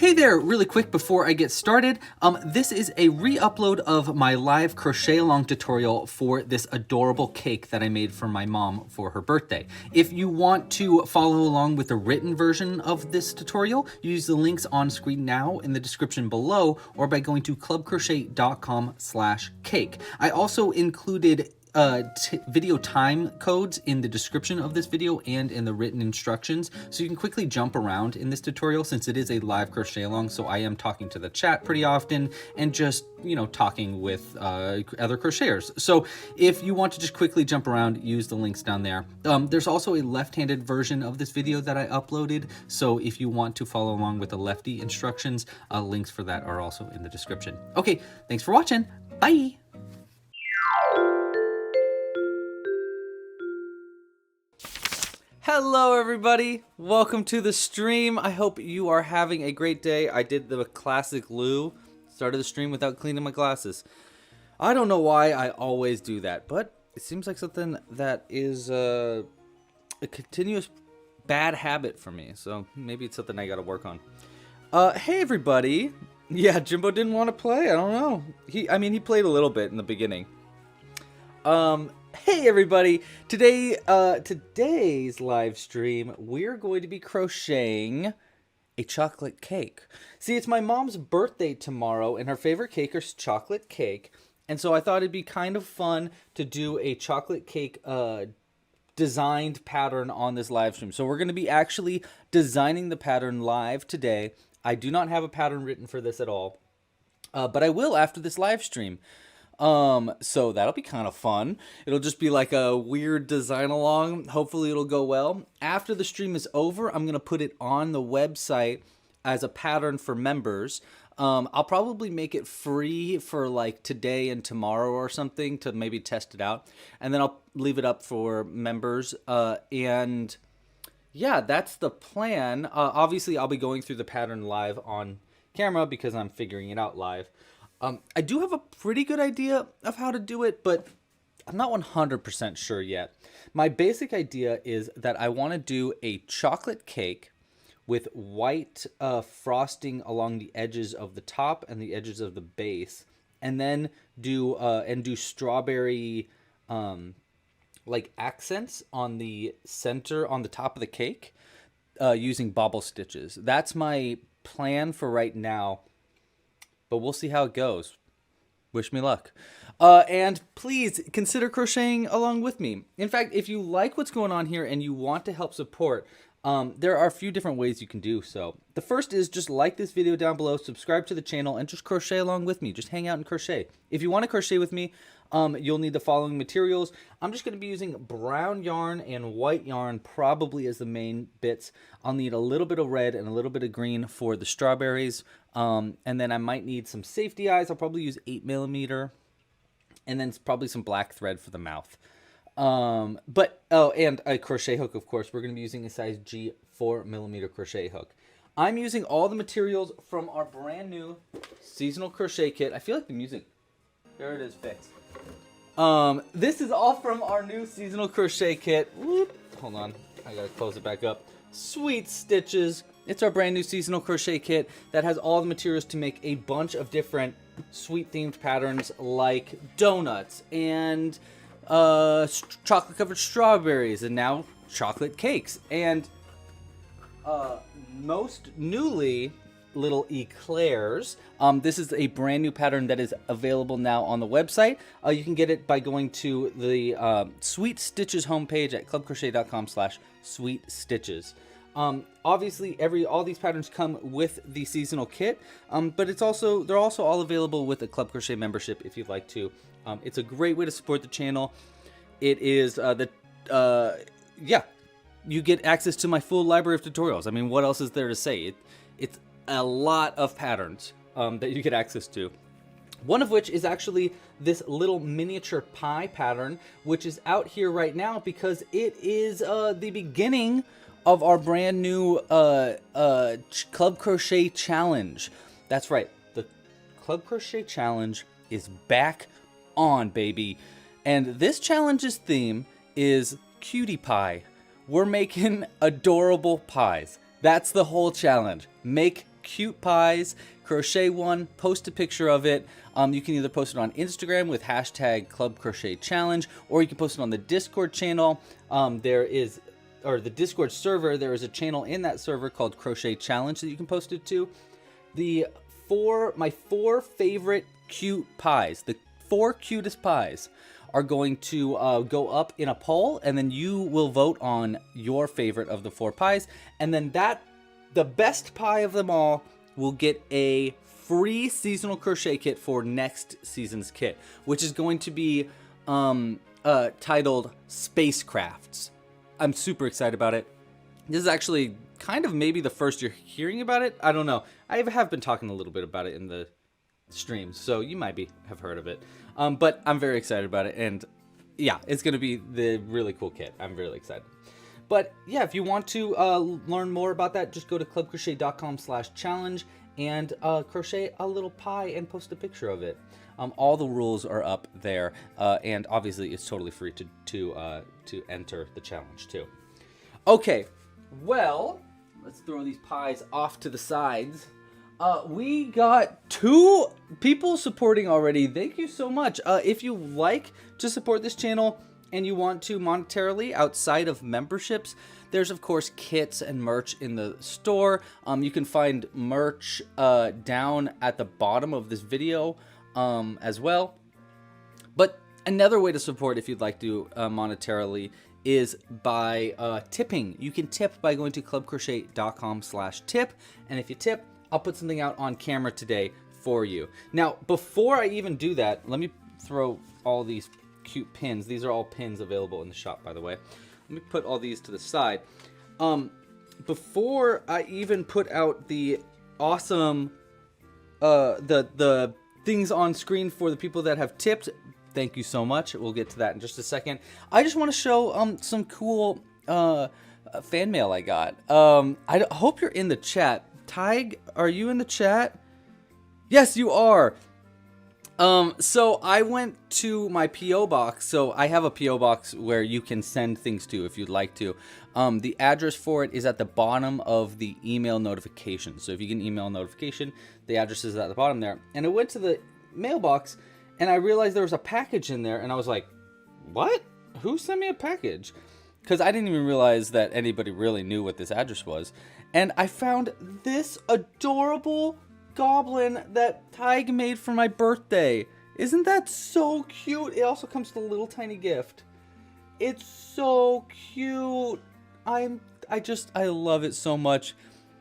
Hey there, really quick before I get started, this is a re-upload of my live crochet along tutorial for this adorable cake that I made for my mom for her birthday. If you want to follow along with the written version of this tutorial, use the links on screen now in the description below or by going to clubcrochet.com/cake. I also included video time codes in the description of this video and in the written instructions, so you can quickly jump around in this tutorial since it is a live crochet along. So I am talking to the chat pretty often and just, you know, talking with other crocheters. So if you want to just quickly jump around, use the links down there. There's also a left-handed version of this video that I uploaded, so if you want to follow along with the lefty instructions, links for that are also in the description. Okay, thanks for watching. Bye. Hello everybody, welcome to the stream. I hope you are having a great day. I did the classic Lou, started the stream without cleaning my glasses. I don't know why I always do that, but it seems like something that is a continuous bad habit for me. So maybe it's something I gotta work on. Hey everybody. Yeah, Jimbo didn't want to play, I don't know. He played a little bit in the beginning. Hey everybody, today's live stream, we're going to be crocheting a chocolate cake. See, it's my mom's birthday tomorrow, and her favorite cake is chocolate cake, and so I thought it'd be kind of fun to do a chocolate cake designed pattern on this live stream. So we're going to be actually designing the pattern live today. I do not have a pattern written for this at all, but I will after this live stream. So that'll be kind of fun. It'll just be like a weird design along. Hopefully it'll go well. After the stream is over, I'm going to put it on the website as a pattern for members. I'll probably make it free for like today and tomorrow or something to maybe test it out. And then I'll leave it up for members. And yeah, that's the plan. Obviously I'll be going through the pattern live on camera because I'm figuring it out live. I do have a pretty good idea of how to do it, but I'm not 100% sure yet. My basic idea is that I want to do a chocolate cake with white frosting along the edges of the top and the edges of the base, and then do strawberry like accents on the center, on the top of the cake, using bobble stitches. That's my plan for right now. But we'll see how it goes. Wish me luck. And please consider crocheting along with me. In fact, if you like what's going on here and you want to help support, there are a few different ways you can do so. The first is just like this video down below, subscribe to the channel, and just crochet along with me. Just hang out and crochet. If you want to crochet with me, you'll need the following materials. I'm just going to be using brown yarn and white yarn probably as the main bits. I'll need a little bit of red and a little bit of green for the strawberries. And then I might need some safety eyes. I'll probably use 8mm. And then probably some black thread for the mouth. And a crochet hook, of course. We're going to be using a size G 4mm crochet hook. I'm using all the materials from our brand new seasonal crochet kit. I feel like the music, there it is, fixed. This is all from our new seasonal crochet kit. Whoop. Hold on, I gotta close it back up. Sweet Stitches. It's our brand new seasonal crochet kit that has all the materials to make a bunch of different sweet themed patterns like donuts and chocolate covered strawberries and now chocolate cakes and most newly little eclairs. This is a brand new pattern that is available now on the website. You can get it by going to the Sweet Stitches homepage at clubcrochet.com/sweetstitches. Obviously, all these patterns come with the seasonal kit, but they're also all available with a Club Crochet membership if you'd like to. It's a great way to support the channel. It is you get access to my full library of tutorials. I mean, what else is there to say? It's a lot of patterns that you get access to. One of which is actually this little miniature pie pattern, which is out here right now because it is the beginning of our brand new Club Crochet Challenge. That's right, the Club Crochet Challenge is back on, baby. And this challenge's theme is cutie pie. We're making adorable pies. That's the whole challenge. Make cute pies, crochet one, post a picture of it. You can either post it on Instagram with hashtag Club Crochet Challenge, or you can post it on the Discord channel. Or the Discord server, there is a channel in that server called Crochet Challenge that you can post it to. My four favorite cute pies, the 4 cutest pies, are going to go up in a poll, and then you will vote on your favorite of the 4 pies, and then the best pie of them all will get a free seasonal crochet kit for next season's kit, which is going to be titled Spacecrafts. I'm super excited about it. This is actually kind of maybe the first you're hearing about it. I don't know. I have been talking a little bit about it in the streams, so you might have heard of it. But I'm very excited about it, and yeah, it's going to be the really cool kit. I'm really excited. But yeah, if you want to learn more about that, just go to clubcrochet.com/challenge and crochet a little pie and post a picture of it. All the rules are up there, and obviously it's totally free to enter the challenge too. Okay, well, let's throw these pies off to the sides. We got 2 people supporting already. Thank you so much. If you like to support this channel and you want to monetarily outside of memberships, there's of course kits and merch in the store. You can find merch down at the bottom of this video as well. But another way to support, if you'd like to monetarily, is by tipping. You can tip by going to clubcrochet.com/tip, and if you tip, I'll put something out on camera today for you. Now, before I even do that, let me throw all these cute pins. These are all pins available in the shop, by the way. Let me put all these to the side. Before I even put out the awesome the things on screen for the people that have tipped, thank you so much. We'll get to that in just a second. I just want to show some cool fan mail I got. I hope you're in the chat. Tig, are you in the chat? Yes, you are. So I went to my P.O. box. So I have a P.O. box where you can send things to if you'd like to. The address for it is at the bottom of the email notification. So if you get an email notification, the address is at the bottom there. And I went to the mailbox and I realized there was a package in there, and I was like, what? Who sent me a package? Because I didn't even realize that anybody really knew what this address was. And I found this adorable goblin that Tig made for my birthday. Isn't that so cute? It also comes with a little tiny gift. It's so cute. I love it so much.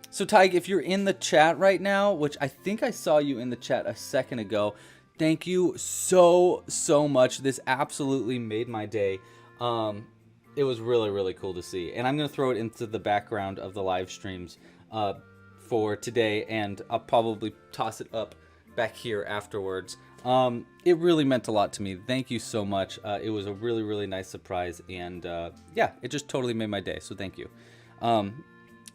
So Tig, if you're in the chat right now, which I think I saw you in the chat a second ago, thank you so much. This absolutely made my day. It was really, really cool to see. And I'm going to throw it into the background of the live streams for today, and I'll probably toss it up back here afterwards. It really meant a lot to me. Thank you so much. It was a really, really nice surprise, and yeah, it just totally made my day, so thank you.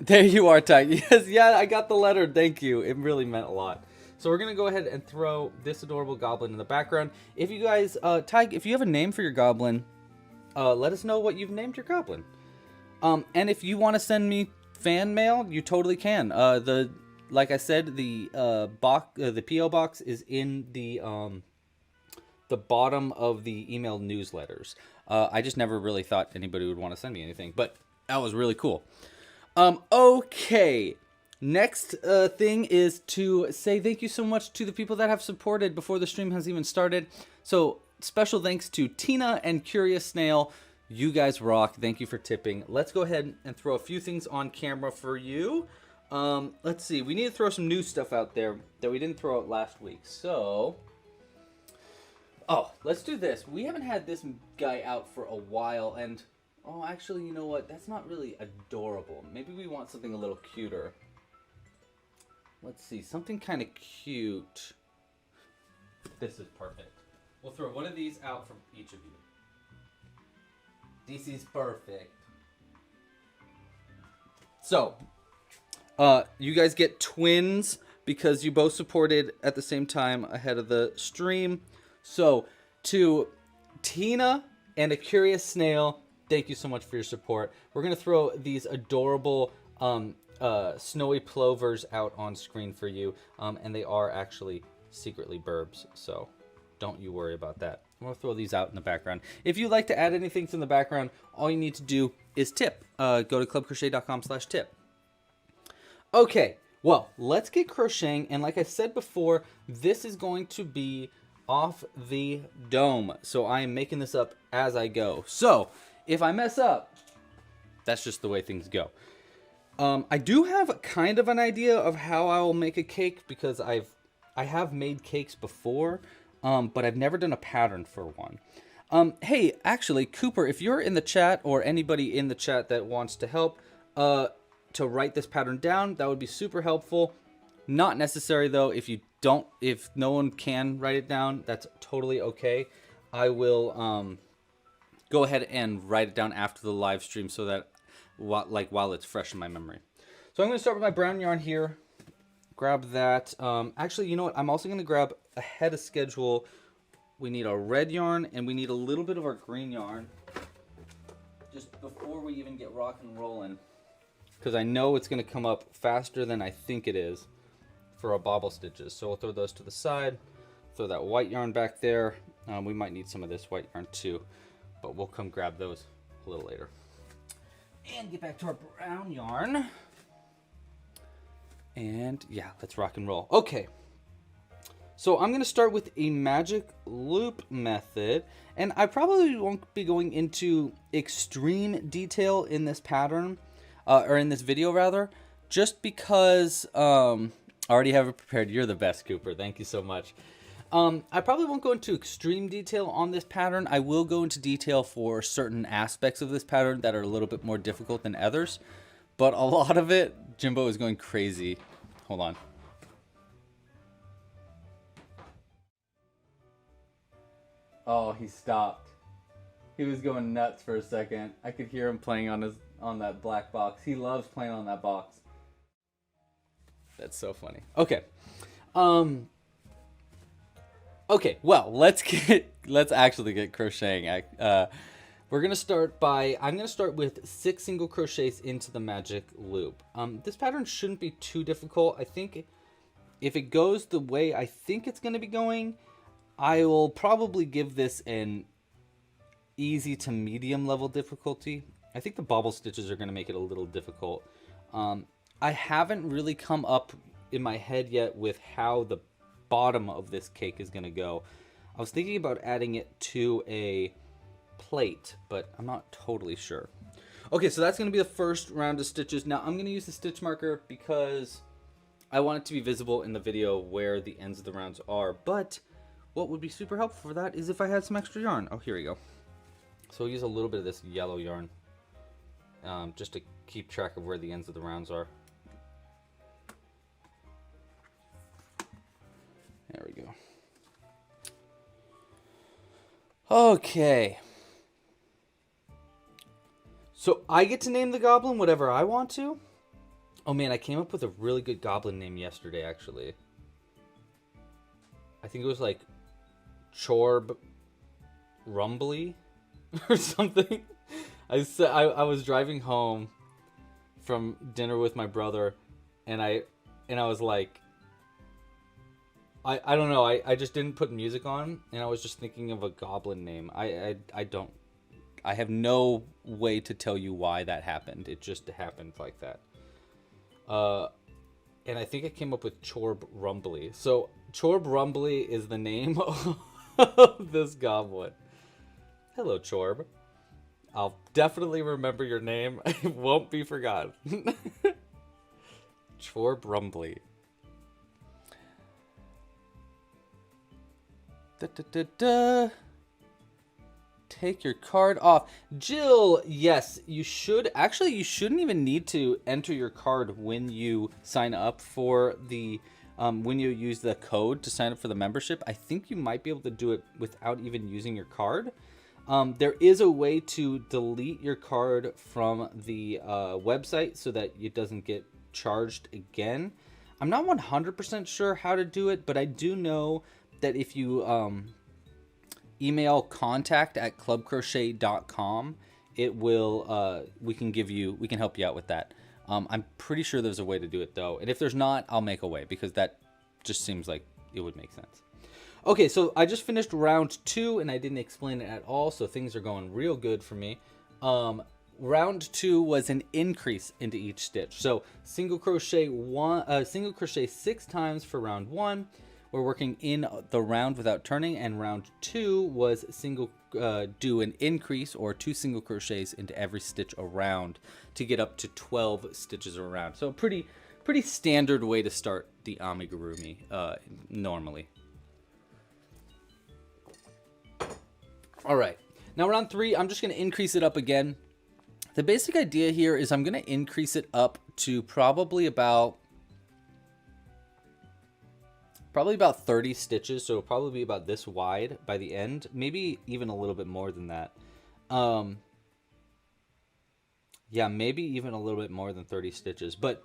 There you are, Tig. Yes, yeah, I got the letter. Thank you. It really meant a lot. So we're going to go ahead and throw this adorable goblin in the background. If you guys, Tig, if you have a name for your goblin, let us know what you've named your goblin. And if you want to send me fan mail, you totally can. Like I said, the PO box is in the bottom of the email newsletters. I just never really thought anybody would want to send me anything, but that was really cool. Okay. Next thing is to say thank you so much to the people that have supported before the stream has even started. So special thanks to Tina and Curious Snail. You guys rock. Thank you for tipping. Let's go ahead and throw a few things on camera for you. Let's see. We need to throw some new stuff out there that we didn't throw out last week. So, let's do this. We haven't had this guy out for a while, and actually, you know what? That's not really adorable. Maybe we want something a little cuter. Let's see. Something kind of cute. This is perfect. We'll throw one of these out for each of you. This is perfect. So, you guys get twins because you both supported at the same time ahead of the stream. So, to Tina and a Curious Snail, thank you so much for your support. We're going to throw these adorable snowy plovers out on screen for you, and they are actually secretly burbs, so don't you worry about that. I'm going to throw these out in the background. If you'd like to add anything in the background, all you need to do is tip. Go to clubcrochet.com/tip. Okay, well, let's get crocheting, and like I said before, this is going to be off the dome, so I am making this up as I go. So, if I mess up, that's just the way things go. I do have kind of an idea of how I will make a cake, because I have made cakes before, but I've never done a pattern for one. Hey, actually, Cooper, if you're in the chat, or anybody in the chat that wants to help to write this pattern down, that would be super helpful. Not necessary though. If no one can write it down, that's totally okay. I will go ahead and write it down after the live stream, so that while it's fresh in my memory. So I'm going to start with my brown yarn here. Grab that. Actually, you know what? I'm also going to grab ahead of schedule. We need our red yarn, and we need a little bit of our green yarn just before we even get rock and rolling, because I know it's going to come up faster than I think it is for our bobble stitches. So we'll throw those to the side. Throw that white yarn back there. We might need some of this white yarn too, but we'll come grab those a little later. And get back to our brown yarn. And yeah, let's rock and roll. Okay. So I'm going to start with a magic loop method, and I probably won't be going into extreme detail in this pattern, or in this video rather, just because I already have it prepared. You're the best, Cooper. Thank you so much. I probably won't go into extreme detail on this pattern. I will go into detail for certain aspects of this pattern that are a little bit more difficult than others, but a lot of it, Jimbo is going crazy. Hold on. Oh, he stopped. He was going nuts for a second. I could hear him playing on that black box. He loves playing on that box. That's so funny. Okay. Okay, well, let's actually get crocheting. We're gonna start I'm gonna start with 6 single crochets into the magic loop. This pattern shouldn't be too difficult. I think if it goes the way I think it's gonna be going, I will probably give this an easy to medium level difficulty. I think the bobble stitches are gonna make it a little difficult. I haven't really come up in my head yet with how the bottom of this cake is gonna go. I was thinking about adding it to a plate, but I'm not totally sure. Okay, so that's gonna be the first round of stitches. Now I'm gonna use the stitch marker because I want it to be visible in the video where the ends of the rounds are, but what would be super helpful for that is if I had some extra yarn. Oh, here we go. So we'll use a little bit of this yellow yarn just to keep track of where the ends of the rounds are. There we go. Okay. So I get to name the goblin whatever I want to. Oh man, I came up with a really good goblin name yesterday, actually. I think it was like Chorb Rumbly or something. I was driving home from dinner with my brother, and I was like, I don't know, I just didn't put music on, and I was just thinking of a goblin name. I have no way to tell you why that happened. It just happened like that. And I think I came up with Chorb Rumbly. So Chorb Rumbly is the name of this goblin. Hello, Chorb. I'll definitely remember your name. It won't be forgotten. Chorb Rumbly. Da, da, da, da. Take your card off. Jill, yes, you should. Actually, you shouldn't even need to enter your card when you sign up for the, when you use the code to sign up for the membership. I think you might be able to do it without even using your card. There is a way to delete your card from the website so that it doesn't get charged again. I'm not 100% sure how to do it, but I do know that if you email contact@clubcrochet.com, it will we can help you out with that. I'm pretty sure there's a way to do it though. And if there's not, I'll make a way because that just seems like it would make sense. Okay, so I just finished round 2 and I didn't explain it at all, so things are going real good for me. Round 2 was an increase into each stitch. So single crochet 6 times for round 1. We're working in the round without turning, and round 2 was do an increase or 2 single crochets into every stitch around to get up to 12 stitches around. So a pretty standard way to start the amigurumi normally. All right, now round 3, I'm just going to increase it up again. The basic idea here is I'm going to increase it up to probably about 30 stitches, so it'll probably be about this wide by the end, maybe even a little bit more than that. Yeah, maybe even a little bit more than 30 stitches, but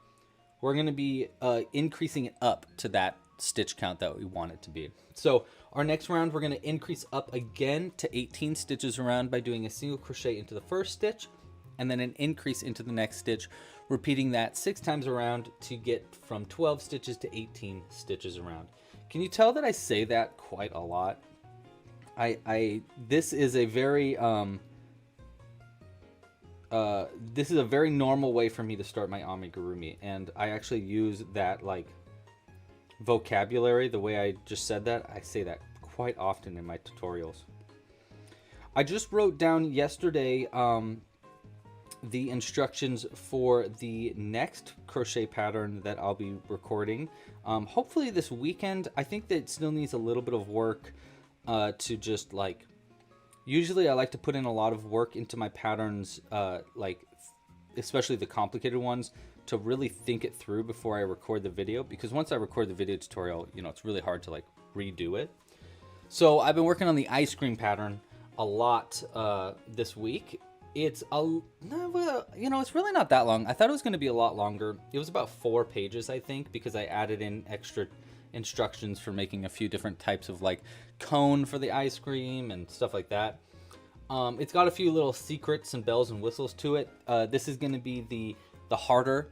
we're going to be increasing it up to that stitch count that we want it to be. So our next round, we're going to increase up again to 18 stitches around by doing a single crochet into the first stitch and then an increase into the next stitch, repeating that 6 times around to get from 12 stitches to 18 stitches around. Can you tell that I say that quite a lot? This is a very normal way for me to start my amigurumi, and I actually use that like vocabulary, the way I just said that. I say that quite often in my tutorials. I just wrote down yesterday the instructions for the next crochet pattern that I'll be recording. Hopefully this weekend. I think that it still needs a little bit of work to just like, usually I like to put in a lot of work into my patterns, like especially the complicated ones, to really think it through before I record the video, because once I record the video tutorial, you know, it's really hard to like redo it. So I've been working on the ice cream pattern a lot this week. It's it's really not that long. I thought it was going to be a lot longer. It was about 4 pages, I think, because I added in extra instructions for making a few different types of like cone for the ice cream and stuff like that. It's got a few little secrets and bells and whistles to it. This is going to be the harder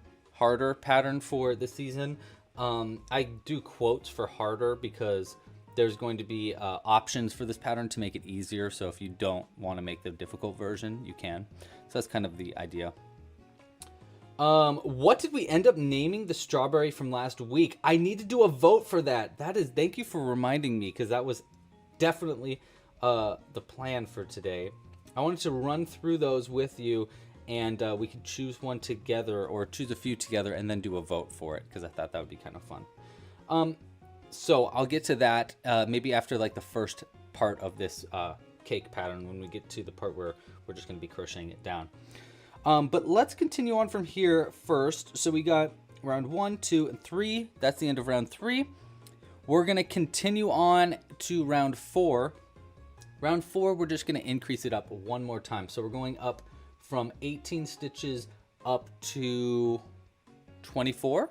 pattern for this season. I do quotes for harder because there's going to be options for this pattern to make it easier. So if you don't want to make the difficult version, you can. So that's kind of the idea. What did we end up naming the strawberry from last week? I need to do a vote for that. Thank you for reminding me, because that was definitely the plan for today. I wanted to run through those with you, and we could choose one together or choose a few together and then do a vote for it, because I thought that would be kind of fun. So I'll get to that maybe after like the first part of this cake pattern, when we get to the part where we're just going to be crocheting it down. But let's continue on from here first. So we got round 1, 2, and 3. That's the end of round 3. We're going to continue on to round 4. Round 4, we're just going to increase it up one more time. So we're going up from 18 stitches up to 24.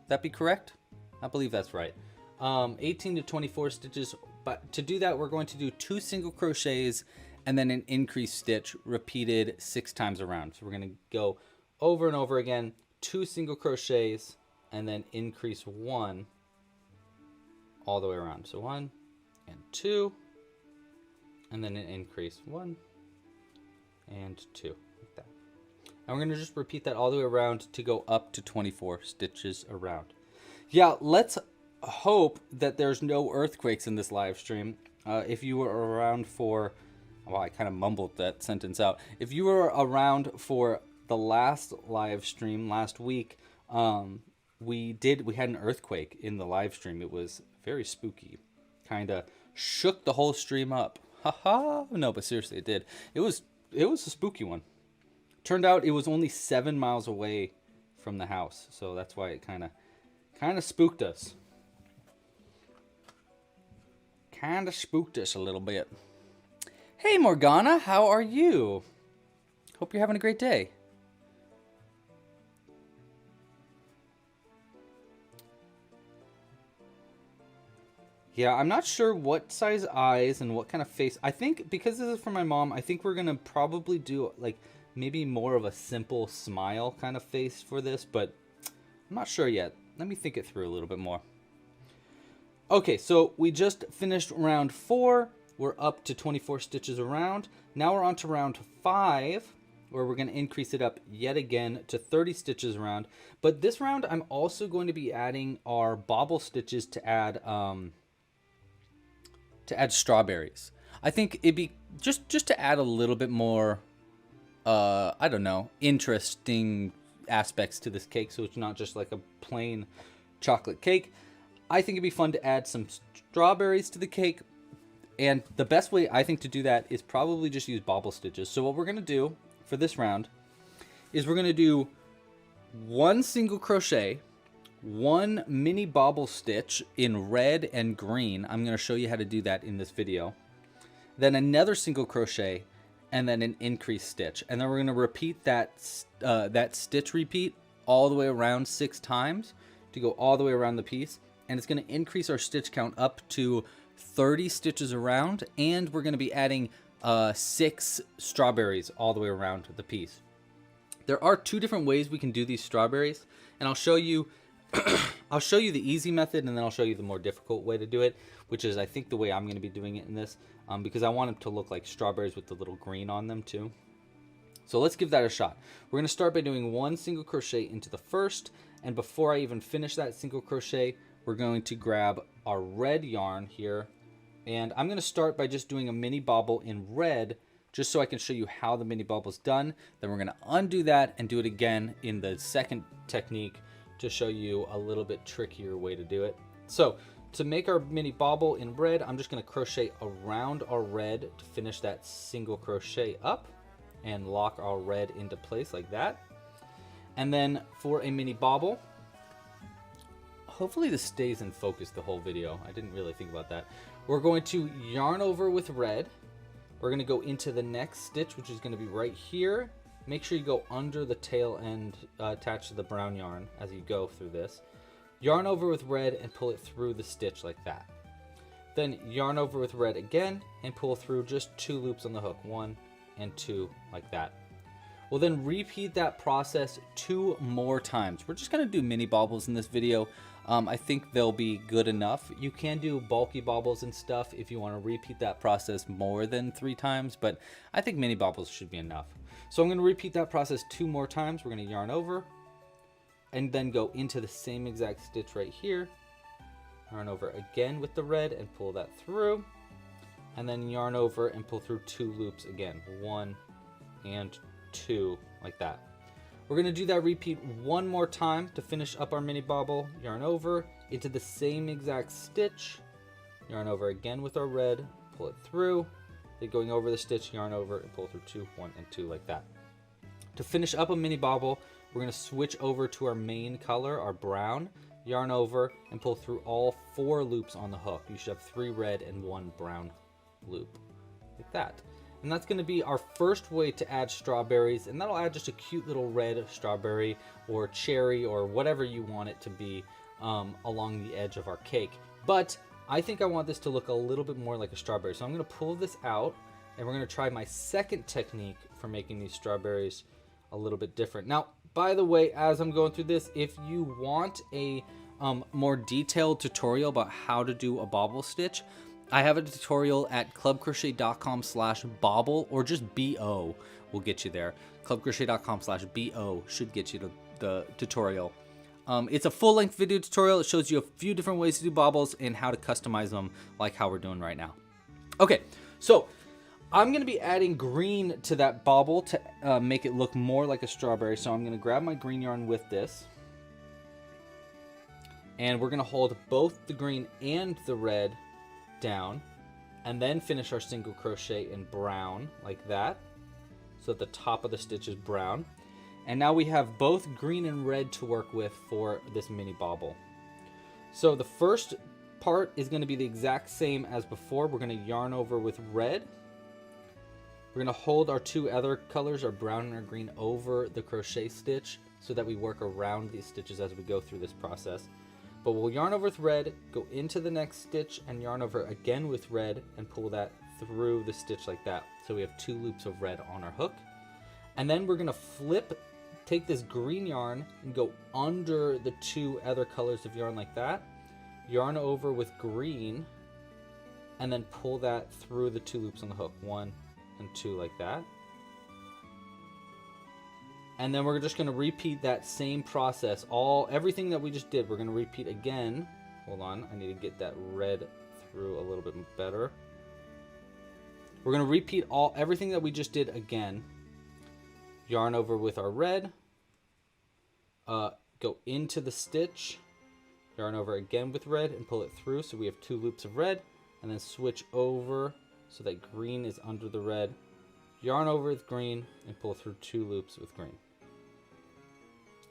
That be correct? I believe that's right. 18 to 24 stitches. But to do that, we're going to do 2 single crochets and then an increased stitch repeated 6 times around. So we're going to go over and over again, 2 single crochets and then increase 1 all the way around. So 1 and 2, and then an increase 1 and 2, like that. And we're going to just repeat that all the way around to go up to 24 stitches around. Yeah, let's hope that there's no earthquakes in this live stream. If you were around for, well, I kind of mumbled that sentence out. If you were around for the last live stream last week, we had an earthquake in the live stream. It was very spooky. Kind of shook the whole stream up. Haha. No, but seriously, it did. It was a spooky one. Turned out it was only 7 miles away from the house, so that's why it kind of spooked us. Kind of spooked us a little bit. Hey Morgana, how are you? Hope you're having a great day. Yeah, I'm not sure what size eyes and what kind of face. I think because this is for my mom, I think we're going to probably do like maybe more of a simple smile kind of face for this, but I'm not sure yet. Let me think it through a little bit more. Okay, so we just finished round 4. We're up to 24 stitches around. Now we're on to round 5, where we're going to increase it up yet again to 30 stitches around. But this round, I'm also going to be adding our bobble stitches to add strawberries. I think it'd be just to add a little bit more, I don't know, interesting aspects to this cake, so it's not just like a plain chocolate cake. I think it'd be fun to add some strawberries to the cake, and the best way I think to do that is probably just use bobble stitches. So what we're going to do for this round is we're going to do 1 single crochet, 1 mini bobble stitch in red and green. I'm going to show you how to do that in this video. Then another single crochet, and then an increased stitch. And then we're going to repeat that stitch repeat all the way around 6 times to go all the way around the piece. And it's going to increase our stitch count up to 30 stitches around, and we're going to be adding 6 strawberries all the way around the piece. There are 2 different ways we can do these strawberries, and I'll show you I'll show you the easy method, and then I'll show you the more difficult way to do it, which is I think the way I'm going to be doing it in this, because I want them to look like strawberries with the little green on them too. So let's give that a shot. We're going to start by doing 1 single crochet into the first, and before I even finish that single crochet, we're going to grab our red yarn here, and I'm going to start by just doing a mini bobble in red, just so I can show you how the mini bobble's done. Then we're going to undo that and do it again in the second technique to show you a little bit trickier way to do it. So to make our mini bobble in red, I'm just going to crochet around our red to finish that single crochet up and lock our red into place like that. And then for a mini bobble, hopefully this stays in focus the whole video. I didn't really think about that. We're going to yarn over with red. We're going to go into the next stitch, which is going to be right here. Make sure you go under the tail end attached to the brown yarn as you go through this. Yarn over with red and pull it through the stitch like that. Then yarn over with red again and pull through just 2 loops on the hook, 1 and 2 like that. We'll then repeat that process 2 more times. We're just going to do mini bobbles in this video. I think they'll be good enough. You can do bulky bobbles and stuff if you want to repeat that process more than 3 times, but I think mini bobbles should be enough. So I'm going to repeat that process 2 more times. We're going to yarn over and then go into the same exact stitch right here. Yarn over again with the red and pull that through, and then yarn over and pull through 2 loops again, 1 and 2 like that. We're going to do that repeat 1 more time to finish up our mini bobble. Yarn over into the same exact stitch, yarn over again with our red, pull it through, then going over the stitch, yarn over and pull through 2, 1 and 2 like that. To finish up a mini bobble, we're going to switch over to our main color, our brown, yarn over and pull through all 4 loops on the hook. You should have 3 red and 1 brown loop like that. And that's going to be our first way to add strawberries, and that'll add just a cute little red strawberry or cherry or whatever you want it to be along the edge of our cake. But I think I want this to look a little bit more like a strawberry, so I'm going to pull this out and we're going to try my second technique for making these strawberries a little bit different. Now, by the way, as I'm going through this, if you want a more detailed tutorial about how to do a bobble stitch, I have a tutorial at clubcrochet.com/bobble, or just BO will get you there. Clubcrochet.com/BO should get you to the tutorial. It's a full-length video tutorial. It shows you a few different ways to do bobbles and how to customize them like how we're doing right now. Okay, so I'm going to be adding green to that bobble to make it look more like a strawberry. So I'm going to grab my green yarn with this, and we're going to hold both the green and the red down, and then finish our single crochet in brown like that, so that the top of the stitch is brown. And now we have both green and red to work with for this mini bobble. So the first part is going to be the exact same as before. We're going to yarn over with red. We're going to hold our 2 other colors, our brown and our green, over the crochet stitch so that we work around these stitches as we go through this process. But we'll yarn over with red, go into the next stitch and yarn over again with red and pull that through the stitch like that. So we have 2 loops of red on our hook. And then we're going to take this green yarn and go under the 2 other colors of yarn like that. Yarn over with green, and then pull that through the 2 loops on the hook. 1 and 2 like that. And then we're just going to repeat that same process. Everything that we just did, we're going to repeat again. Hold on, I need to get that red through a little bit better. We're going to repeat everything that we just did again. Yarn over with our red. Go into the stitch. Yarn over again with red and pull it through so we have 2 loops of red. And then switch over so that green is under the red. Yarn over with green and pull through 2 loops with green.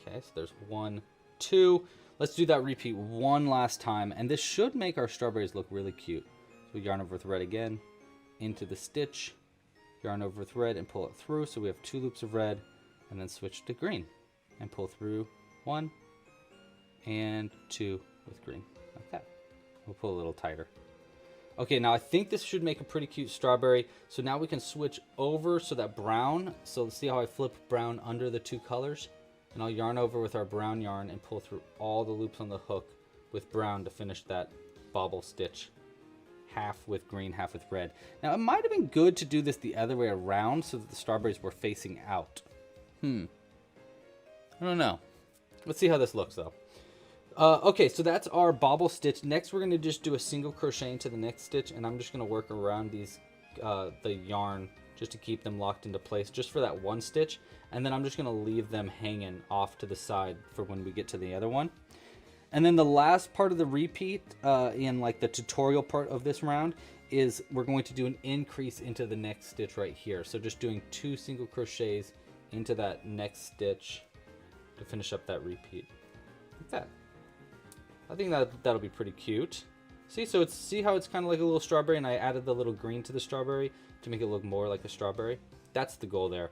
Okay, so there's 1, 2. Let's do that repeat one last time, and this should make our strawberries look really cute. So we yarn over with red again, into the stitch, yarn over with red and pull it through so we have 2 loops of red, and then switch to green and pull through 1 and 2 with green, like that. We'll pull a little tighter. Okay, now I think this should make a pretty cute strawberry. So now we can switch over so that brown, so see how I flip brown under the 2 colors? And I'll yarn over with our brown yarn and pull through all the loops on the hook with brown to finish that bobble stitch. Half with green, half with red. Now it might have been good to do this the other way around so that the strawberries were facing out. I don't know. Let's see how this looks though. Okay, so that's our bobble stitch. Next we're going to just do a single crochet into the next stitch, and I'm just going to work around these the yarn just to keep them locked into place just for that 1 stitch, and then I'm just going to leave them hanging off to the side for when we get to the other one. And then the last part of the repeat in like the tutorial part of this round is we're going to do an increase into the next stitch right here. So just doing 2 single crochets into that next stitch to finish up that repeat like that. I think that'll be pretty cute. See how it's kind of like a little strawberry, and I added the little green to the strawberry to make it look more like a strawberry. That's the goal there.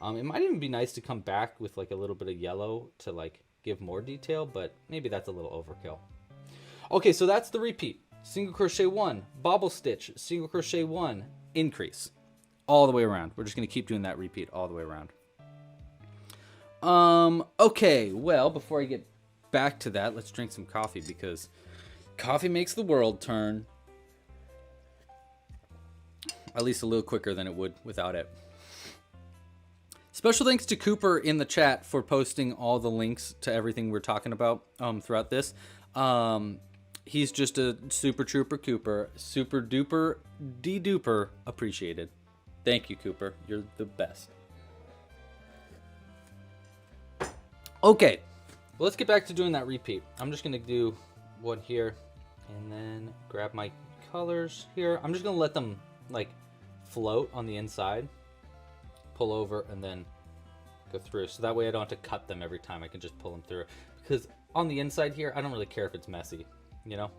It might even be nice to come back with like a little bit of yellow to like give more detail, but maybe that's a little overkill. Okay, so that's the repeat. Single crochet 1, bobble stitch, single crochet 1, increase. All the way around. We're just going to keep doing that repeat all the way around. Okay, well, before I get back to that, let's drink some coffee because coffee makes the world turn. At least a little quicker than it would without it. Special thanks to Cooper in the chat for posting all the links to everything we're talking about throughout this. He's just a super trooper Cooper. Super duper de-duper appreciated. Thank you, Cooper. You're the best. Okay, well, let's get back to doing that repeat. I'm just going to do one here and then grab my colors here. I'm just going to let them like float on the inside, pull over, and then go through. So that way I don't have to cut them every time. I can just pull them through. Because on the inside here, I don't really care if it's messy, you know?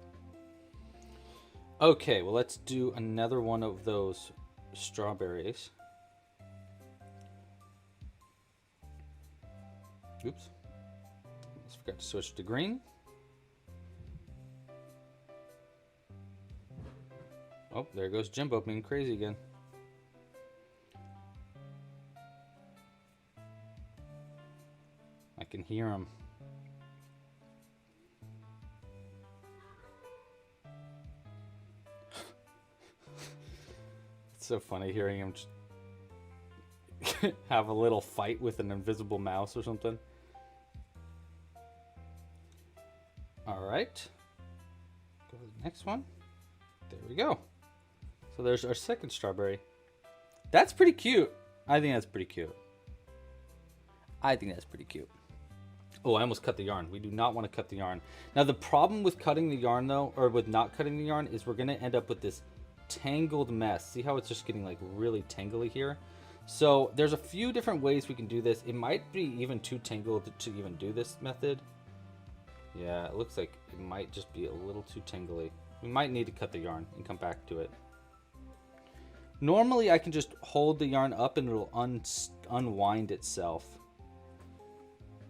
Okay, well, let's do another one of those strawberries. Oops. Just forgot to switch to green. Oh, there goes Jimbo being crazy again. I can hear him. It's so funny hearing him just have a little fight with an invisible mouse or something. All right. Go to the next one. There we go. So there's our second strawberry. That's pretty cute. I think that's pretty cute. I think that's pretty cute. Oh, I almost cut the yarn. We do not want to cut the yarn. Now the problem with cutting the yarn though, or with not cutting the yarn, is we're going to end up with this tangled mess. See how it's just getting like really tangly here? So there's a few different ways we can do this. It might be even too tangled to even do this method. Yeah, it looks like it might just be a little too tangly. We might need to cut the yarn and come back to it. Normally I can just hold the yarn up and it'll unwind itself.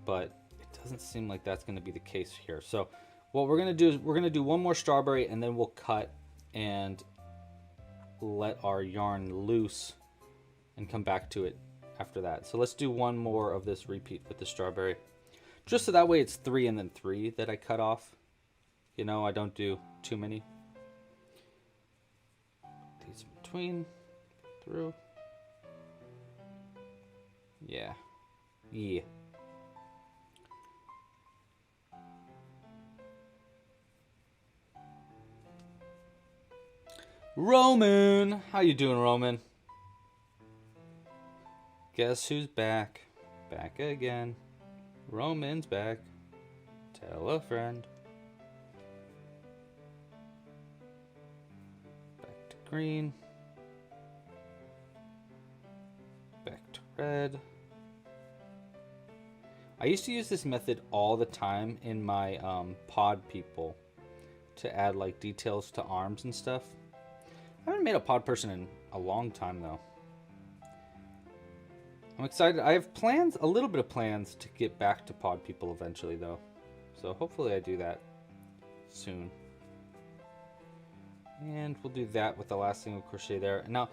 But it doesn't seem like that's going to be the case here. So what we're going to do is we're going to do one more strawberry and then we'll cut and let our yarn loose and come back to it after that. So let's do one more of this repeat with the strawberry. Just so that way it's 3 and then 3 that I cut off. You know, I don't do too many. These in between, through. Yeah. Yeah. Roman! How you doing, Roman? Guess who's back? Back again. Roman's back. Tell a friend. Back to green. Back to red. I used to use this method all the time in my pod people to add like details to arms and stuff. I haven't made a pod person in a long time though. I'm excited. I have plans, a little bit of plans to get back to pod people eventually though. So hopefully I do that soon. And we'll do that with the last single crochet there. Now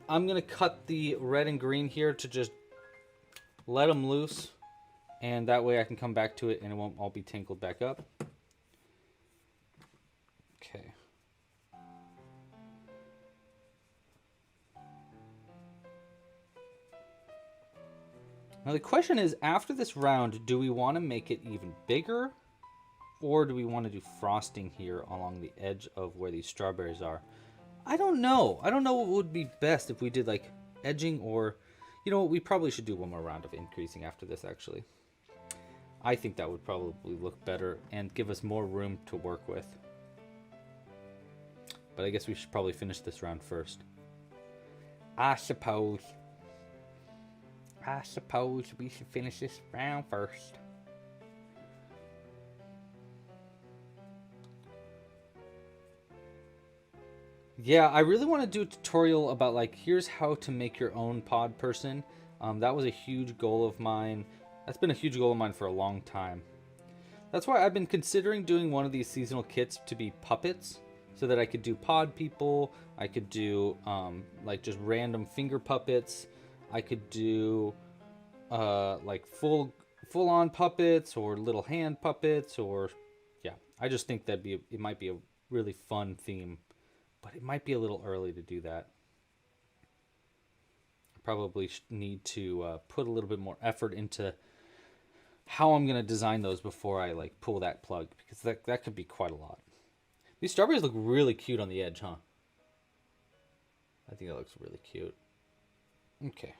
I'm going to cut the red and green here to just let them loose. And that way I can come back to it and it won't all be tangled back up. Okay. Now the question is, after this round, do we want to make it even bigger? Or do we want to do frosting here along the edge of where these strawberries are? I don't know. I don't know what would be best if we did like edging or... You know what, we probably should do one more round of increasing after this actually. I think that would probably look better and give us more room to work with. But I guess we should probably finish this round first. I suppose we should finish this round first. Yeah, I really want to do a tutorial about like, here's how to make your own pod person. That was a huge goal of mine. That's been a huge goal of mine for a long time. That's why I've been considering doing one of these seasonal kits to be puppets, so that I could do pod people. I could do like just random finger puppets. I could do like full-on puppets or little hand puppets, or yeah. I just think it might be a really fun theme, but it might be a little early to do that. I probably need to put a little bit more effort into how I'm going to design those before I like pull that plug, because that could be quite a lot. These strawberries look really cute on the edge, huh? I think that looks really cute. Okay.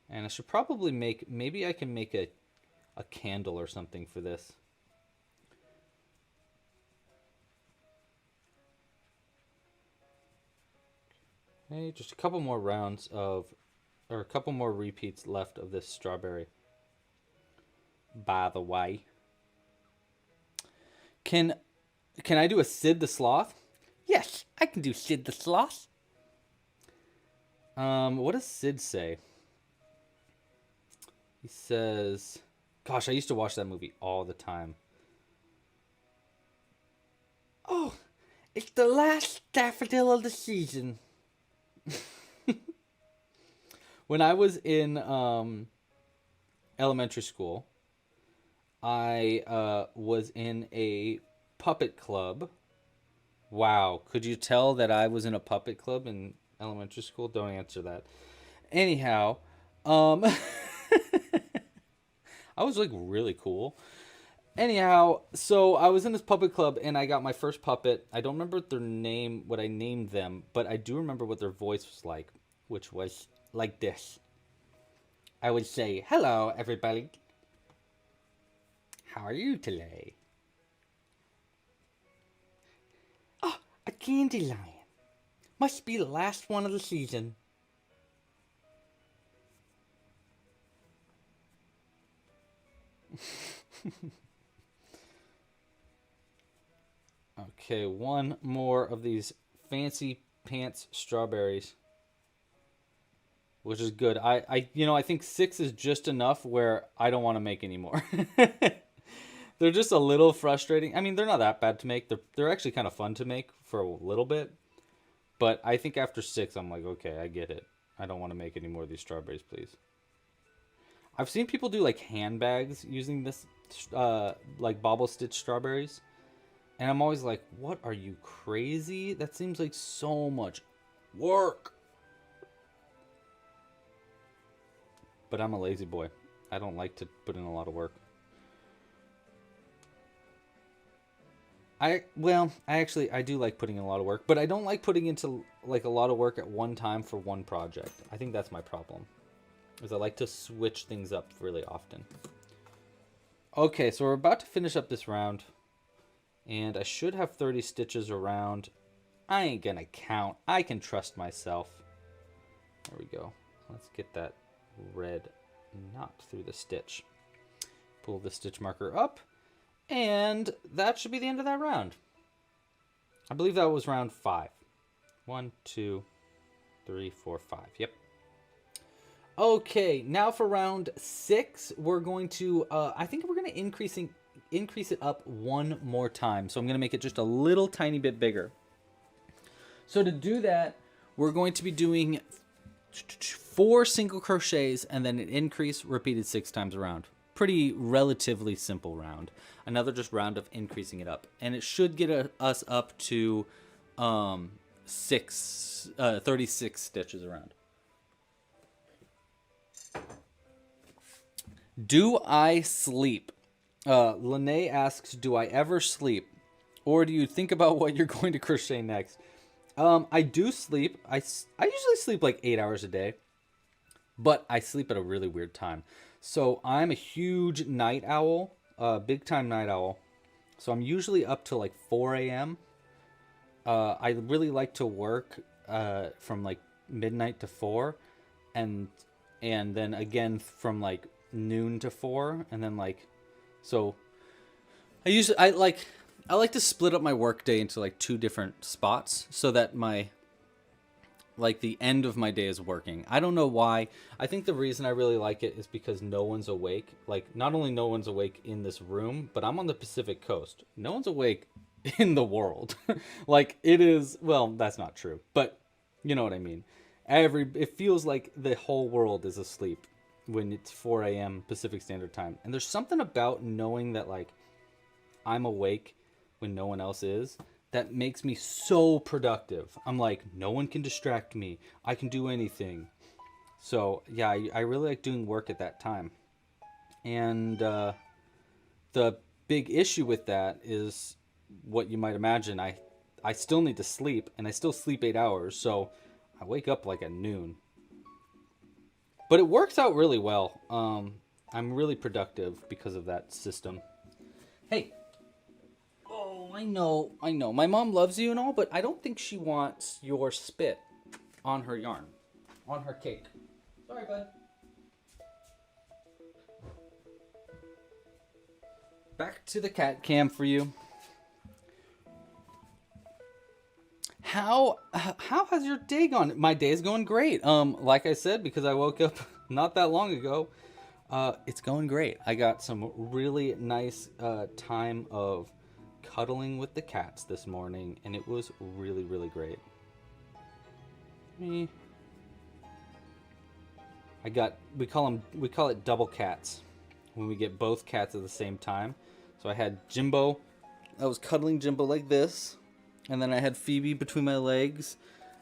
And I should probably maybe I can make a candle or something for this. Okay, just a couple more rounds of, or a couple more repeats left of this strawberry. By the way. Can I do a Sid the Sloth? Yes, I can do Sid the Sloth. What does Sid say? He says, gosh, I used to watch that movie all the time. Oh, it's the last daffodil of the season. When I was in elementary school, I was in a puppet club. Wow, could you tell that I was in a puppet club in elementary school? Don't answer that. Anyhow, I was like really cool. Anyhow, so I was in this puppet club and I got my first puppet. I don't remember their name, what I named them, but I do remember what their voice was like, which was like this. I would say, "Hello, everybody. How are you today?" "Oh, a dandelion. Must be the last one of the season." Okay, one more of these fancy pants strawberries, which is good. I think 6 is just enough where I don't want to make any more. They're just a little frustrating. I mean, they're not that bad to make. They're actually kind of fun to make for a little bit. But I think after 6, I'm like, okay, I get it. I don't want to make any more of these strawberries, please. I've seen people do like handbags using this, like bobble stitch strawberries. And I'm always like, what, are you crazy? That seems like so much work. But I'm a lazy boy. I don't like to put in a lot of work. I do like putting in a lot of work, but I don't like putting into like a lot of work at one time for one project. I think that's my problem, is I like to switch things up really often. Okay, so we're about to finish up this round, and I should have 30 stitches around. I ain't gonna count. I can trust myself. There we go. Let's get that red knot through the stitch. Pull the stitch marker up. And that should be the end of that round. I believe that was round 5. 1, 2, 3, 4, 5. Yep. Okay, now for round 6, we're going to, I think we're going to increase it up one more time. So I'm going to make it just a little tiny bit bigger. So to do that, we're going to be doing 4 single crochets and then an increase repeated 6 times around. Pretty relatively simple round. Another just round of increasing it up, and it should get us up to 36 stitches around. Do I sleep? Lene asks, do I ever sleep, or do you think about what you're going to crochet next? I do sleep. I usually sleep like 8 hours a day, but I sleep at a really weird time. So I'm a huge night owl, big time night owl. So I'm usually up till like 4 a.m. I really like to work from like midnight to 4, and then again from like noon to 4, and then like, so I like to split up my work day into like 2 different spots so that like the end of my day is working. I don't know why. I think the reason I really like it is because no one's awake. Like, not only no one's awake in this room, but I'm on the Pacific Coast. No one's awake in the world. Like, it is, well, that's not true, but you know what I mean. It feels like the whole world is asleep when it's 4 a.m. Pacific Standard Time. And there's something about knowing that like I'm awake when no one else is that makes me so productive. I'm like, no one can distract me. I can do anything. So yeah, I really like doing work at that time. And the big issue with that is what you might imagine. I still need to sleep, and I still sleep 8 hours. So I wake up like at noon. But it works out really well. I'm really productive because of that system. Hey. I know. My mom loves you and all, but I don't think she wants your spit on her yarn, on her cake. Sorry, bud. Back to the cat cam for you. How has your day gone? My day's going great. Like I said, because I woke up not that long ago, it's going great. I got some really nice time of cuddling with the cats this morning, and it was really, really great. We call it double cats when we get both cats at the same time. So I had Jimbo, I was cuddling Jimbo like this, and then I had Phoebe between my legs.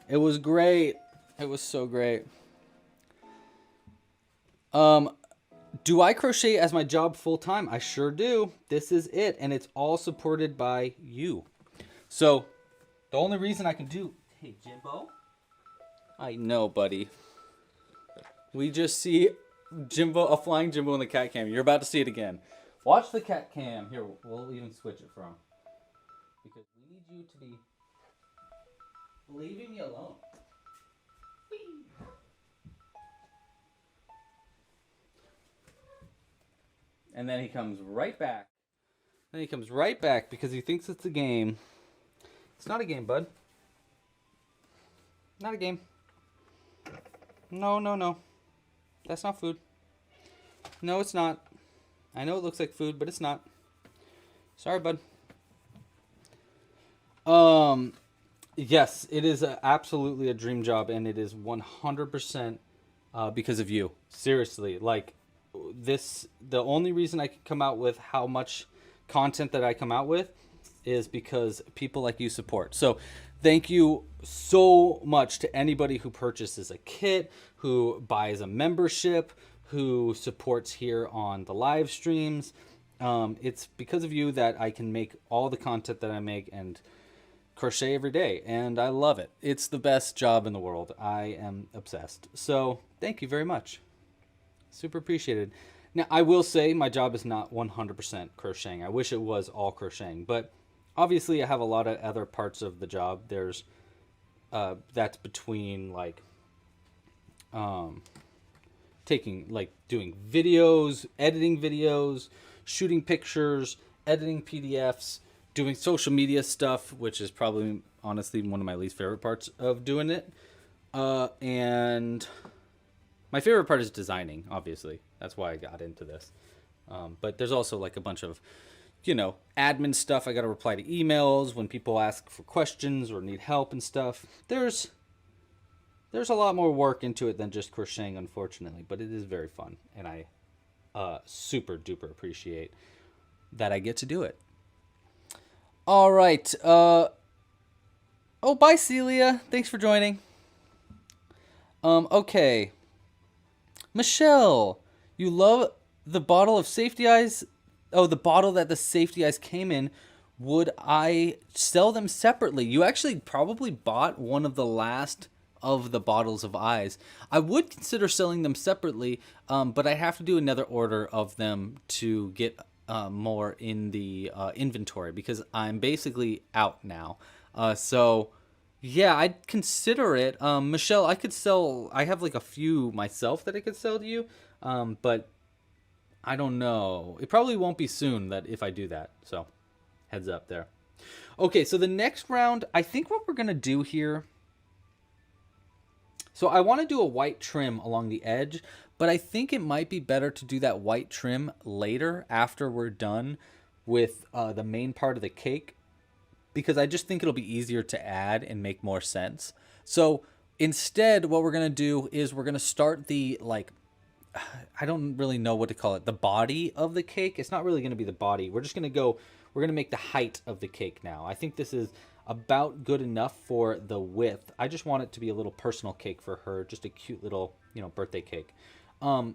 It was great. It was so great. Do I crochet as my job full time? I sure do. This is it, and it's all supported by you. So the only reason I can do... Hey, Jimbo. I know, buddy. We just see a flying Jimbo in the cat cam. You're about to see it again. Watch the cat cam. Here, we'll even switch it from. Because we need you to be leaving me alone. And then he comes right back. Then he comes right back because he thinks it's a game. It's not a game, bud. Not a game. No. That's not food. No, it's not. I know it looks like food, but it's not. Sorry, bud. Yes, it is absolutely a dream job, and it is 100% because of you. Seriously, like this, the only reason I can come out with how much content that I come out with is because people like you support. So, thank you so much to anybody who purchases a kit, who buys a membership, who supports here on the live streams. It's because of you that I can make all the content that I make and crochet every day, and I love it. It's the best job in the world. I am obsessed. So thank you very much. Super appreciated. Now, I will say my job is not 100% crocheting. I wish it was all crocheting, but obviously I have a lot of other parts of the job. There's that's between like taking, like, doing videos, editing videos, shooting pictures, editing PDFs, doing social media stuff, which is probably honestly one of my least favorite parts of doing it. And my favorite part is designing, obviously. That's why I got into this. But there's also like a bunch of, admin stuff. I got to reply to emails when people ask for questions or need help and stuff. There's a lot more work into it than just crocheting, unfortunately, but it is very fun, and I super duper appreciate that I get to do it. All right. Oh, bye, Celia. Thanks for joining. Okay. Michelle, you love the bottle of safety eyes. Oh, the bottle that the safety eyes came in. Would I sell them separately? You actually probably bought one of the last of the bottles of eyes. I would consider selling them separately, but I have to do another order of them to get more in the inventory because I'm basically out now. So yeah, I'd consider it. Michelle, I have like a few myself that I could sell to you, but I don't know. It probably won't be soon that if I do that. So heads up there. Okay, so the next round, I think what we're going to do here. So I want to do a white trim along the edge, but I think it might be better to do that white trim later after we're done with the main part of the cake, because I just think it'll be easier to add and make more sense. So instead, what we're going to do is we're going to start the, like, I don't really know what to call it, the body of the cake. It's not really going to be the body. We're going to make the height of the cake now. I think this is about good enough for the width. I just want it to be a little personal cake for her, just a cute little, birthday cake.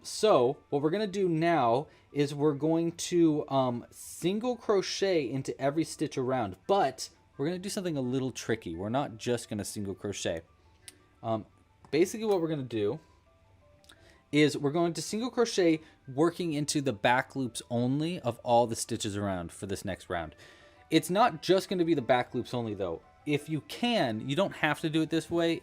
So what we're going to do now is we're going to single crochet into every stitch around, but we're going to do something a little tricky. We're not just going to single crochet. Basically what we're going to do is we're going to single crochet working into the back loops only of all the stitches around for this next round. It's not just going to be the back loops only, though. If you can, you don't have to do it this way.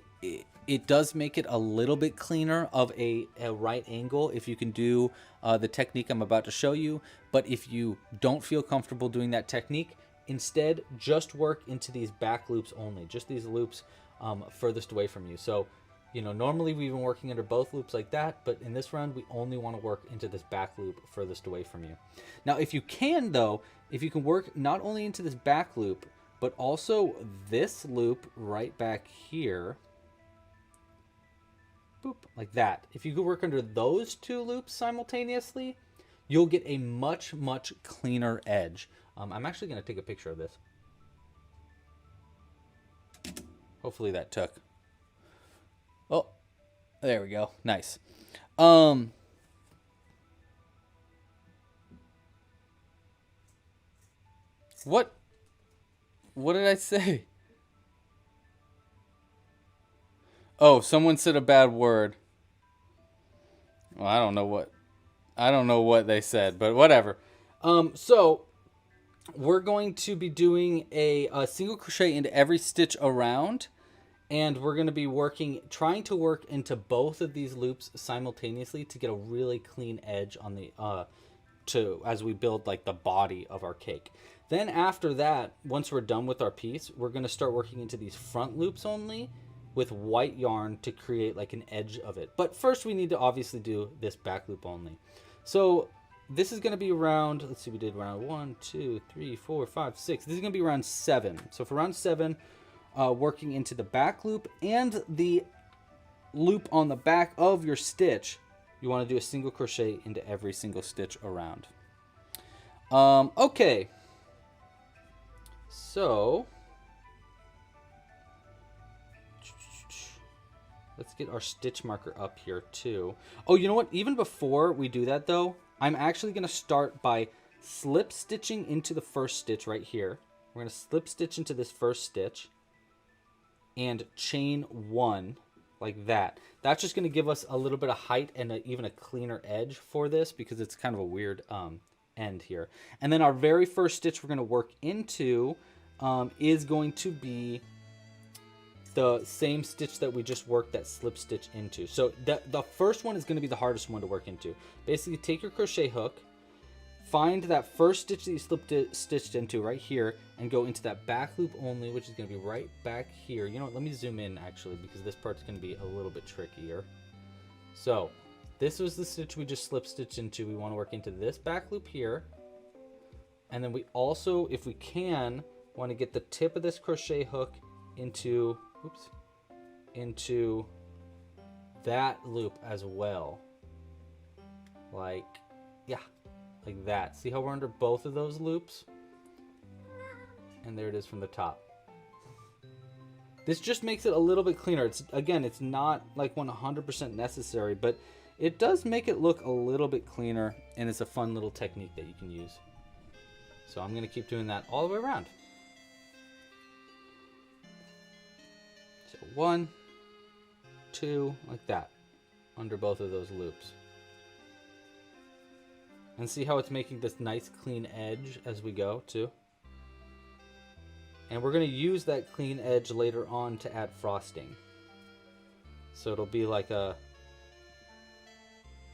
It does make it a little bit cleaner of a right angle if you can do the technique I'm about to show you. But if you don't feel comfortable doing that technique, instead just work into these back loops only, just these loops furthest away from you. So, normally we've been working under both loops like that, but in this round we only want to work into this back loop furthest away from you. Now, if you can, though, if you can work not only into this back loop, but also this loop right back here, boop, like that. If you could work under those two loops simultaneously, you'll get a much, much cleaner edge. I'm actually going to take a picture of this. Hopefully that took. Oh, there we go. Nice. What did I say? Oh, someone said a bad word. Well, I don't know what they said, but whatever. So we're going to be doing a single crochet into every stitch around, and we're going to be trying to work into both of these loops simultaneously to get a really clean edge on the as we build like the body of our cake. Then after that, once we're done with our piece, we're going to start working into these front loops only with white yarn to create like an edge of it. But first we need to obviously do this back loop only. So this is going to be round, let's see, we did round 1, 2, 3, 4, 5, 6. This is going to be round 7. So for round 7, working into the back loop and the loop on the back of your stitch, you want to do a single crochet into every single stitch around. Okay, so let's get our stitch marker up here too. Oh, you know what? Even before we do that though, I'm actually going to start by slip stitching into the first stitch right here. We're going to slip stitch into this first stitch and chain 1 like that. That's just going to give us a little bit of height and even a cleaner edge for this because it's kind of a weird end here. And then our very first stitch we're going to work into is going to be the same stitch that we just worked that slip stitch into. So the first one is going to be the hardest one to work into. Basically, take your crochet hook, find that first stitch that you stitched into right here, and go into that back loop only, which is going to be right back here. You know what? Let me zoom in actually because this part's going to be a little bit trickier. So this was the stitch we just slip stitched into. We want to work into this back loop here, and then we also, if we can, want to get the tip of this crochet hook into that loop as well, like that. See how we're under both of those loops? And there it is from the top. This just makes it a little bit cleaner. It's not like 100% necessary, but it does make it look a little bit cleaner, and it's a fun little technique that you can use. So I'm going to keep doing that all the way around. So 1, 2, like that, under both of those loops. And see how it's making this nice clean edge as we go too? And we're going to use that clean edge later on to add frosting. So it'll be like a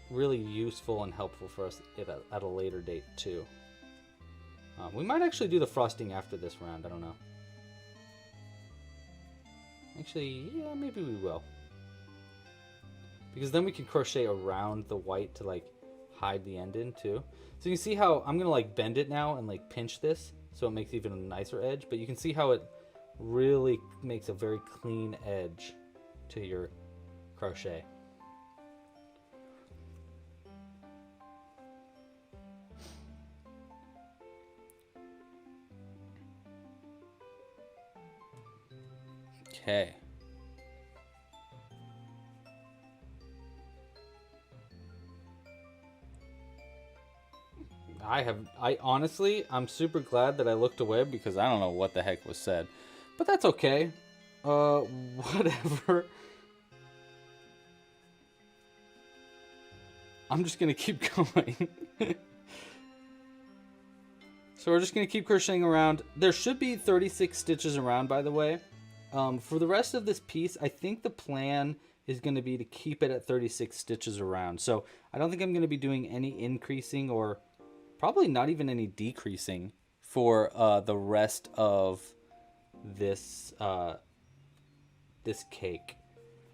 really useful and helpful for us at a later date too. We might actually do the frosting after this round, I don't know. Actually, yeah, maybe we will. Because then we can crochet around the white to like hide the end in too. So you can see how I'm gonna like bend it now and like pinch this so it makes even a nicer edge, but you can see how it really makes a very clean edge to your crochet. Okay. I honestly, I'm super glad that I looked away because I don't know what the heck was said. But that's okay. Whatever. I'm just going to keep going. So we're just going to keep crocheting around. There should be 36 stitches around, by the way. For the rest of this piece, I think the plan is going to be to keep it at 36 stitches around. So I don't think I'm going to be doing any increasing or probably not even any decreasing for the rest of this this cake.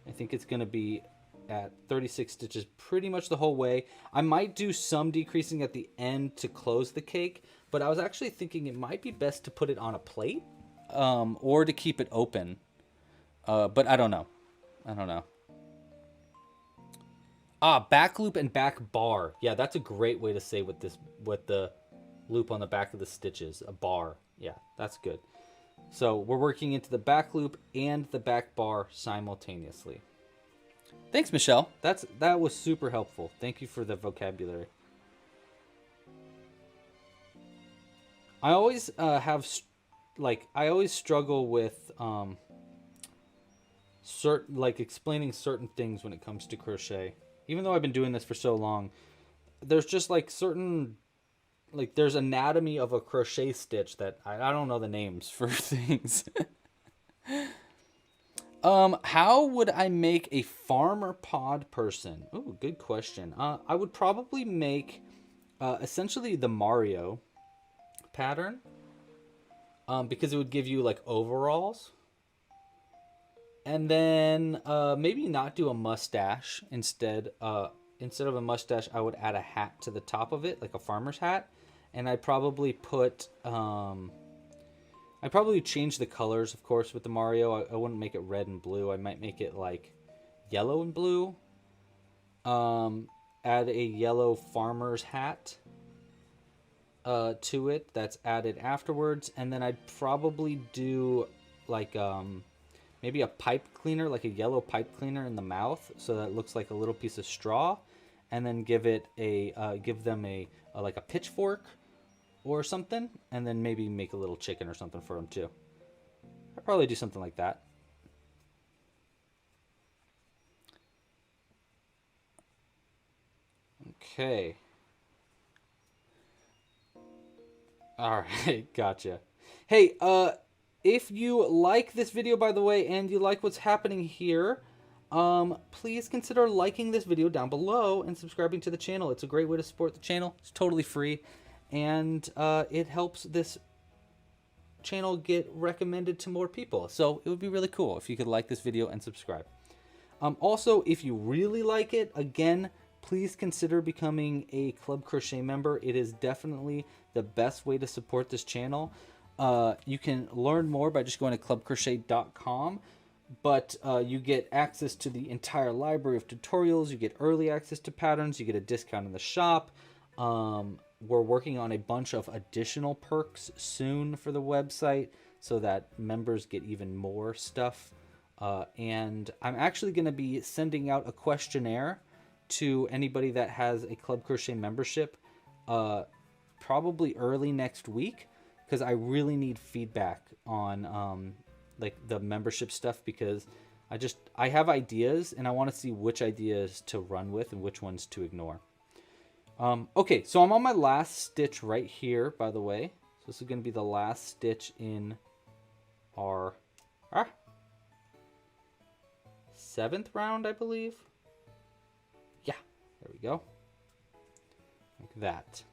I think it's going to be at 36 stitches pretty much the whole way. I might do some decreasing at the end to close the cake, but I was actually thinking it might be best to put it on a plate or to keep it open. But I don't know. Back loop and back bar. Yeah, that's a great way to say what the loop on the back of the stitch is. A bar. Yeah, that's good. So we're working into the back loop and the back bar simultaneously. Thanks, Michelle. That was super helpful. Thank you for the vocabulary. I always I always struggle with explaining certain things when it comes to crochet. Even though I've been doing this for so long, there's just there's anatomy of a crochet stitch that I don't know the names for things. How would I make a farmer pod person? Oh, good question. I would probably make essentially the Mario pattern because it would give you like overalls. And then maybe not do a mustache instead. Instead of a mustache, I would add a hat to the top of it, like a farmer's hat. And I'd probably put I probably change the colors, of course, with the Mario. I wouldn't make it red and blue. I might make it like yellow and blue. Add a yellow farmer's hat to it that's added afterwards. And then I'd probably do like maybe a pipe cleaner, like a yellow pipe cleaner in the mouth, so that it looks like a little piece of straw. And then give them a like a pitchfork or something, and then maybe make a little chicken or something for them too. I'd probably do something like that. Okay. All right, gotcha. Hey, if you like this video, by the way, and you like what's happening here, please consider liking this video down below and subscribing to the channel. It's a great way to support the channel. It's totally free, and it helps this channel get recommended to more people. So it would be really cool if you could like this video and subscribe. Also, if you really like it, again, please consider becoming a Club Crochet member. It is definitely the best way to support this channel. You can learn more by just going to clubcrochet.com, but you get access to the entire library of tutorials. You get early access to patterns. You get a discount in the shop. We're working on a bunch of additional perks soon for the website so that members get even more stuff. And I'm actually going to be sending out a questionnaire to anybody that has a Club Crochet membership probably early next week, because I really need feedback on like the membership stuff, because I have ideas and I want to see which ideas to run with and which ones to ignore. Okay, so I'm on my last stitch right here, by the way. So this is going to be the last stitch in our 7th round, I believe. Yeah, there we go. Like that.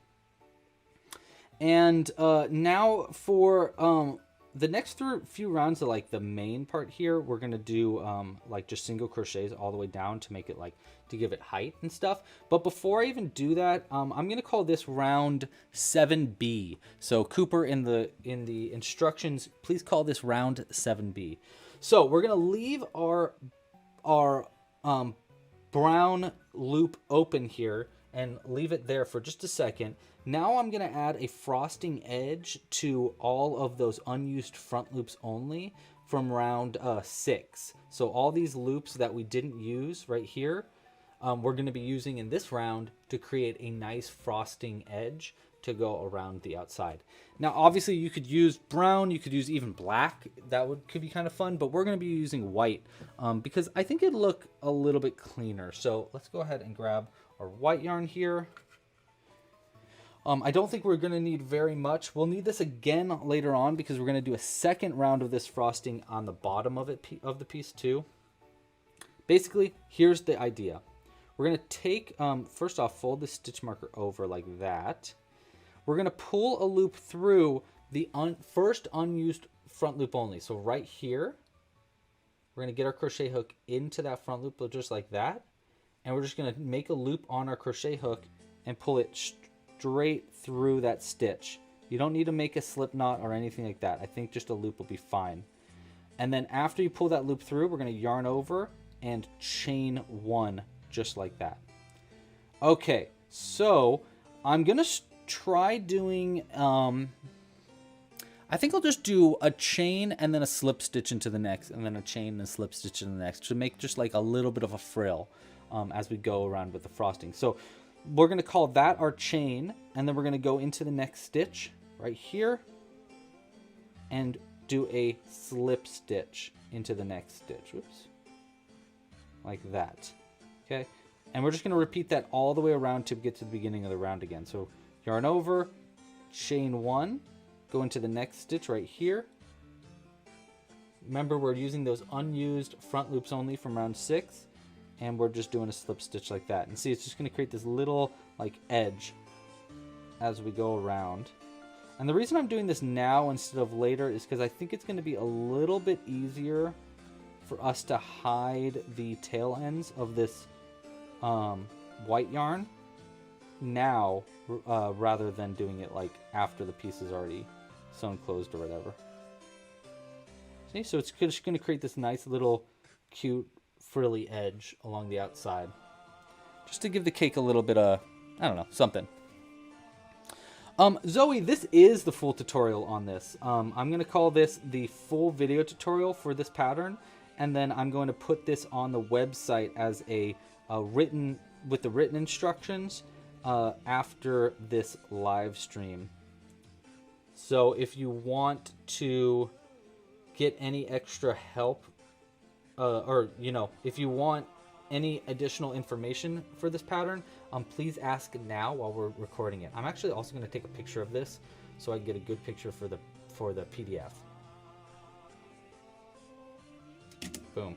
And now for the next few rounds of like the main part here, we're going to do like just single crochets all the way down to make it like, to give it height and stuff. But before I even do that, I'm going to call this round 7B. So Cooper, in the instructions, please call this round 7B. So we're going to leave our brown loop open here and leave it there for just a second. Now I'm going to add a frosting edge to all of those unused front loops only from round 6. So all these loops that we didn't use right here, we're going to be using in this round to create a nice frosting edge to go around the outside. Now obviously you could use brown, you could use even black, could be kind of fun, but we're going to be using white because I think it'd look a little bit cleaner. So let's go ahead and grab our white yarn here. I don't think we're going to need very much. We'll need this again later on because we're going to do a second round of this frosting on the bottom of the piece too. Basically, here's the idea. We're going to take, first off, fold the stitch marker over like that. We're going to pull a loop through the first unused front loop only. So right here, we're going to get our crochet hook into that front loop just like that. And we're just going to make a loop on our crochet hook and pull it straight through that stitch. You don't need to make a slip knot or anything like that. I think just a loop will be fine. And then after you pull that loop through, we're going to yarn over and chain 1 just like that. Okay, so I'm going to try doing, I think I'll just do a chain and then a slip stitch into the next, and then a chain and a slip stitch into the next to make just like a little bit of a frill as we go around with the frosting. So we're going to call that our chain, and then we're going to go into the next stitch right here and do a slip stitch into the next stitch. Oops. Like that. Okay. And we're just going to repeat that all the way around to get to the beginning of the round again. So yarn over, chain 1, go into the next stitch right here. Remember, we're using those unused front loops only from round 6. And we're just doing a slip stitch like that. And see, it's just going to create this little like edge as we go around. And the reason I'm doing this now instead of later is because I think it's going to be a little bit easier for us to hide the tail ends of this white yarn now rather than doing it like after the piece is already sewn closed or whatever. See, so it's just going to create this nice little cute frilly edge along the outside. Just to give the cake a little bit of, I don't know, something. Zoe, this is the full tutorial on this. I'm going to call this the full video tutorial for this pattern. And then I'm going to put this on the website as a written, with the written instructions after this live stream. So if you want to get any extra help, or, you know, if you want any additional information for this pattern, please ask now while we're recording it. I'm actually also going to take a picture of this so I can get a good picture for the PDF. Boom.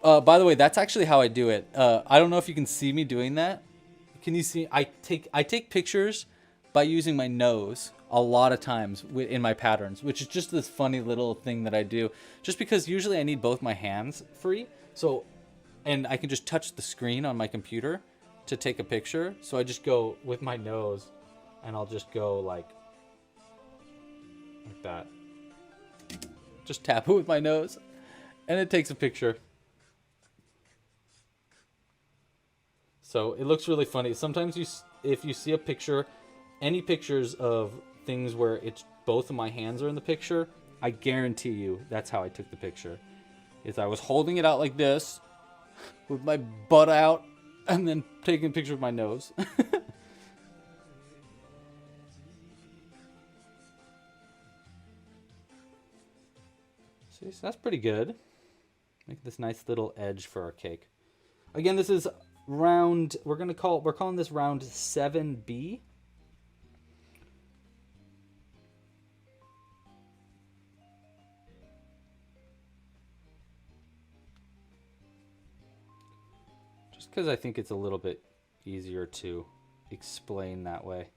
By the way, that's actually how I do it. I don't know if you can see me doing that. Can you see? I take pictures by using my nose a lot of times in my patterns, which is just this funny little thing that I do, just because usually I need both my hands free. So, and I can just touch the screen on my computer to take a picture. So I just go with my nose and I'll just go like that. Just tap it with my nose and it takes a picture. So it looks really funny. Sometimes if you see a picture, any pictures of things where it's both of my hands are in the picture, I guarantee you that's how I took the picture. Is I was holding it out like this with my butt out and then taking a picture with my nose. See, so that's pretty good. Make this nice little edge for our cake. Again, this is round, we're calling this round 7B. Just because I think it's a little bit easier to explain that way.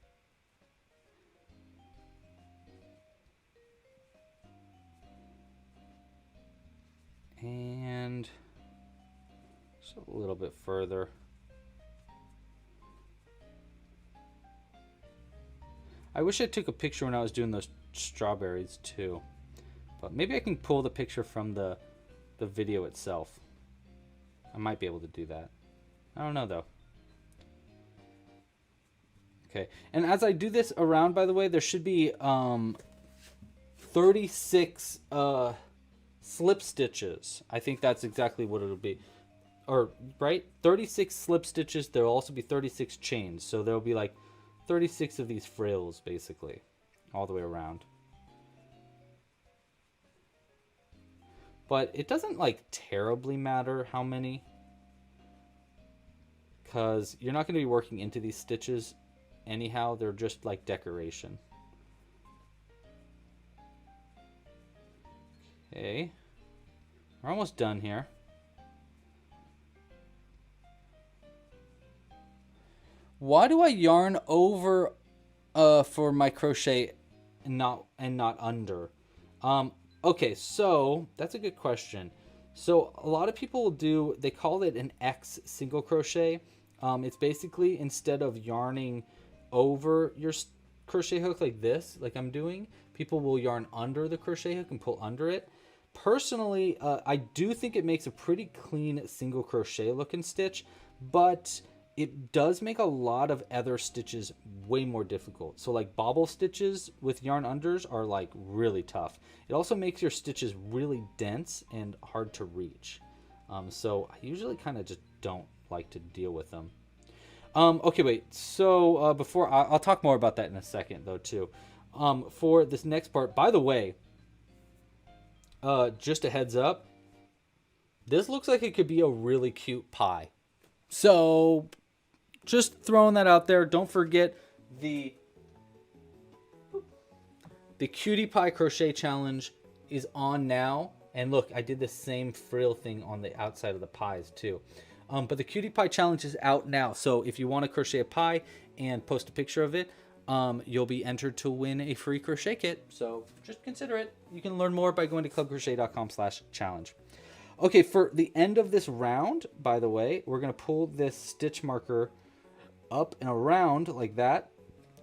And just a little bit further. I wish I took a picture when I was doing those strawberries too. But maybe I can pull the picture from the video itself. I might be able to do that. I don't know though. Okay, and as I do this around, by the way, there should be 36 slip stitches. I think that's exactly what it'll be. Or, right? 36 slip stitches. There'll also be 36 chains. So there'll be like 36 of these frills, basically, all the way around. But it doesn't like terribly matter how many, because you're not going to be working into these stitches anyhow. They're just like decoration. Okay, we're almost done here. Why do I yarn over for my crochet and not under? Okay, so that's a good question. So a lot of people do, they call it an X single crochet. It's basically, instead of yarning over your crochet hook like this, like I'm doing, people will yarn under the crochet hook and pull under it. Personally, I do think it makes a pretty clean single crochet looking stitch, but it does make a lot of other stitches way more difficult. So like bobble stitches with yarn unders are like really tough. It also makes your stitches really dense and hard to reach. So I usually kind of just don't like to deal with them. Okay, wait. So before I'll talk more about that in a second though too. For this next part, by the way, just a heads up, this looks like it could be a really cute pie. So just throwing that out there. Don't forget the Cutie Pie Crochet Challenge is on now. And look, I did the same frill thing on the outside of the pies too. But the Cutie Pie Challenge is out now. So if you want to crochet a pie and post a picture of it, you'll be entered to win a free crochet kit. So just consider it. You can learn more by going to clubcrochet.com/challenge. Okay, for the end of this round, by the way, we're going to pull this stitch marker up and around like that.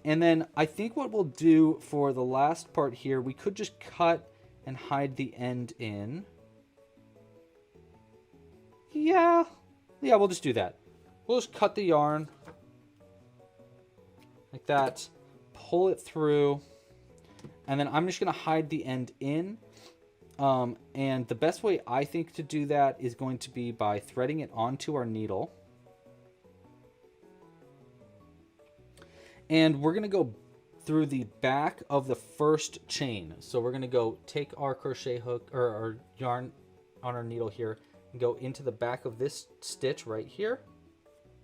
And then I think what we'll do for the last part here, we could just cut and hide the end in. Yeah, we'll just do that. We'll just cut the yarn like that, pull it through, and then I'm just going to hide the end in. And the best way I think to do that is going to be by threading it onto our needle. And we're going to go through the back of the first chain. So we're going to go take our crochet hook or our yarn on our needle here and go into the back of this stitch right here,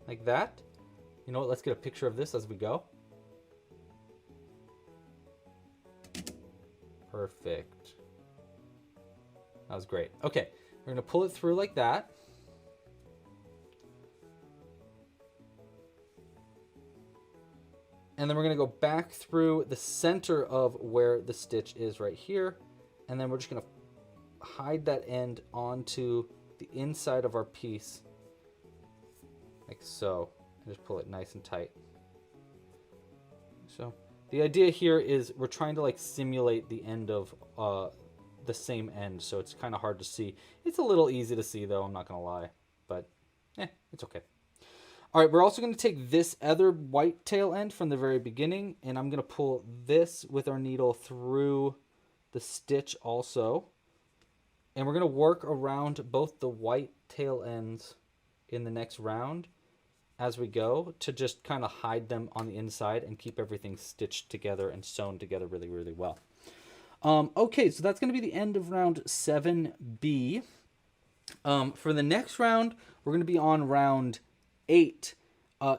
like that. You know what? Let's get a picture of this as we go. Perfect. That was great. Okay, we're going to pull it through like that. And then we're going to go back through the center of where the stitch is right here. And then we're just going to hide that end onto the inside of our piece, like so. And just pull it nice and tight. So the idea here is we're trying to like simulate the end of the same end, so it's kind of hard to see. It's a little easy to see though, I'm not going to lie. But it's okay. All right, we're also going to take this other white tail end from the very beginning, and I'm going to pull this with our needle through the stitch also. And we're going to work around both the white tail ends in the next round as we go to just kind of hide them on the inside and keep everything stitched together and sewn together really, really well. Okay, so that's going to be the end of round 7B. For the next round, we're going to be on round 8,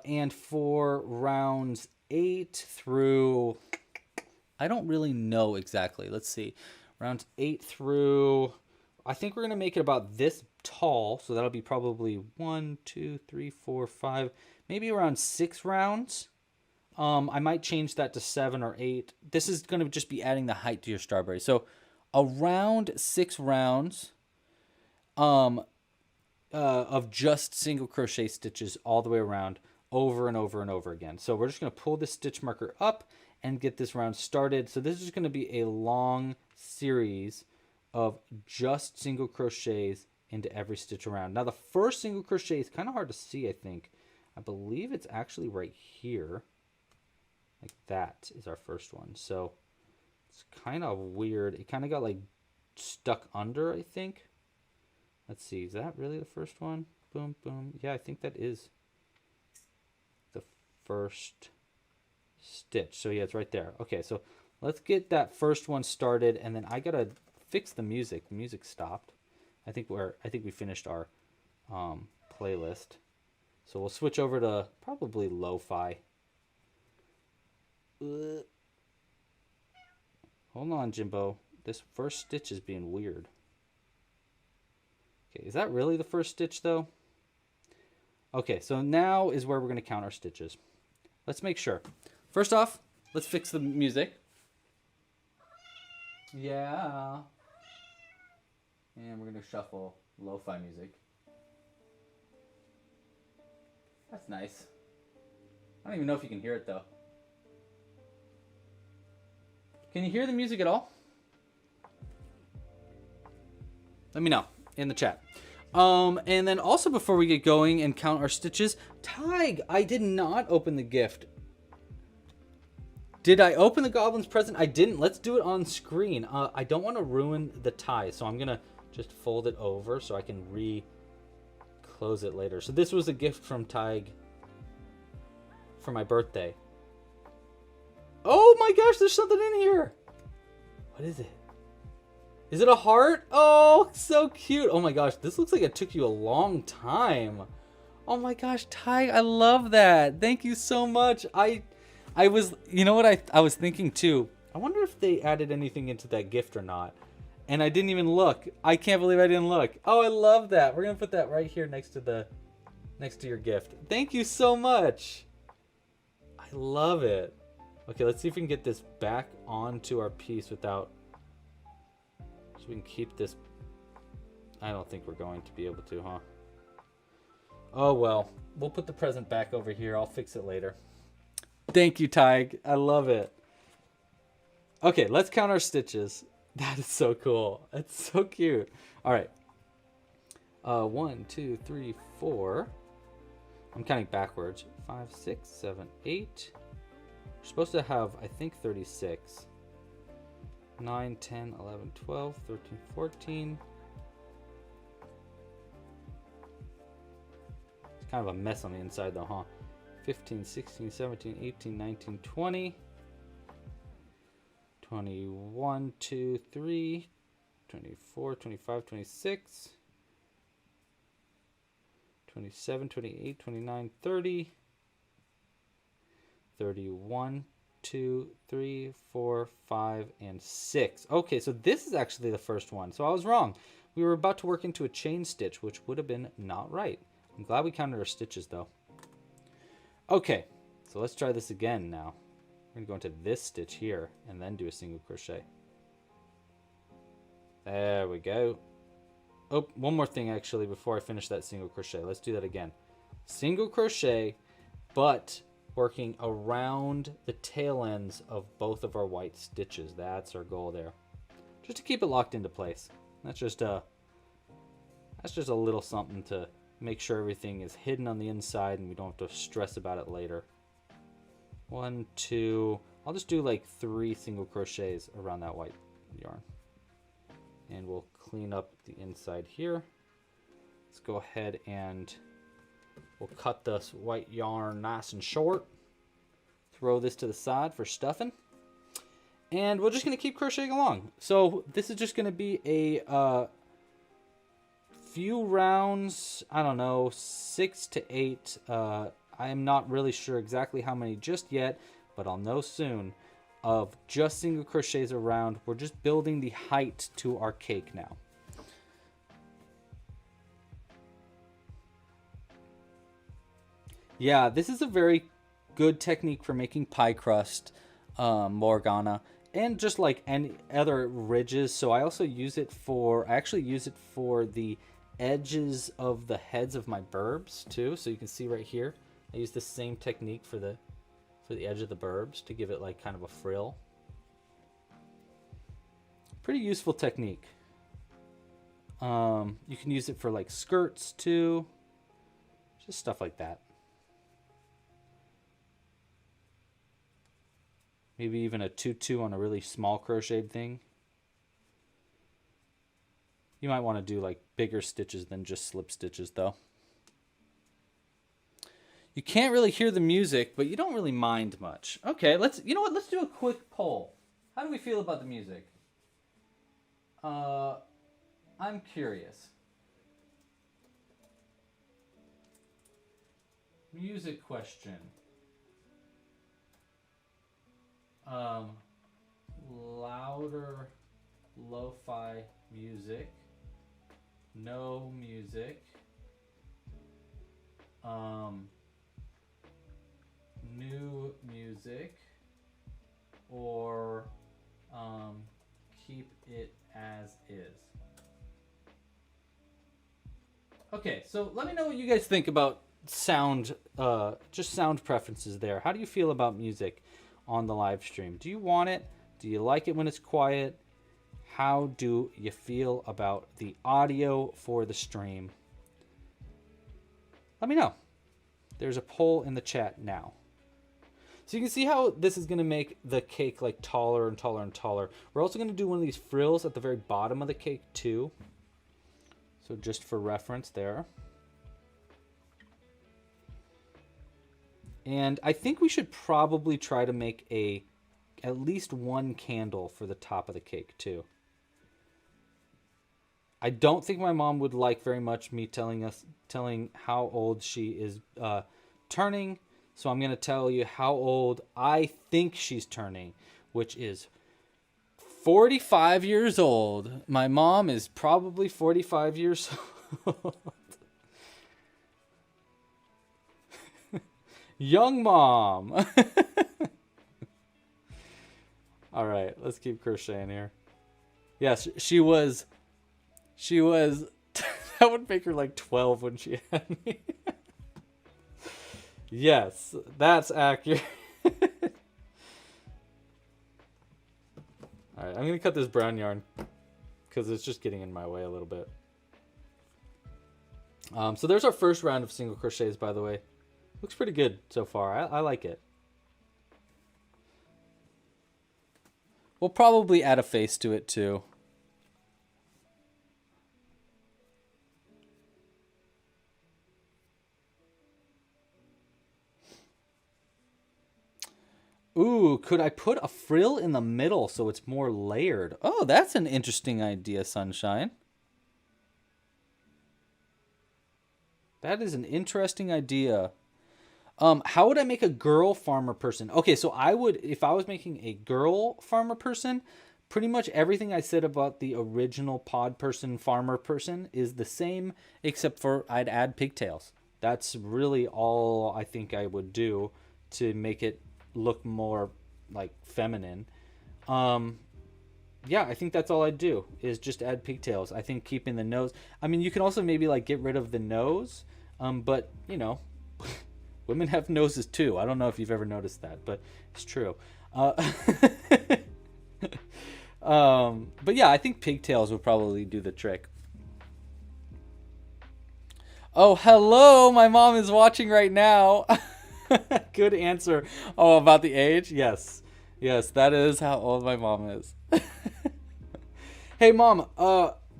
and for rounds 8 through, I don't really know exactly. Let's see, rounds 8 through, I think we're gonna make it about this tall, so that'll be probably 1, 2, 3, 4, 5, maybe around 6 rounds. I might change that to 7 or 8. This is gonna just be adding the height to your strawberry. So around 6 rounds. Of just single crochet stitches all the way around, over and over and over again. So we're just going to pull this stitch marker up and get this round started. So this is going to be a long series of just single crochets into every stitch around. Now the first single crochet is kind of hard to see, I think. I believe it's actually right here. Like that is our first one. So it's kind of weird. It kind of got like stuck under, I think. Let's see, is that really the first one? Boom, boom. Yeah, I think that is the first stitch. So yeah, it's right there. Okay, so let's get that first one started, and then I gotta fix the music. The music stopped. I think we finished our playlist. So we'll switch over to probably lo-fi. Hold on, Jimbo. This first stitch is being weird. Okay, is that really the first stitch though? Okay, so now is where we're going to count our stitches. Let's make sure. First off, let's fix the music. Yeah. And we're going to shuffle lo-fi music. That's nice. I don't even know if you can hear it though. Can you hear the music at all? Let me know in the chat. And then also before we get going and count our stitches, Tig, I did not open the gift. Did I open the goblin's present? I didn't. Let's do it on screen. I don't want to ruin the tie, so I'm gonna just fold it over so I can close it later. So this was a gift from Tig for my birthday. Oh my gosh, there's something in here. What is it? Is it a heart? Oh, so cute. Oh my gosh, this looks like it took you a long time. Oh my gosh, Ty, I love that. Thank you so much. I was, you know what I was thinking too? I wonder if they added anything into that gift or not. And I didn't even look. I can't believe I didn't look. Oh, I love that. We're going to put that right here next to your gift. Thank you so much. I love it. Okay, let's see if we can get this back onto our piece without, so we can keep this. I don't think we're going to be able to, huh? Oh well, we'll put the present back over here. I'll fix it later. Thank you, Tig. I love it. Okay, let's count our stitches. That is so cool. That's so cute. All right. 1, 2, 3, 4. I'm counting backwards. 5, 6, 7, 8. We're supposed to have, I think, 36. 9, 10, 11, 12, 13, 14. It's kind of a mess on the inside though, huh? 15, 16, 17, 18, 19, 20. 21, 2, 3, 24, 25, 26, 27, 28, 29, 30, 31, 2, 3, 4, 5, and 6. Okay, so this is actually the first one. So I was wrong. We were about to work into a chain stitch, which would have been not right. I'm glad we counted our stitches though. Okay, so let's try this again now. We're going to go into this stitch here and then do a single crochet. There we go. Oh, one more thing actually before I finish that single crochet. Let's do that again. Single crochet, but working around the tail ends of both of our white stitches. That's our goal there. Just to keep it locked into place. That's just a little something to make sure everything is hidden on the inside and we don't have to stress about it later. 1, 2, I'll just do like 3 single crochets around that white yarn. And we'll clean up the inside here. Let's go ahead and we'll cut this white yarn nice and short. Throw this to the side for stuffing. And we're just going to keep crocheting along. So this is just going to be a few rounds, I don't know, 6 to 8. I am not really sure exactly how many just yet, but I'll know soon, of just single crochets around. We're just building the height to our cake now. Yeah, this is a very good technique for making pie crust, Morgana, and just like any other ridges. So I also use it for, I actually use it for the edges of the heads of my burbs too. So you can see right here, I use the same technique for the edge of the burbs to give it like kind of a frill. Pretty useful technique. You can use it for like skirts too, just stuff like that. Maybe even a tutu on a really small crocheted thing. You might want to do like bigger stitches than just slip stitches though. You can't really hear the music, but you don't really mind much. Okay, you know what? Let's do a quick poll. How do we feel about the music? I'm curious. Music question. Louder lo-fi music. No music. New music, or keep it as is. Okay, so let me know what you guys think about sound, just sound preferences there. How do you feel about music on the live stream? Do you want it? Do you like it when it's quiet? How do you feel about the audio for the stream? Let me know. There's a poll in the chat now. So you can see how this is going to make the cake like taller and taller and taller. We're also going to do one of these frills at the very bottom of the cake too. So just for reference there. And I think we should probably try to make at least one candle for the top of the cake too. I don't think my mom would like very much me telling how old she is turning. So I'm going to tell you how old I think she's turning, which is 45 years old. My mom is probably 45 years old. Young mom. All right, let's keep crocheting here. Yes, she was, that would make her like 12 when she had me. Yes, that's accurate. All right, I'm going to cut this brown yarn because it's just getting in my way a little bit. So there's our first round of single crochets, by the way. Looks pretty good so far. I like it. We'll probably add a face to it too. Ooh, could I put a frill in the middle so it's more layered? Oh, that's an interesting idea, Sunshine. That is an interesting idea. How would I make a girl farmer person? Okay, so I would, if I was making a girl farmer person, pretty much everything I said about the original pod person, farmer person is the same, except for I'd add pigtails. That's really all I think I would do to make it look more like feminine. Yeah, I think that's all I'd do is just add pigtails. I think keeping the nose, I mean, you can also maybe like get rid of the nose, but you know, women have noses too. I don't know if you've ever noticed that, but it's true. But yeah, I think pigtails would probably do the trick. Oh, hello, my mom is watching right now. Good answer. Oh, about the age? Yes. Yes, that is how old my mom is. Hey, Mom,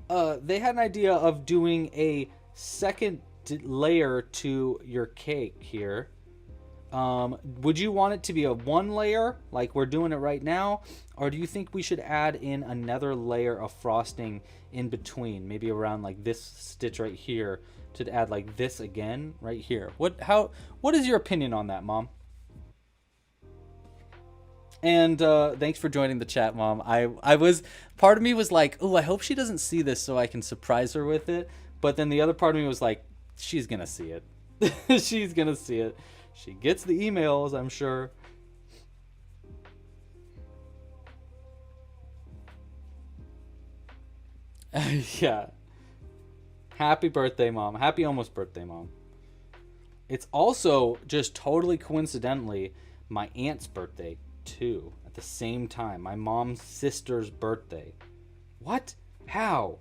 they had an idea of doing a second layer to your cake here. Would you want it to be a one layer, like we're doing it right now? Or do you think we should add in another layer of frosting in between, maybe around like this stitch right here, to add like this again right here? What is your opinion on that, Mom? And thanks for joining the chat, Mom. I was, part of me was like, oh, I hope she doesn't see this so I can surprise her with it. But then the other part of me was like, she's gonna see it. She's gonna see it. She gets the emails, I'm sure. Yeah. Happy birthday, Mom. Happy almost birthday, Mom. It's also just totally coincidentally my aunt's birthday too at the same time. My mom's sister's birthday. What? How?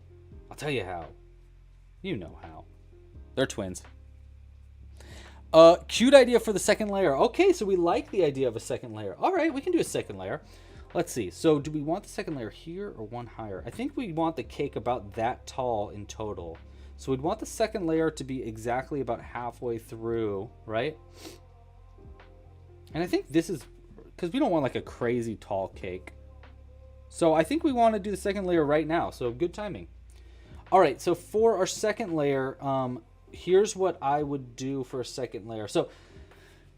I'll tell you how. You know how. They're twins. Cute idea for the second layer. Okay, so we like the idea of a second layer. All right, we can do a second layer. Let's see. So do we want the second layer here or one higher? I think we want the cake about that tall in total. So we'd want the second layer to be exactly about halfway through, right? And I think this is, because we don't want like a crazy tall cake. So I think we want to do the second layer right now. So good timing. All right, so for our second layer, here's what I would do for a second layer. So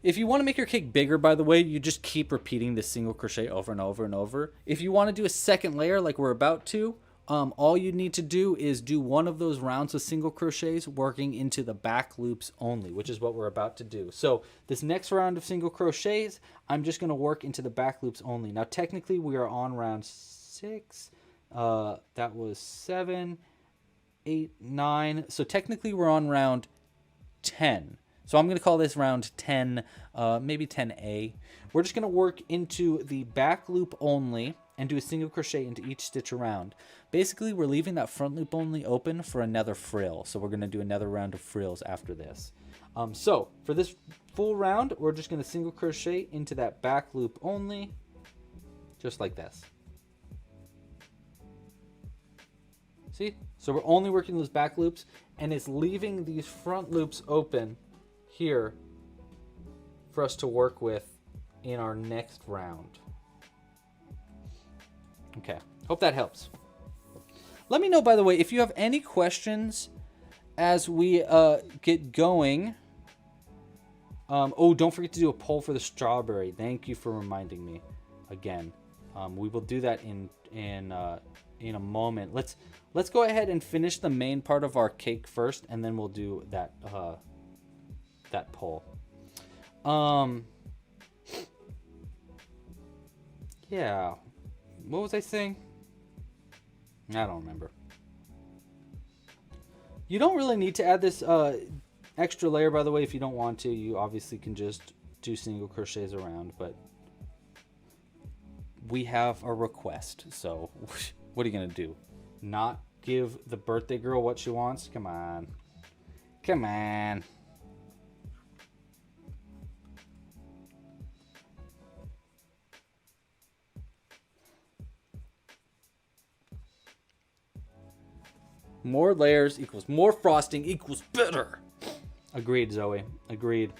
if you want to make your cake bigger, by the way, you just keep repeating the single crochet over and over and over. If you want to do a second layer like we're about to, all you need to do is do one of those rounds of single crochets working into the back loops only, which is what we're about to do. So this next round of single crochets, I'm just going to work into the back loops only. Now, technically, we are on round 6. That was 7, 8, 9. So technically, we're on round 10. So I'm going to call this round 10, maybe 10A. We're just going to work into the back loop only and do a single crochet into each stitch around. Basically, we're leaving that front loop only open for another frill. So we're going to do another round of frills after this. So for this full round, we're just going to single crochet into that back loop only, just like this. See? So we're only working those back loops, and it's leaving these front loops open here for us to work with in our next round. Okay, hope that helps. Let me know, by the way, if you have any questions as we get going. Oh, don't forget to do a poll for the strawberry. Thank you for reminding me again. We will do that in a moment. Let's go ahead and finish the main part of our cake first, and then we'll do that that poll. Yeah. What was I saying? I don't remember. You don't really need to add this extra layer, by the way, if you don't want to. You obviously can just do single crochets around, but we have a request. So what are you going to do? Not give the birthday girl what she wants? Come on. Come on. More layers equals more frosting equals better. Agreed, Zoe. Agreed.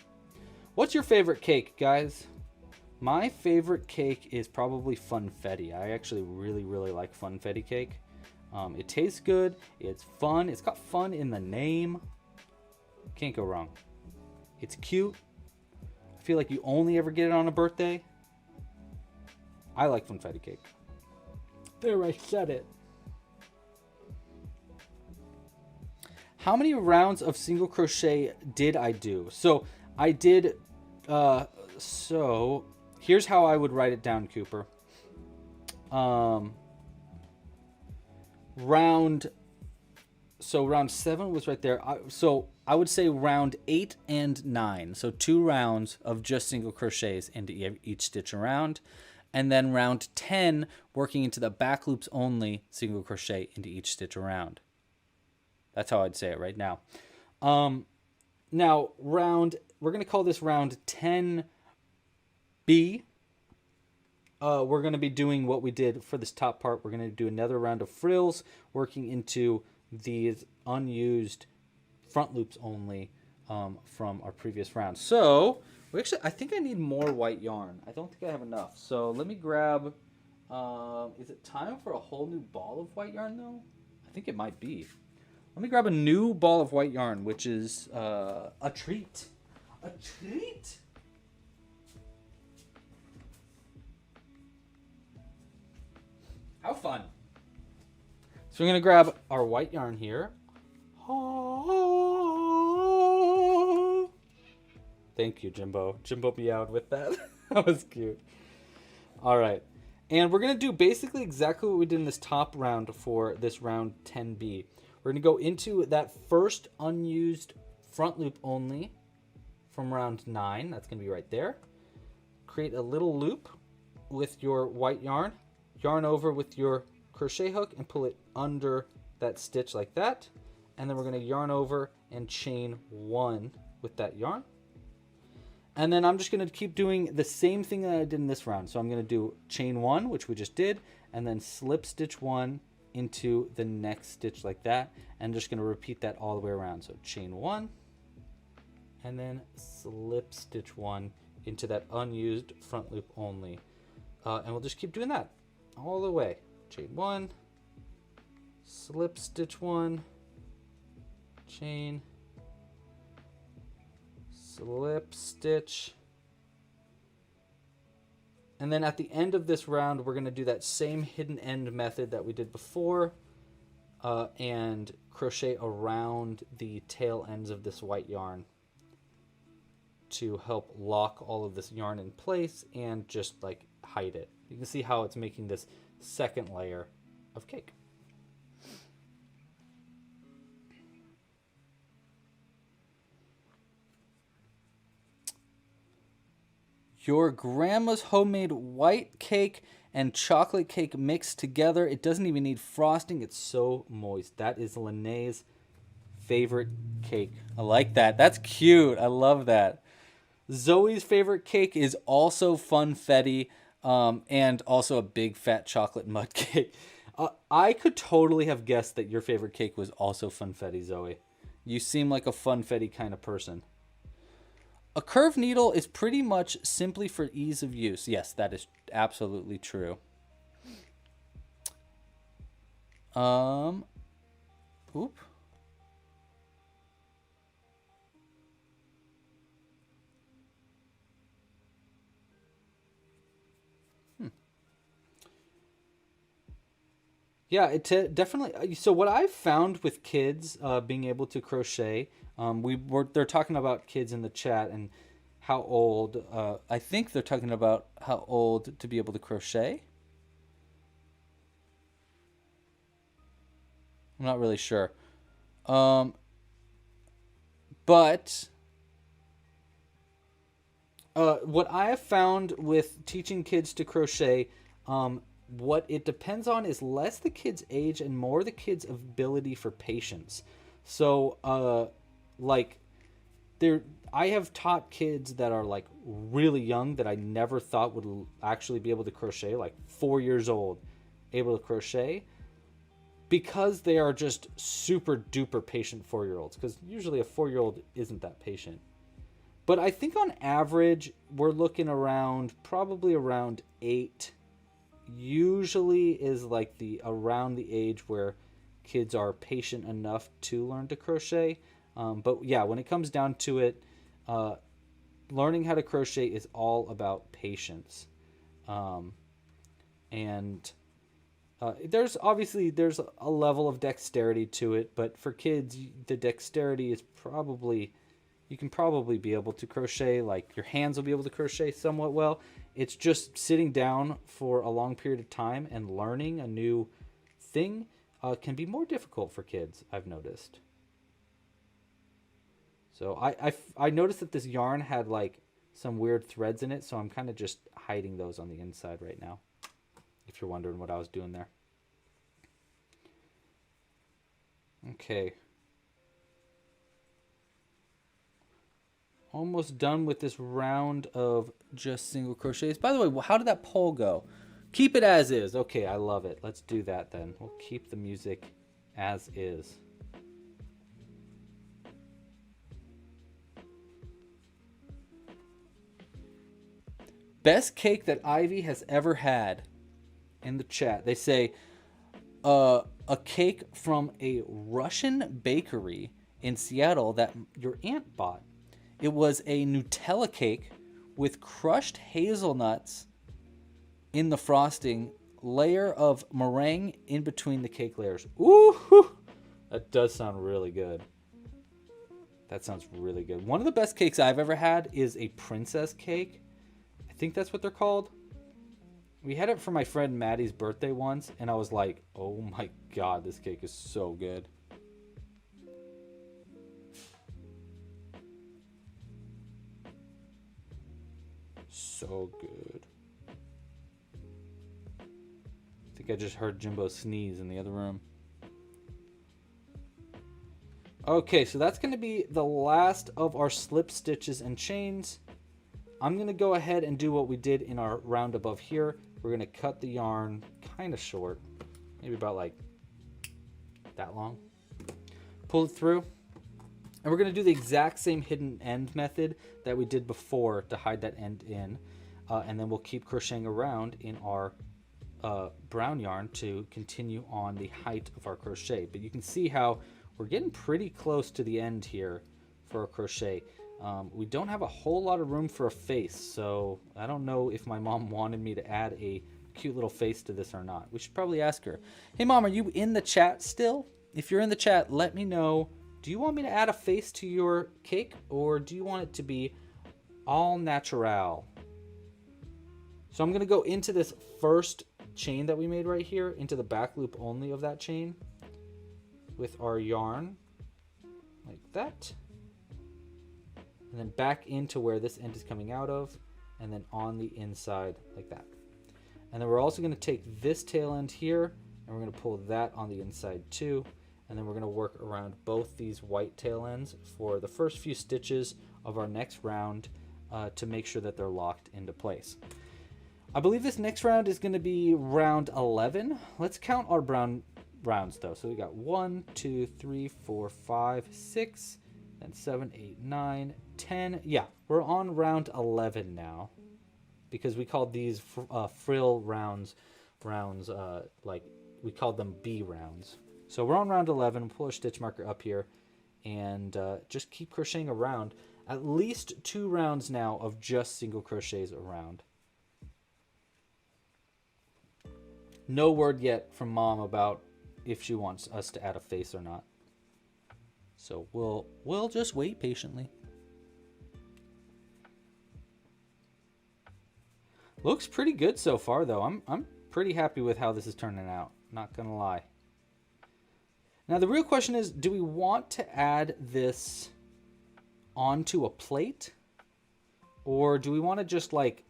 What's your favorite cake, guys? My favorite cake is probably funfetti. I actually really, really like funfetti cake. It tastes good. It's fun. It's got fun in the name. Can't go wrong. It's cute. I feel like you only ever get it on a birthday. I like funfetti cake. There, I said it. How many rounds of single crochet did I do? So I did, so here's how I would write it down, Cooper. Round 7 was right there. So I would say round 8 and 9. So 2 rounds of just single crochets into each stitch around. And then round 10, working into the back loops only, single crochet into each stitch around. That's how I'd say it right now. Now, we're going to call this round 10B. We're going to be doing what we did for this top part. We're going to do another round of frills, working into these unused front loops only from our previous round. So, I think I need more white yarn. I don't think I have enough. So, let me grab, is it time for a whole new ball of white yarn, though? I think it might be. Let me grab a new ball of white yarn, which is a treat. A treat? How fun. So we're going to grab our white yarn here. Thank you, Jimbo. Jimbo meowed with that. That was cute. All right. And we're going to do basically exactly what we did in this top round for this round 10B. We're going to go into that first unused front loop only from round 9. That's going to be right there. Create a little loop with your white yarn. Yarn over with your crochet hook and pull it under that stitch like that. And then we're going to yarn over and chain 1 with that yarn. And then I'm just going to keep doing the same thing that I did in this round. So I'm going to do chain 1, which we just did, and then slip stitch 1 into the next stitch like that, and just going to repeat that all the way around. So chain 1 and then slip stitch 1 into that unused front loop only, and we'll just keep doing that all the way. Chain 1, slip stitch 1, chain, slip stitch. And then at the end of this round, we're going to do that same hidden end method that we did before, and crochet around the tail ends of this white yarn to help lock all of this yarn in place and just like hide it. You can see how it's making this second layer of cake. Your grandma's homemade white cake and chocolate cake mixed together. It doesn't even need frosting. It's so moist. That is Lene's favorite cake. I like that. That's cute. I love that. Zoe's favorite cake is also funfetti, and also a big fat chocolate mud cake. I could totally have guessed that your favorite cake was also funfetti, Zoe. You seem like a funfetti kind of person. A curved needle is pretty much simply for ease of use. Yes, that is absolutely true. Oop. Yeah, it definitely. So what I've found with kids being able to crochet, they're talking about kids in the chat and how old. I think they're talking about how old to be able to crochet. I'm not really sure, but what I have found with teaching kids to crochet, What it depends on is less the kid's age and more the kid's ability for patience. So, like, there, I have taught kids that are like really young that I never thought would actually be able to crochet, like 4 years old, able to crochet, because they are just super duper patient 4-year-olds. Because usually a 4-year-old isn't that patient. But I think on average, we're looking around probably around 8. Usually is like the around the age where kids are patient enough to learn to crochet. But yeah, when it comes down to it, learning how to crochet is all about patience. And there's a level of dexterity to it, but for kids, the dexterity is probably, you can probably be able to crochet, like your hands will be able to crochet somewhat well. It's just sitting down for a long period of time and learning a new thing can be more difficult for kids, I've noticed. So I noticed that this yarn had like some weird threads in it, so I'm kind of just hiding those on the inside right now, if you're wondering what I was doing there. Okay. Almost done with this round of just single crochets. By the way, how did that poll go? Keep it as is. Okay, I love it. Let's do that then. We'll keep the music as is. Best cake that Ivy has ever had in the chat. They say a cake from a Russian bakery in Seattle that your aunt bought. It was a Nutella cake with crushed hazelnuts in the frosting, layer of meringue in between the cake layers. Ooh, that does sound really good. That sounds really good. One of the best cakes I've ever had is a princess cake. I think that's what they're called. We had it for my friend Maddie's birthday once, and I was like, oh my god, this cake is so good. So good. I think I just heard Jimbo sneeze in the other room. Okay, so that's going to be the last of our slip stitches and chains. I'm going to go ahead and do what we did in our round above here. We're going to cut the yarn kind of short, maybe about like that long. Pull it through. And we're going to do the exact same hidden end method that we did before to hide that end in. And then we'll keep crocheting around in our brown yarn to continue on the height of our crochet. But you can see how we're getting pretty close to the end here for our crochet. We don't have a whole lot of room for a face, so I don't know if my mom wanted me to add a cute little face to this or not. We should probably ask her. Hey mom, are you in the chat still? If you're in the chat, let me know. Do you want me to add a face to your cake, or do you want it to be all natural? So I'm going to go into this first chain that we made right here, into the back loop only of that chain with our yarn, like that. And then back into where this end is coming out of, and then on the inside like that. And then we're also going to take this tail end here, and we're going to pull that on the inside too. And then we're going to work around both these white tail ends for the first few stitches of our next round to make sure that they're locked into place. I believe this next round is going to be round 11. Let's count our brown rounds though. So we got 1, 2, 3, 4, 5, 6, and 7, 8, 9, 10. Yeah, we're on round 11 now because we called these frill rounds, like we called them B rounds. So we're on round 11. We'll pull our stitch marker up here and just keep crocheting around. At least 2 rounds now of just single crochets around. No word yet from mom about if she wants us to add a face or not. So we'll just wait patiently. Looks pretty good so far though. I'm pretty happy with how this is turning out, not gonna lie. Now the real question is, do we want to add this onto a plate? Or do we want to just like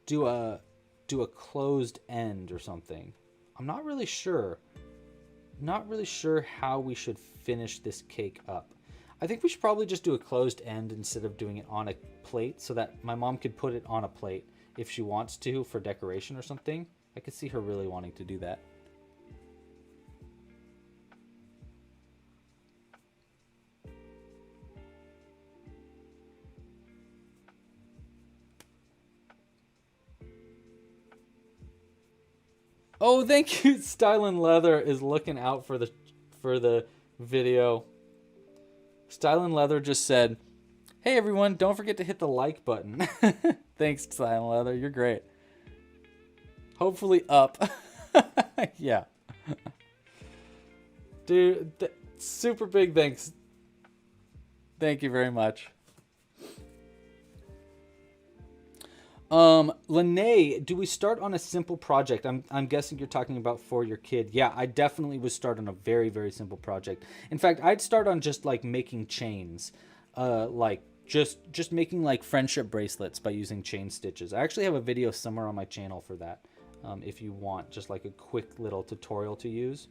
do a do a closed end or something. I'm not really sure. Not really sure how we should finish this cake up. I think we should probably just do a closed end instead of doing it on a plate so that my mom could put it on a plate if she wants to for decoration or something. I could see her really wanting to do that. Oh, thank you. Stylin' Leather is looking out for the video. Stylin' Leather just said, "Hey everyone, don't forget to hit the like button." Thanks, Stylin' Leather. You're great. Hopefully up. Yeah. Dude, super big thanks. Thank you very much. Lene, do we start on a simple project? I'm guessing you're talking about for your kid. Yeah, I definitely would start on a very, very simple project. In fact, I'd start on just like making chains. Like just making like friendship bracelets by using chain stitches. I actually have a video somewhere on my channel for that. If you want just like a quick little tutorial to use.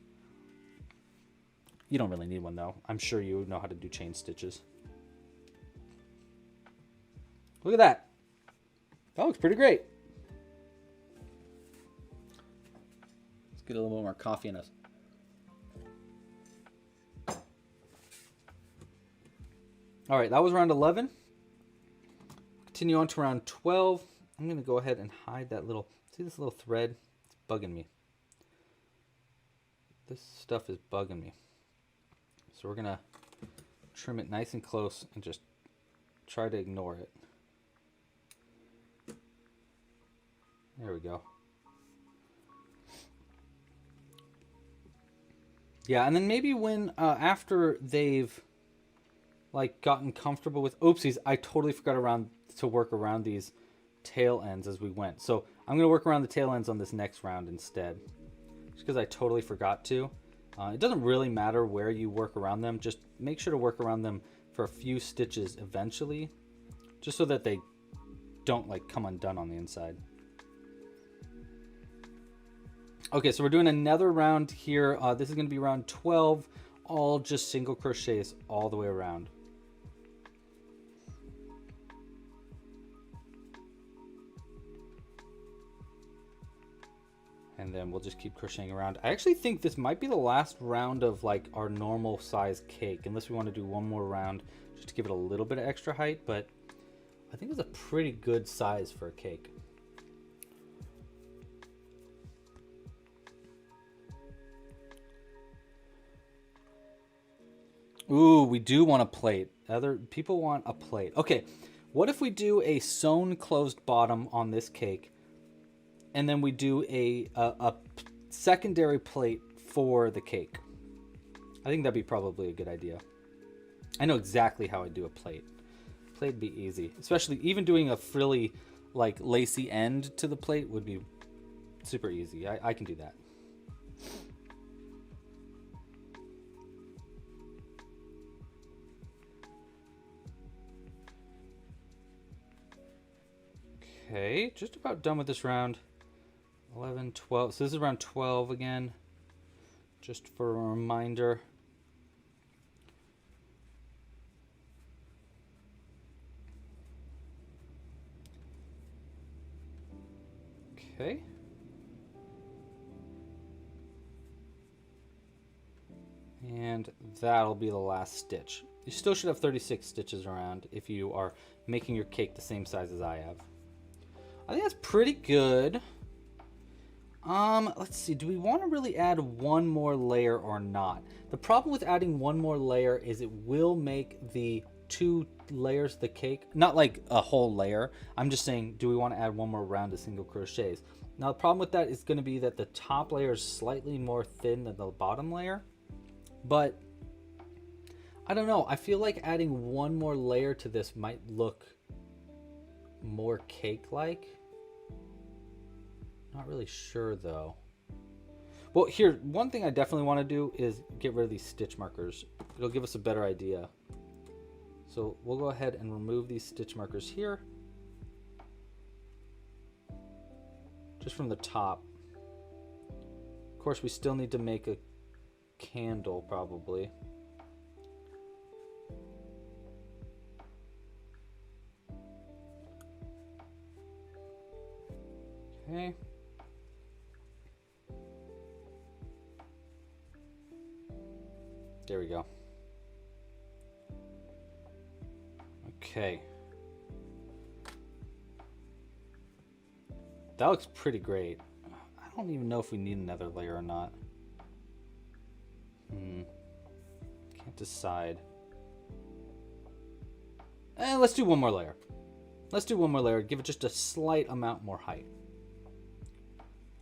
You don't really need one though. I'm sure you know how to do chain stitches. Look at that. That looks pretty great. Let's get a little more coffee in us. All right, that was round 11. Continue on to round 12. I'm going to go ahead and hide that little, see this little thread? It's bugging me. This stuff is bugging me. So we're going to trim it nice and close and just try to ignore it. There we go. Yeah, and then maybe when, after they've like gotten comfortable with, oopsies, I totally forgot to work around these tail ends as we went. So I'm going to work around the tail ends on this next round instead. Just because I totally forgot to. It doesn't really matter where you work around them. Just make sure to work around them for a few stitches eventually. Just so that they don't like come undone on the inside. Okay, so we're doing another round here. This is going to be round 12. All just single crochets all the way around. And then we'll just keep crocheting around. I actually think this might be the last round of like our normal size cake, unless we want to do one more round just to give it a little bit of extra height, but I think it's a pretty good size for a cake. Ooh, we do want a plate. Other people want a plate. Okay, what if we do a sewn closed bottom on this cake, and then we do a secondary plate for the cake? I think that'd be probably a good idea. I know exactly how I do a plate. Plate would be easy, especially even doing a frilly, like lacy end to the plate would be super easy. I can do that. Okay, just about done with this round. 11, 12. So this is round 12 again. Just for a reminder. Okay. And that'll be the last stitch. You still should have 36 stitches around if you are making your cake the same size as I have. I think that's pretty good. Let's see. Do we want to really add one more layer or not? The problem with adding one more layer is it will make the 2 layers of the cake, not like a whole layer. I'm just saying, do we want to add one more round of single crochets? Now, the problem with that is going to be that the top layer is slightly more thin than the bottom layer. But I don't know. I feel like adding one more layer to this might look more cake-like. Not really sure though. Well, here, one thing I definitely want to do is get rid of these stitch markers. It'll give us a better idea. So we'll go ahead and remove these stitch markers here. just from the top. Of course, we still need to make a candle probably. Okay. There we go. Okay. That looks pretty great. I don't even know if we need another layer or not. Can't decide. Let's do one more layer. Let's do one more layer. Give it just a slight amount more height.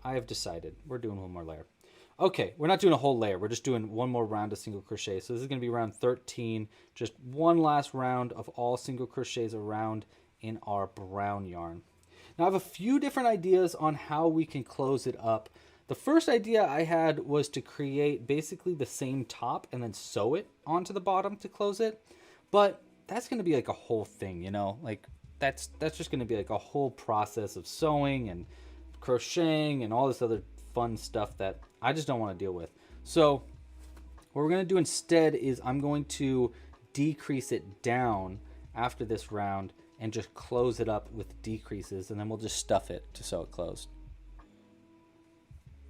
I have decided. We're doing one more layer. Okay, we're not doing a whole layer. We're just doing one more round of single crochet. So this is going to be round 13. Just one last round of all single crochets around in our brown yarn. Now I have a few different ideas on how we can close it up. The first idea I had was to create basically the same top and then sew it onto the bottom to close it. But that's going to be like a whole thing, you know? Like that's just going to be like a whole process of sewing and crocheting and all this other fun stuff that I just don't want to deal with. So what we're going to do instead is I'm going to decrease it down after this round and just close it up with decreases, and then we'll just stuff it to sew it closed.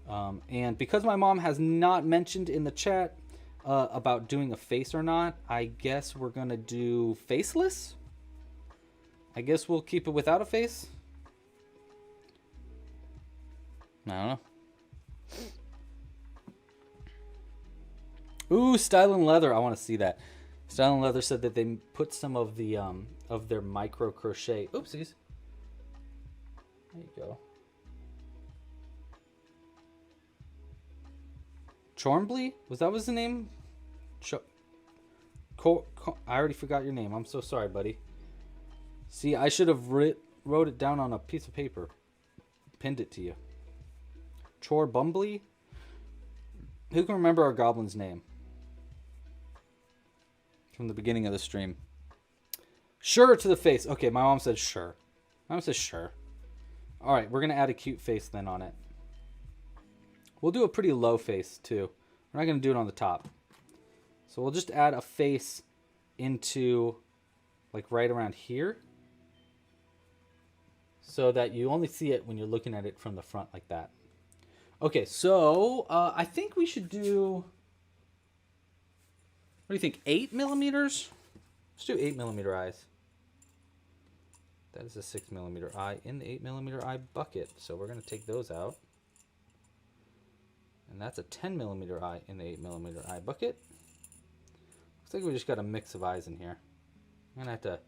And because my mom has not mentioned in the chat about doing a face or not, I guess we're going to do faceless. I guess we'll keep it without a face. I don't know. Ooh, Style and Leather. I want to see that. Style and Leather said that they put some of the of their micro crochet. Oopsies. There you go. Chormbly? Was that was the name? I already forgot your name. I'm so sorry, buddy. See, I should have wrote it down on a piece of paper. Pinned it to you. Chor Bumbly? Who can remember our goblin's name? From the beginning of the stream. Sure to the face. Okay, my mom said sure. My mom says sure. Alright, we're going to add a cute face then on it. We'll do a pretty low face too. We're not going to do it on the top. So we'll just add a face into like right around here. So that you only see it when you're looking at it from the front like that. Okay, so I think we should do, what do you think, 8 millimeters? Let's do 8 millimeter eyes. That is a 6 millimeter eye in the 8 millimeter eye bucket. So we're going to take those out. And that's a 10 millimeter eye in the 8 millimeter eye bucket. Looks like we just got a mix of eyes in here. I'm going to have to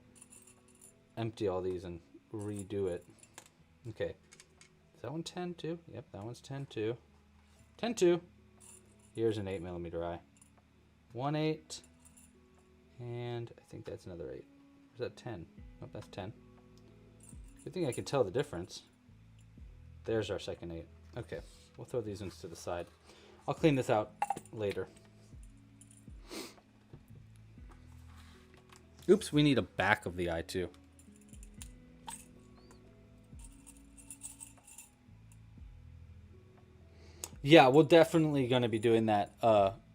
empty all these and redo it. Okay. Is that one 10 too? Yep, that one's 10 too. 10 2. Here's an 8 millimeter eye. 1 8. And I think that's another 8. Or is that 10? Nope, that's 10. Good thing I can tell the difference. There's our second 8. Okay, we'll throw these ones to the side. I'll clean this out later. Oops, we need a back of the eye too. Yeah, we're definitely going to be doing that,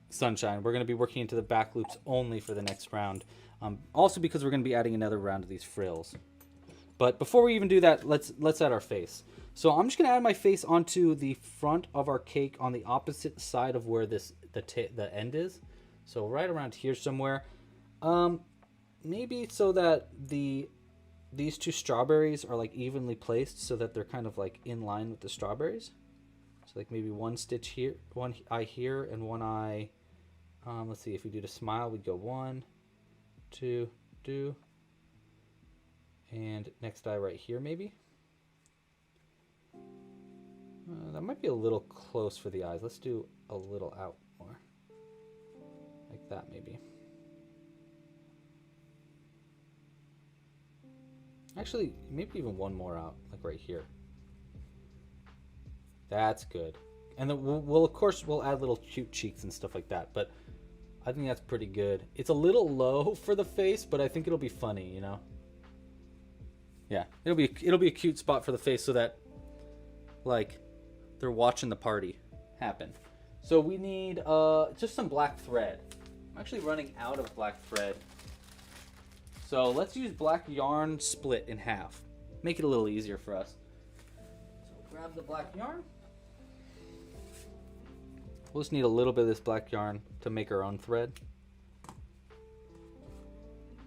Sunshine. We're going to be working into the back loops only for the next round. Also because we're going to be adding another round of these frills. But before we even do that, let's add our face. So I'm just going to add my face onto the front of our cake on the opposite side of where the end is. So right around here somewhere. Maybe so that these two strawberries are like evenly placed so that they're kind of like in line with the strawberries. So like maybe one stitch here, one eye here, and one eye. Let's see, if we do the smile, we'd go 1, 2, do. And next eye right here, maybe. That might be a little close for the eyes. Let's do a little out more. Like that, maybe. Actually, maybe even one more out, like right here. That's good. And then we'll of course we'll add little cute cheeks and stuff like that, but I think that's pretty good. It's a little low for the face, but I think it'll be funny, you know. Yeah, it'll be a cute spot for the face so that like they're watching the party happen. So we need just some black thread. I'm actually running out of black thread. So let's use black yarn split in half. Make it a little easier for us. So grab the black yarn. We'll just need a little bit of this black yarn to make our own thread.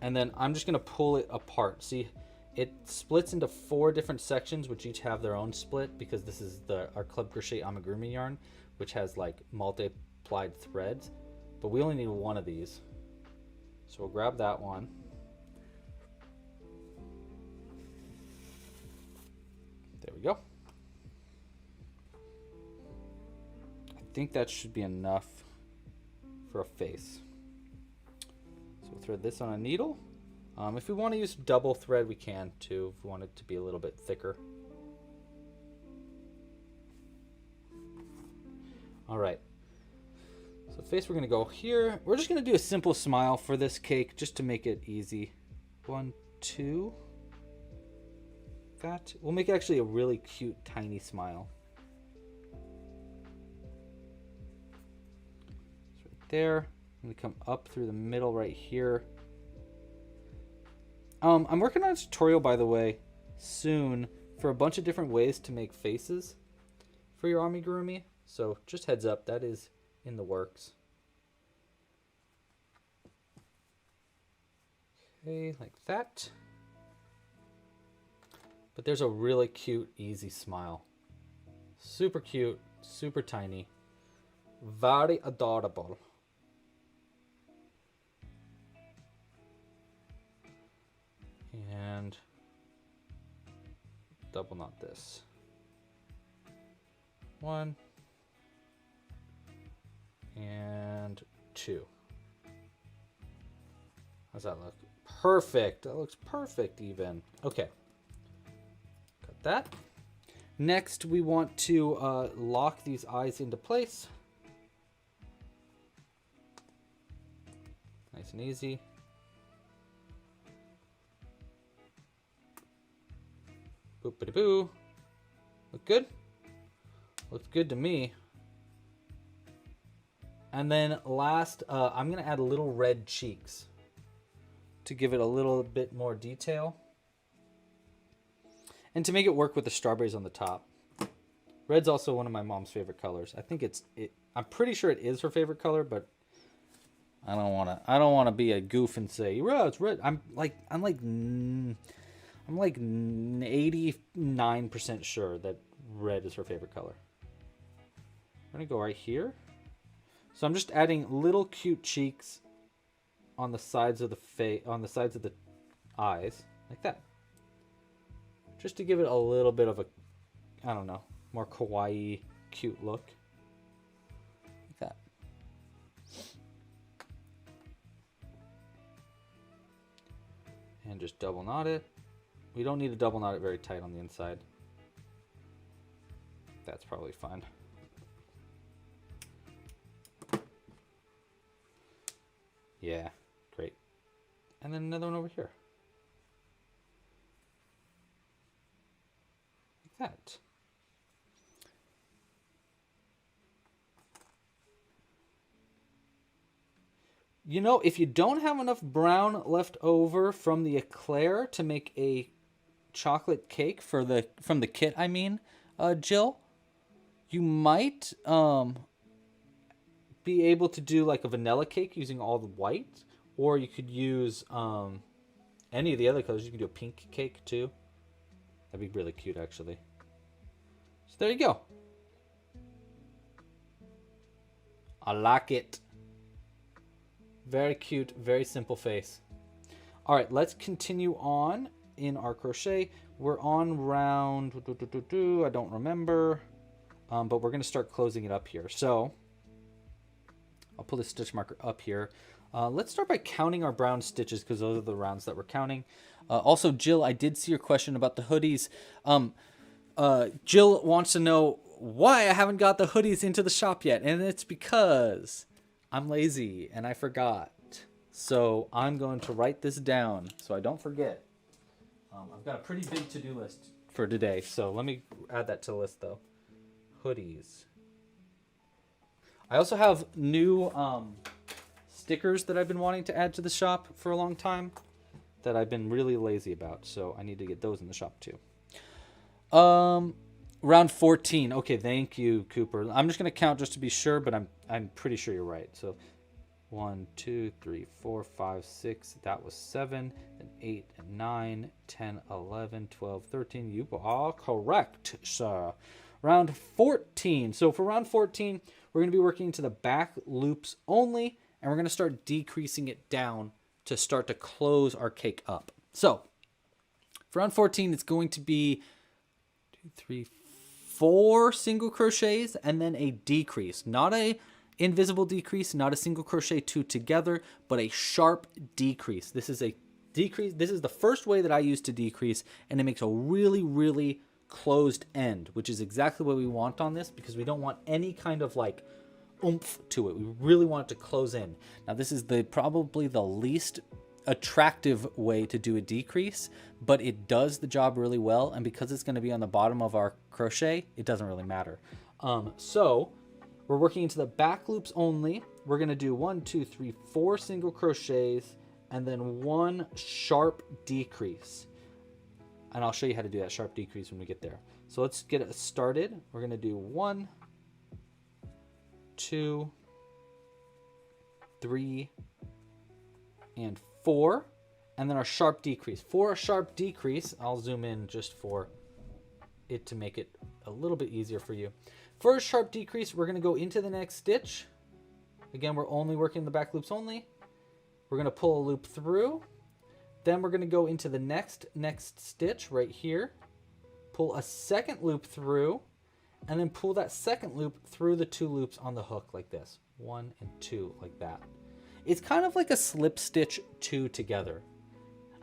And then I'm just gonna pull it apart. See, it splits into 4 different sections, which each have their own split, because this is our Club Crochet Amigurumi yarn, which has like multiplied threads. But we only need one of these. So we'll grab that one. There we go. I think that should be enough for a face. So we'll thread this on a needle. If we want to use double thread, we can too, if we want it to be a little bit thicker. All right. So face, we're going to go here. We're just going to do a simple smile for this cake just to make it easy. 1, 2. That. We'll make actually a really cute, tiny smile. It's right there. I'm going to come up through the middle right here. I'm working on a tutorial, by the way, soon for a bunch of different ways to make faces for your amigurumi. So just heads up, that is in the works. Okay, like that. But there's a really cute, easy smile. Super cute, super tiny, very adorable. And double knot this. 1 and 2. How's that look? Perfect. That looks perfect even. Okay. Got that. Next, we want to lock these eyes into place. Nice and easy. Boop-a-dee-boo. Look good? Looks good to me. And then last, I'm going to add little red cheeks to give it a little bit more detail. And to make it work with the strawberries on the top. Red's also one of my mom's favorite colors. I think I'm pretty sure it is her favorite color, but I don't want to be a goof and say, "Yeah, it's red." I'm like 89% sure that red is her favorite color. I'm gonna go right here. So I'm just adding little cute cheeks on the sides of the eyes, like that. Just to give it a little bit of a, I don't know, more kawaii, cute look. Like that. And just double knot it. We don't need to double knot it very tight on the inside. That's probably fine. Yeah, great. And then another one over here. Like that. You know, if you don't have enough brown left over from the eclair to make a chocolate cake from the kit, I mean, Jill, you might be able to do like a vanilla cake using all the white, or you could use any of the other colors. You can do a pink cake too. That'd be really cute, actually. So there you go. I like it. Very cute, very simple face. All right, let's continue on in our crochet. We're on round, I don't remember, but we're gonna start closing it up here. So I'll pull this stitch marker up here. Let's start by counting our brown stitches, because those are the rounds that we're counting. Also, Jill, I did see your question about the hoodies. Jill wants to know why I haven't got the hoodies into the shop yet, and it's because I'm lazy and I forgot. So I'm going to write this down so I don't forget. I've got a pretty big to-do list for today. So let me add that to the list though. Hoodies. I also have new stickers that I've been wanting to add to the shop for a long time that I've been really lazy about. So I need to get those in the shop too. Round 14. Okay, thank you, Cooper. I'm just going to count just to be sure, but I'm pretty sure you're right. So 1, 2, 3, 4, 5, 6. That was 7, then 8, and 9, 10, 11, 12, 13. You are correct, sir. Round 14. So for round 14, we're going to be working to the back loops only, and we're going to start decreasing it down to start to close our cake up. So for round 14, it's going to be 2, 3, 4 single crochets and then a decrease. Not a invisible decrease, not a single crochet 2 together, but a sharp decrease. This is a decrease. This is the first way that I use to decrease, and it makes a really, really closed end, which is exactly what we want on this, because we don't want any kind of like oomph to it. We really want it to close in. Now this is probably the least attractive way to do a decrease, but it does the job really well, and because it's going to be on the bottom of our crochet, it doesn't really matter. So we're working into the back loops only. We're going to do 1, 2, 3, 4 single crochets and then 1 sharp decrease, and I'll show you how to do that sharp decrease when we get there. So let's get it started. We're going to do 1, 2, 3, and 4, and then our sharp decrease. For a sharp decrease, I'll zoom in just for it to make it a little bit easier for you. For a sharp decrease, we're going to go into the next stitch. Again, we're only working the back loops only. We're going to pull a loop through. Then we're going to go into the next stitch right here, pull a second loop through, and then pull that second loop through the 2 loops on the hook like this. 1 and 2 like that. It's kind of like a slip stitch 2 together.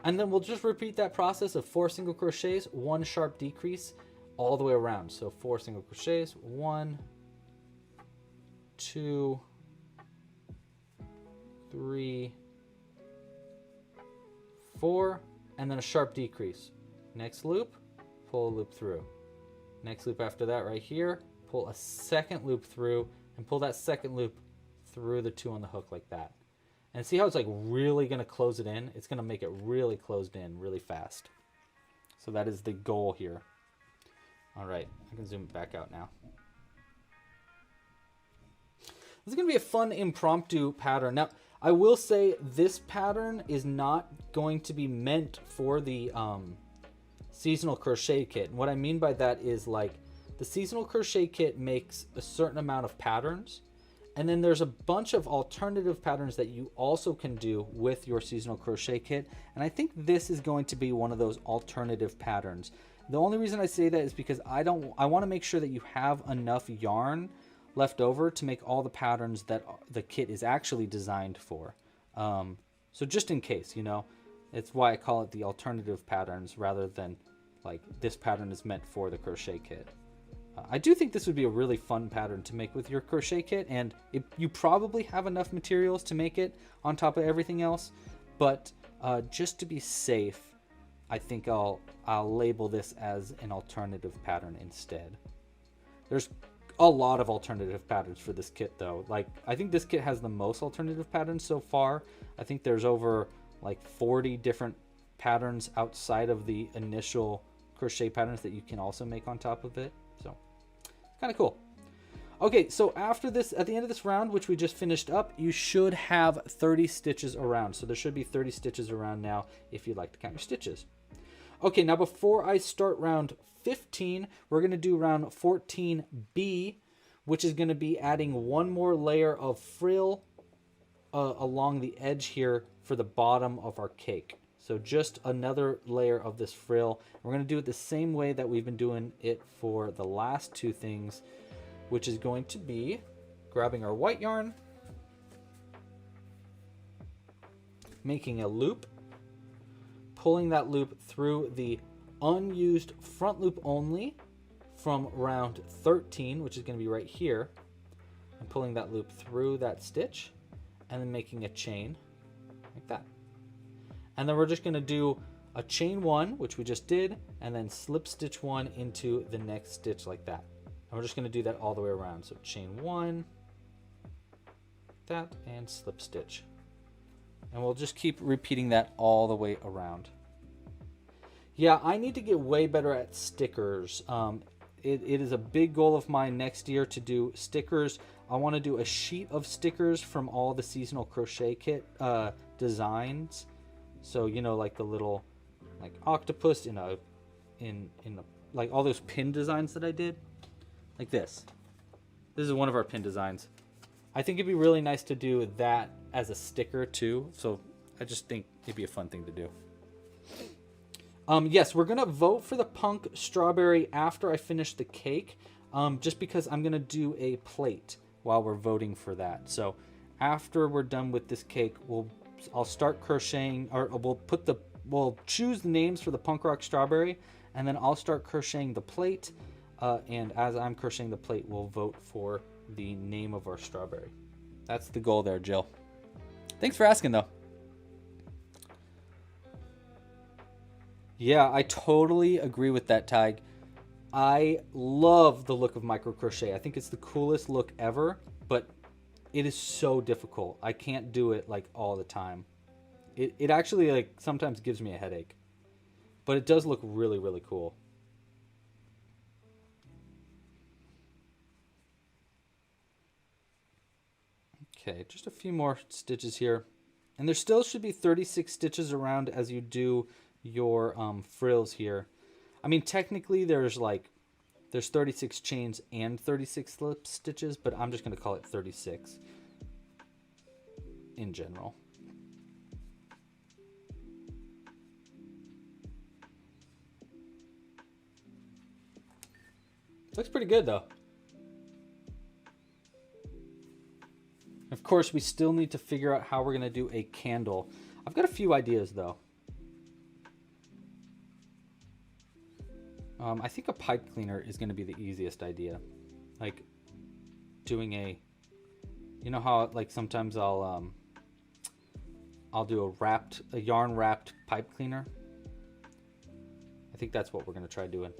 And then we'll just repeat that process of 4 single crochets, 1 sharp decrease all the way around. So 4 single crochets, 1, 2, 3, 4, and then a sharp decrease. Next loop, pull a loop through. Next loop after that right here, pull a second loop through and pull that second loop through the 2 on the hook like that. And see how it's like really going to close it in? It's going to make it really closed in really fast. So that is the goal here. All right, I can zoom it back out now. This is going to be a fun impromptu pattern. Now, I will say this pattern is not going to be meant for the seasonal crochet kit. And what I mean by that is like the seasonal crochet kit makes a certain amount of patterns, and then there's a bunch of alternative patterns that you also can do with your seasonal crochet kit. And I think this is going to be one of those alternative patterns. The only reason I say that is because I want to make sure that you have enough yarn left over to make all the patterns that the kit is actually designed for. So just in case, you know, it's why I call it the alternative patterns rather than like this pattern is meant for the crochet kit. I do think this would be a really fun pattern to make with your crochet kit, and you probably have enough materials to make it on top of everything else, but just to be safe, I think I'll label this as an alternative pattern instead. There's a lot of alternative patterns for this kit though. Like, I think this kit has the most alternative patterns so far. I think there's over like 40 different patterns outside of the initial crochet patterns that you can also make on top of it. So kind of cool. Okay, so after this, at the end of this round, which we just finished up, you should have 30 stitches around. So there should be 30 stitches around now if you'd like to count your stitches. Okay, now before I start round 15, we're going to do round 14B, which is going to be adding one more layer of frill along the edge here for the bottom of our cake. So just another layer of this frill. We're going to do it the same way that we've been doing it for the last 2 things, which is going to be grabbing our white yarn, making a loop, pulling that loop through the unused front loop only from round 13, which is going to be right here, and pulling that loop through that stitch, and then making a chain like that. And then we're just going to do a chain 1, which we just did, and then slip stitch 1 into the next stitch like that. And we're just going to do that all the way around. So chain 1, that, and slip stitch. And we'll just keep repeating that all the way around. Yeah, I need to get way better at stickers. It is a big goal of mine next year to do stickers. I want to do a sheet of stickers from all the seasonal crochet kit designs. So, you know, like the little like octopus in like all those pin designs that I did. Like this. This is one of our pin designs. I think it'd be really nice to do that as a sticker too. So I just think it'd be a fun thing to do. Yes, we're going to vote for the punk strawberry after I finish the cake, just because I'm going to do a plate while we're voting for that. So after we're done with this cake, I'll start crocheting, or we'll choose the names for the punk rock strawberry, and then I'll start crocheting the plate. And as I'm crocheting the plate, we'll vote for the name of our strawberry. That's the goal there, Jill. Thanks for asking, though. Yeah, I totally agree with that, Tig. I love the look of micro crochet. I think it's the coolest look ever, but it is so difficult. I can't do it like all the time. It actually like sometimes gives me a headache, but it does look really, really cool. Okay, just a few more stitches here. And there still should be 36 stitches around as you do your frills here. I mean, technically there's 36 chains and 36 slip stitches, but I'm just going to call it 36 in general. Looks pretty good though. Of course, we still need to figure out how we're going to do a candle. I've got a few ideas though. I think a pipe cleaner is going to be the easiest idea. Like doing you know how like sometimes I'll do a yarn wrapped pipe cleaner. I think that's what we're going to try doing.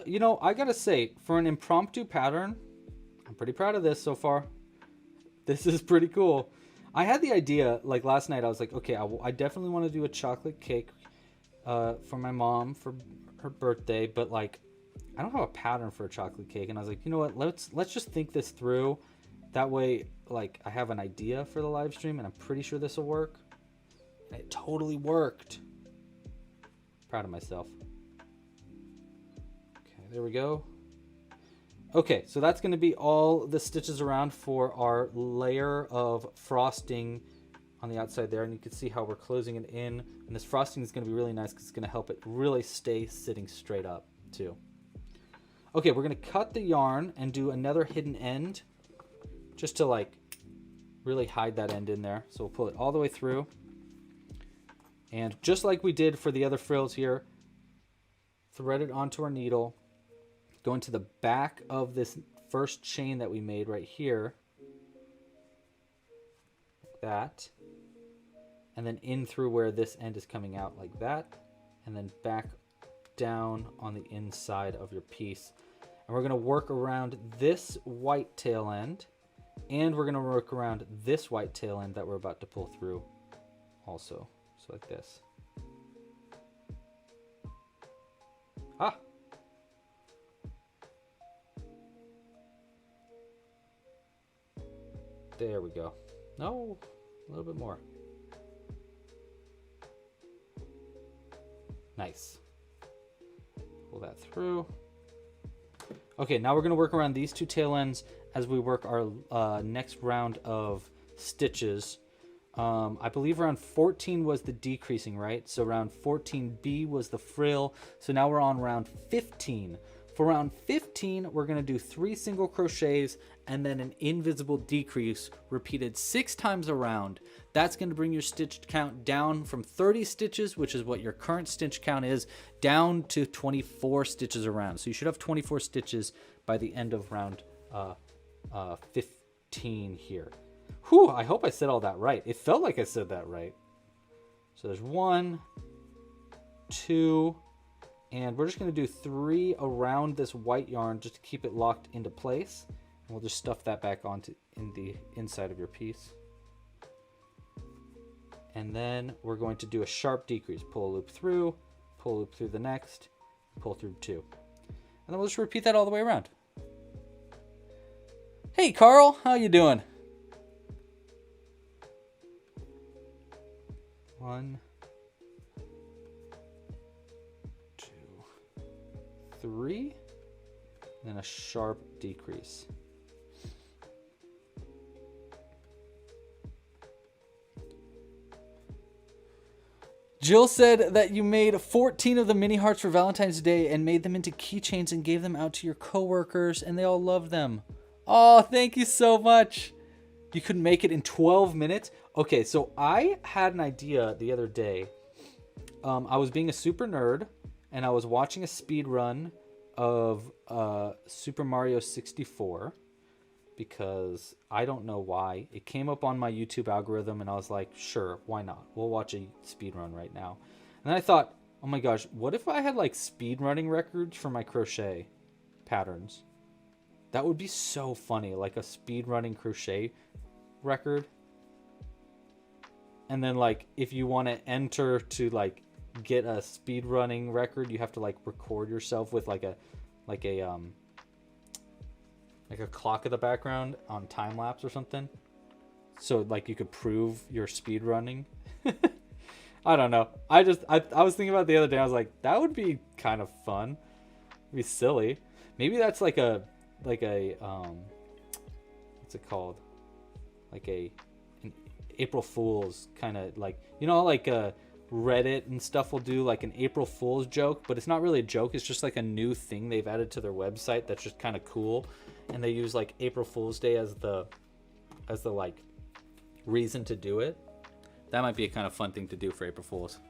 You know, I gotta say, for an impromptu pattern, I'm pretty proud of this so far. This is pretty cool. I had the idea, like last night, I was like, okay, I definitely want to do a chocolate cake for my mom for her birthday, but like, I don't have a pattern for a chocolate cake. And I was like, you know what, let's just think this through. That way, like, I have an idea for the live stream, and I'm pretty sure this will work. And it totally worked. Proud of myself. There we go. Okay, so that's going to be all the stitches around for our layer of frosting on the outside there. And you can see how we're closing it in. And this frosting is going to be really nice because it's going to help it really stay sitting straight up too. Okay, we're going to cut the yarn and do another hidden end just to like really hide that end in there. So we'll pull it all the way through. And just like we did for the other frills here, thread it onto our needle. Go into the back of this first chain that we made right here, like that, and then in through where this end is coming out like that, and then back down on the inside of your piece. And we're going to work around this white tail end, and we're going to work around this white tail end that we're about to pull through also. So like this. Ah! There we go. No, a little bit more. Nice. Pull that through. Okay, now we're going to work around these two tail ends as we work our next round of stitches. I believe round 14 was the decreasing, right? So round 14B was the frill. So now we're on round 15 For round 15, we're going to do 3 single crochets and then an invisible decrease repeated 6 times around. That's going to bring your stitch count down from 30 stitches, which is what your current stitch count is, down to 24 stitches around. So you should have 24 stitches by the end of round 15 here. Whew, I hope I said all that right. It felt like I said that right. So there's 1, 2, and we're just going to do 3 around this white yarn just to keep it locked into place. And we'll just stuff that back onto in the inside of your piece. And then we're going to do a sharp decrease. Pull a loop through the next, pull through 2. And then we'll just repeat that all the way around. Hey Carl, how you doing? 1, 2, 3, and then a sharp decrease. Jill said that you made 14 of the mini hearts for Valentine's Day and made them into keychains and gave them out to your coworkers, and they all loved them. Oh, thank you so much. You could make it in 12 minutes? Okay, so I had an idea the other day. I was being a super nerd, and I was watching a speed run of Super Mario 64 because I don't know why. It came up on my YouTube algorithm, and I was like, sure, why not? We'll watch a speed run right now. And then I thought, oh my gosh, what if I had like speed running records for my crochet patterns? That would be so funny, like a speed running crochet record. And then like if you want to enter to like get a speed running record, you have to like record yourself with like a clock in the background on time lapse or something, so like you could prove your speed running. I don't know, I was thinking about it the other day. I was like, that would be kind of fun. It'd be silly. Maybe that's like a what's it called, like an April Fool's kind of, like, you know, like Reddit and stuff will do like an April Fool's joke, but it's not really a joke. It's just like a new thing they've added to their website that's just kind of cool, and they use like April Fool's Day as the like reason to do it. That might be a kind of fun thing to do for April Fool's.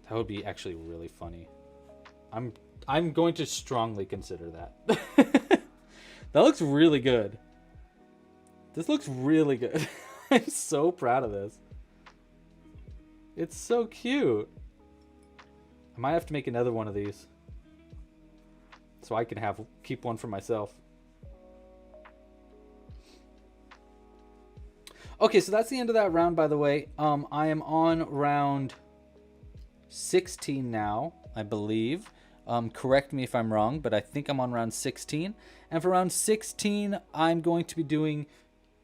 That would be actually really funny. I'm going to strongly consider that. That looks really good. This looks really good. I'm so proud of this. It's so cute. I might have to make another one of these so I can keep one for myself. Okay, so that's the end of that round, by the way. I am on round 16 now, I believe. Correct me if I'm wrong, but I think I'm on round 16. And for round 16, I'm going to be doing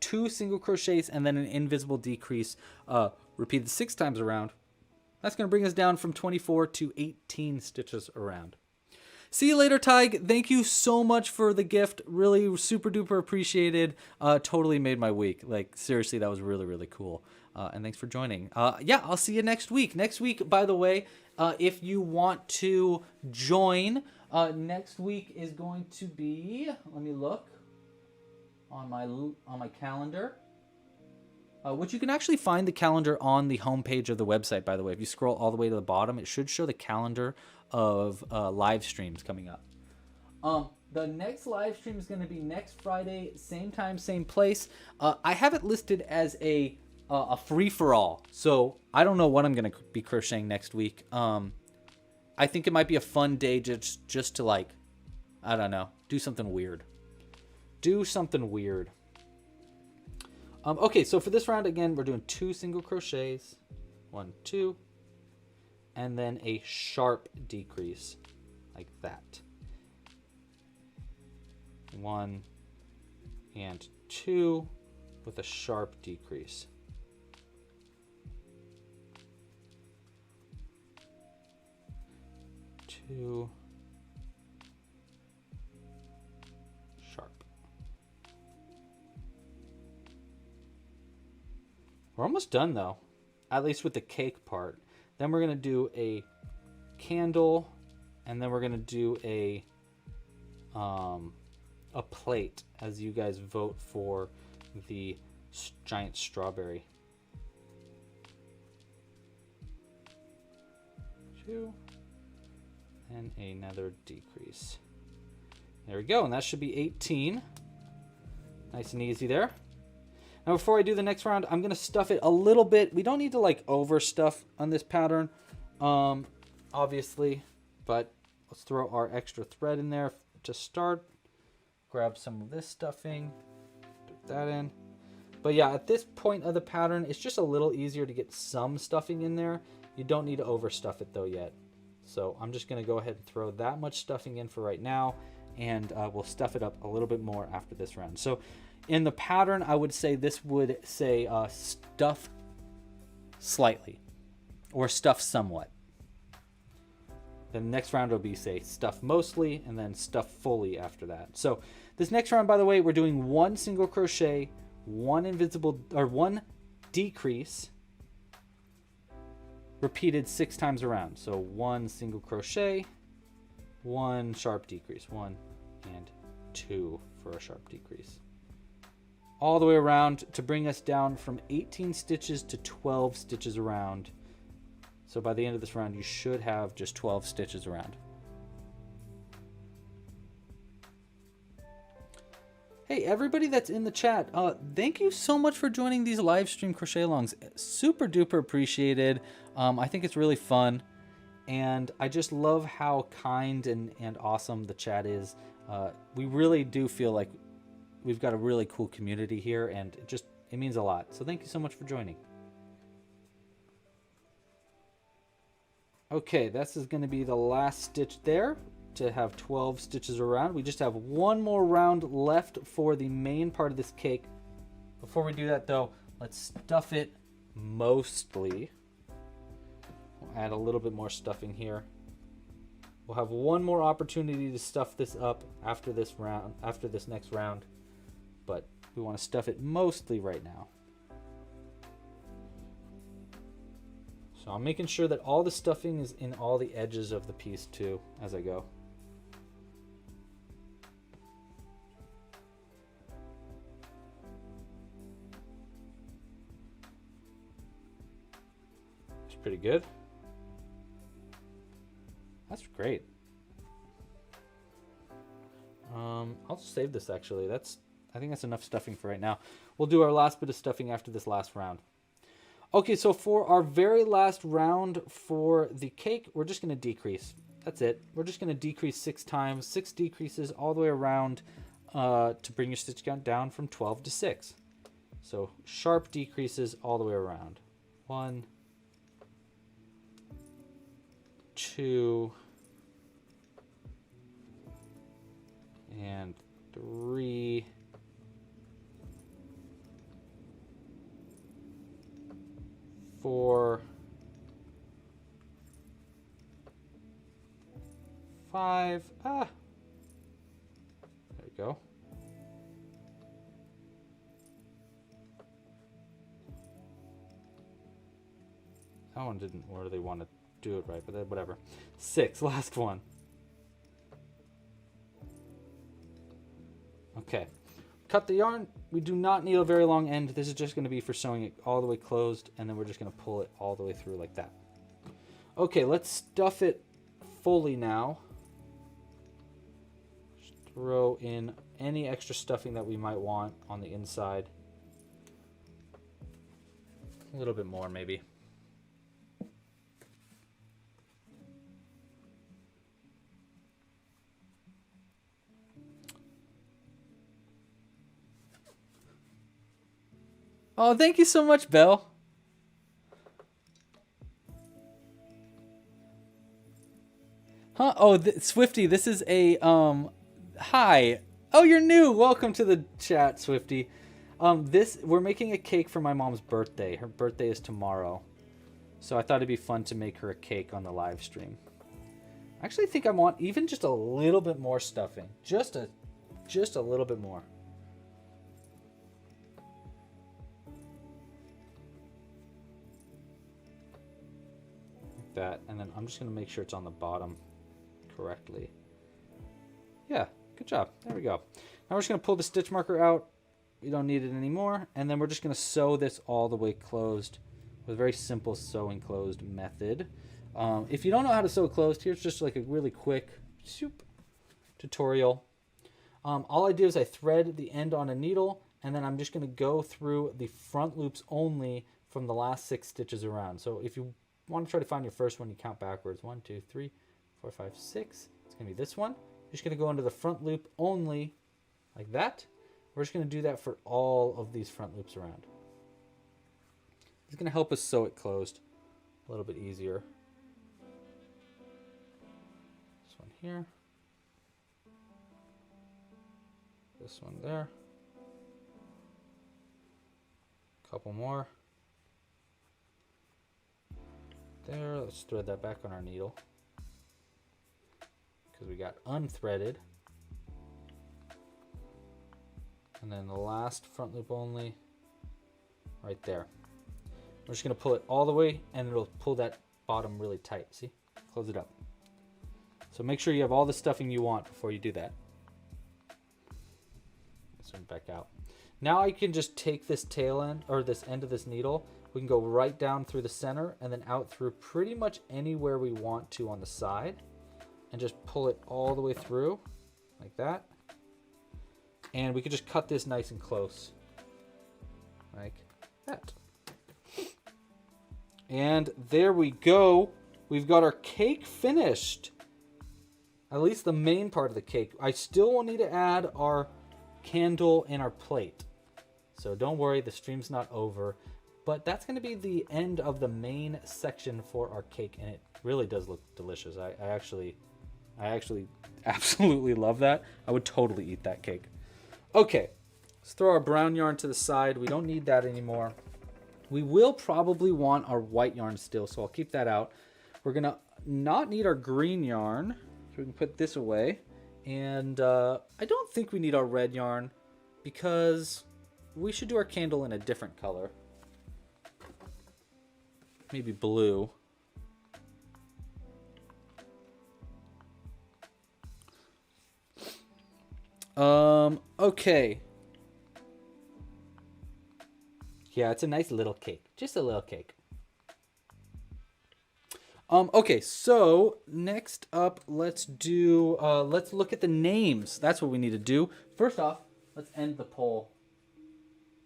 2 single crochets and then an invisible decrease, repeated 6 times around. That's going to bring us down from 24 to 18 stitches around. See you later, Tig. Thank you so much for the gift. Really super duper appreciated. Totally made my week. Like, seriously, that was really, really cool. And thanks for joining. Yeah, I'll see you next week. Next week, by the way, if you want to join, next week is going to be, let me look on my calendar, which you can actually find the calendar on the homepage of the website, by the way. If you scroll all the way to the bottom, it should show the calendar of live streams coming up. The next live stream is going to be next Friday, same time, same place. I have it listed as a free-for-all, so I don't know what I'm going to be crocheting next week. I think it might be a fun day just to, like, I don't know, do something weird. Okay, so for this round, again, we're doing 2 single crochets, 1, 2, and then a sharp decrease like that. 1 and 2 with a sharp decrease. 2, sharp. We're almost done though, at least with the cake part. Then we're gonna do a candle, and then we're gonna do a plate as you guys vote for the giant strawberry. 2 and another decrease. There we go, and that should be 18. Nice and easy there. Now before I do the next round, I'm going to stuff it a little bit. We don't need to like overstuff on this pattern, obviously, but let's throw our extra thread in there to start. Grab some of this stuffing, put that in. But yeah, at this point of the pattern, it's just a little easier to get some stuffing in there. You don't need to overstuff it though yet. So I'm just going to go ahead and throw that much stuffing in for right now, and we'll stuff it up a little bit more after this round. So in the pattern, I would say this would say stuff slightly or stuff somewhat. Then the next round will be say stuff mostly and then stuff fully after that. So this next round, by the way, we're doing 1 single crochet, 1 invisible or 1 decrease repeated 6 times around. So 1 single crochet, 1 sharp decrease, 1 and 2 for a sharp decrease. All the way around to bring us down from 18 stitches to 12 stitches around. So by the end of this round, you should have just 12 stitches around. Hey, everybody that's in the chat, thank you so much for joining these live stream crochet alongs. Super duper appreciated. I think it's really fun. And I just love how kind and awesome the chat is. We really do feel like we've got a really cool community here, and it means a lot. So thank you so much for joining. Okay, this is going to be the last stitch there to have 12 stitches around. We just have one more round left for the main part of this cake. Before we do that though, let's stuff it mostly. We'll add a little bit more stuffing here. We'll have one more opportunity to stuff this up after this round, after this next round, but we want to stuff it mostly right now. So I'm making sure that all the stuffing is in all the edges of the piece too as I go. It's pretty good. That's great. I'll save this actually. I think that's enough stuffing for right now. We'll do our last bit of stuffing after this last round. Okay, so for our very last round for the cake, we're just going to decrease. That's it. We're just going to decrease 6 times, 6 decreases all the way around to bring your stitch count down from 12 to 6. So sharp decreases all the way around. 1, 2, and 3, 4, 5. There we go. That one didn't really want to do it right, but then whatever. 6, last one. Okay. Cut the yarn. We do not need a very long end. This is just going to be for sewing it all the way closed, and then we're just going to pull it all the way through like that. Okay, let's stuff it fully now. Just throw in any extra stuffing that we might want on the inside. A little bit more maybe. Oh, thank you so much, Belle. Huh? Oh, Swifty, this is a, hi. Oh, you're new. Welcome to the chat, Swifty. We're making a cake for my mom's birthday. Her birthday is tomorrow. So I thought it'd be fun to make her a cake on the live stream. I actually think I want even just a little bit more stuffing. Just a little bit more. that. And then I'm just going to make sure it's on the bottom correctly. Yeah, good job. There we go. Now we're just going to pull the stitch marker out. We don't need it anymore. And then we're just going to sew this all the way closed with a very simple sewing closed method. If you don't know how to sew closed, here's just like a really quick tutorial. All I do is I thread the end on a needle, and then I'm just going to go through the front loops only from the last 6 stitches around. So if you want to try to find your first one, you count backwards. 1, 2, 3, 4, 5, 6. It's going to be this one. You're just going to go into the front loop only like that. We're just going to do that for all of these front loops around. It's going to help us sew it closed a little bit easier. This one here. This one there. Couple more. There. Let's thread that back on our needle, because we got unthreaded. And then the last front loop only right there. We're just going to pull it all the way, and it'll pull that bottom really tight. See? Close it up. So make sure you have all the stuffing you want before you do that. This one back out. Now I can just take this tail end, or this end of this needle. We can go right down through the center and then out through pretty much anywhere we want to on the side, and just pull it all the way through like that. And we could just cut this nice and close like that. And there we go. We've got our cake finished. At least the main part of the cake. I still will need to add our candle and our plate. So don't worry, the stream's not over. But that's going to be the end of the main section for our cake. And it really does look delicious. I actually absolutely love that. I would totally eat that cake. Okay, let's throw our brown yarn to the side. We don't need that anymore. We will probably want our white yarn still, so I'll keep that out. We're going to not need our green yarn, so we can put this away. And I don't think we need our red yarn, because we should do our candle in a different color. Maybe blue. Okay. Yeah, it's a nice little cake. Just a little cake. Okay, so next up, let's look at the names. That's what we need to do. First off, let's end the poll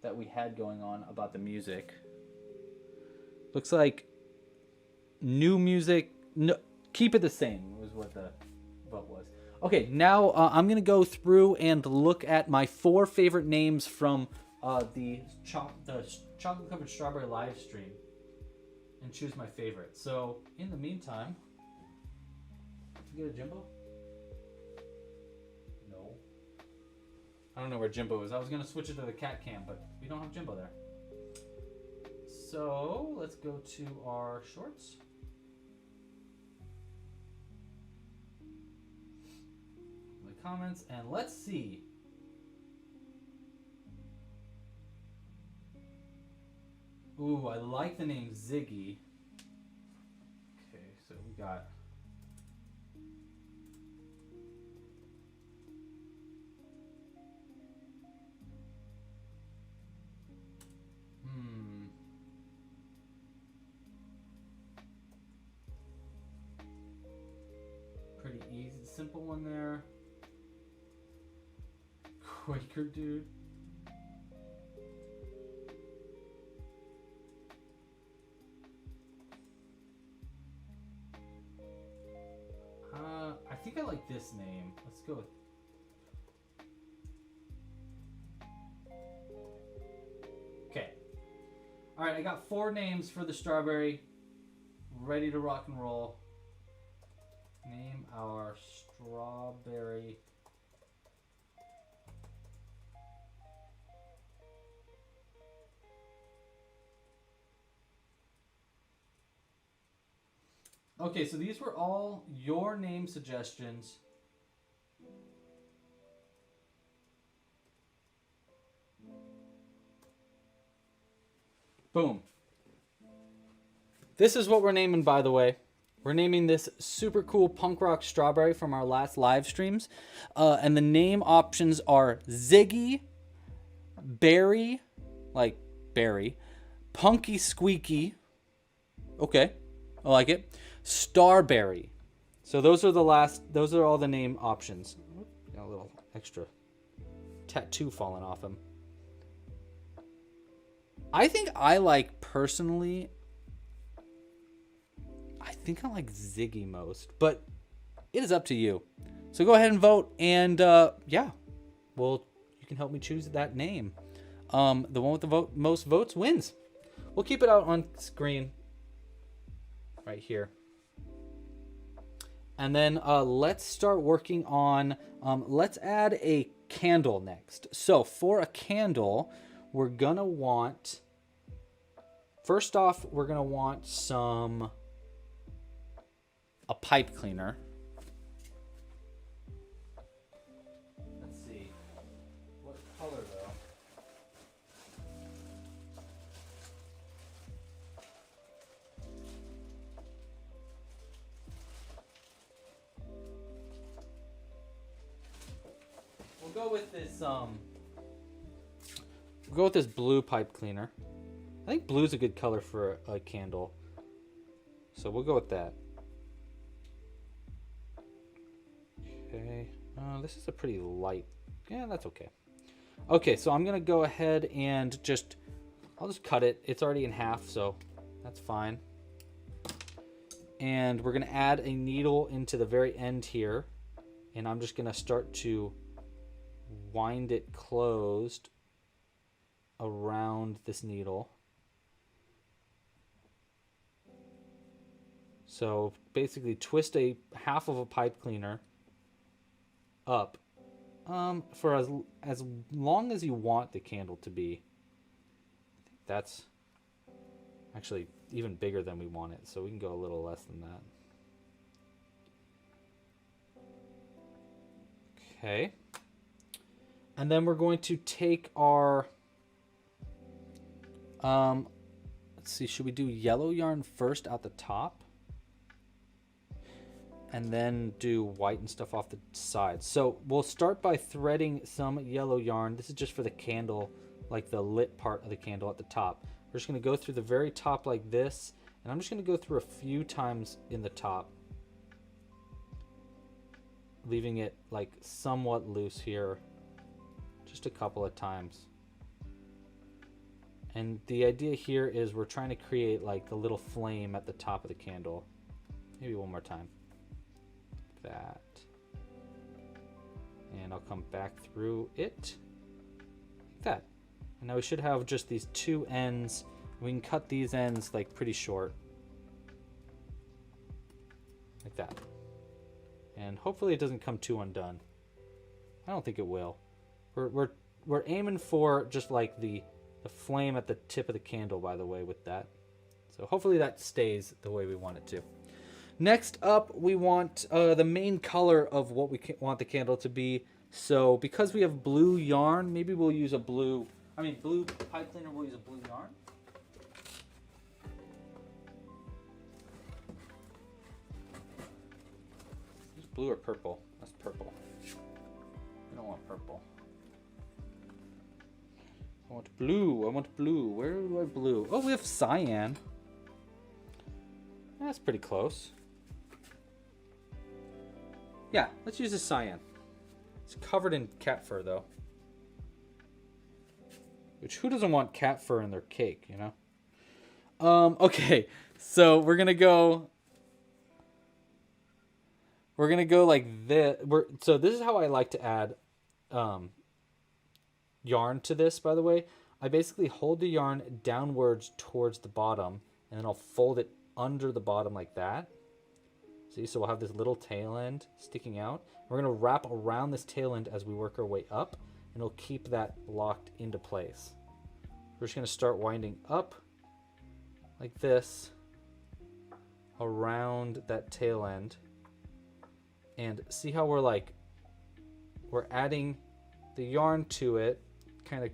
that we had going on about the music. Looks like new music, no, keep it the same was what the vote was. Okay, now I'm going to go through and look at my 4 favorite names from the chocolate covered strawberry live stream and choose my favorite. So in the meantime, did you get a Jimbo? No. I don't know where Jimbo is. I was going to switch it to the cat cam, but we don't have Jimbo there. So let's go to our shorts. The comments, and let's see. Ooh, I like the name Ziggy. Okay, so we got pretty easy, simple one there. Quaker dude. I think I like this name. Let's go with... Okay. Alright, I got 4 names for the strawberry. Ready to rock and roll. Name our strawberry... Okay, so these were all your name suggestions. Boom. This is what we're naming, by the way. We're naming this super cool punk rock strawberry from our last live streams. And the name options are Ziggy, Berry, like berry, Punky Squeaky. Okay, I like it. Starberry. So those are all the name options. Got a little extra tattoo falling off him. I think I like Ziggy most, but it is up to you. So go ahead and vote, and yeah, well, you can help me choose that name. The one with the most votes wins. We'll keep it out on screen right here. And then let's start working on, let's add a candle next. So for a candle, we're going to want, first off, we're going to want a pipe cleaner. Let's see. What color though? We'll go with this blue pipe cleaner. I think blue's a good color for a candle. So we'll go with that. Okay. This is a pretty light. Yeah, that's okay. Okay, so I'm going to go ahead and I'll just cut it. It's already in half, so that's fine. And we're going to add a needle into the very end here. And I'm just going to start to wind it closed around this needle. So basically twist a half of a pipe cleaner up for as long as you want the candle to be. I think that's actually even bigger than we want it, so we can go a little less than that. Okay. And then we're going to take our, let's see, should we do yellow yarn first out the top? And then do white and stuff off the sides. So we'll start by threading some yellow yarn. This is just for the candle, like the lit part of the candle at the top. We're just gonna go through the very top like this, and I'm just gonna go through a few times in the top, leaving it like somewhat loose here. Just a couple of times. And the idea here is we're trying to create like a little flame at the top of the candle. Maybe one more time. That. And I'll come back through it. Like that. And now we should have just these two ends. We can cut these ends like pretty short. Like that. And hopefully it doesn't come too undone. I don't think it will. We're aiming for just like the flame at the tip of the candle, by the way, with that. So hopefully that stays the way we want it to. Next up, we want the main color of what we want the candle to be. So because we have blue yarn, maybe we'll use blue pipe cleaner, we'll use a blue yarn. Use blue or purple? That's purple. I don't want purple. I want blue. I want blue. Where do I have blue? Oh, we have cyan. That's pretty close. Yeah, let's use the cyan. It's covered in cat fur, though. Which, who doesn't want cat fur in their cake, you know? Okay, so we're gonna go like this. So this is how I like to add yarn to this, by the way. I basically hold the yarn downwards towards the bottom, and then I'll fold it under the bottom like that. See, so we'll have this little tail end sticking out. We're going to wrap around this tail end as we work our way up, and it'll keep that locked into place. We're just going to start winding up like this around that tail end. And see how we're adding the yarn to it, kind of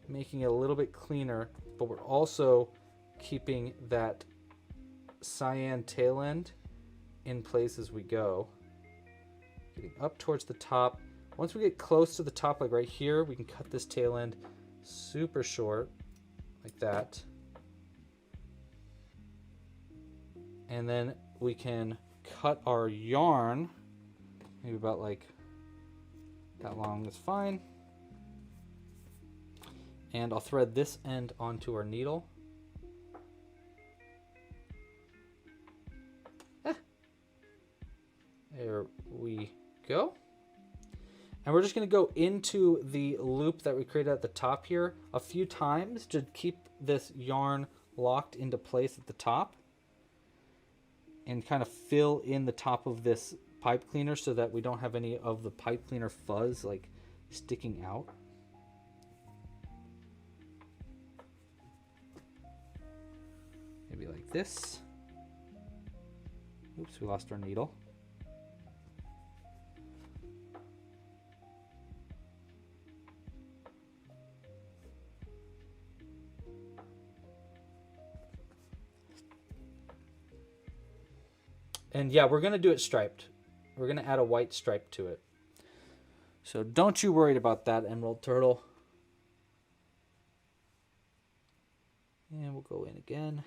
making it a little bit cleaner, but we're also keeping that cyan tail end in place as we go. Getting up towards the top. Once we get close to the top, like right here, we can cut this tail end super short, like that. And then we can cut our yarn, maybe about like that long is fine. And I'll thread this end onto our needle. There we go. And we're just going to go into the loop that we created at the top here a few times to keep this yarn locked into place at the top. And kind of fill in the top of this pipe cleaner so that we don't have any of the pipe cleaner fuzz like sticking out. Maybe like this. Oops, we lost our needle. And yeah, we're going to do it striped. We're going to add a white stripe to it. So don't you worry about that, Emerald Turtle. And we'll go in again.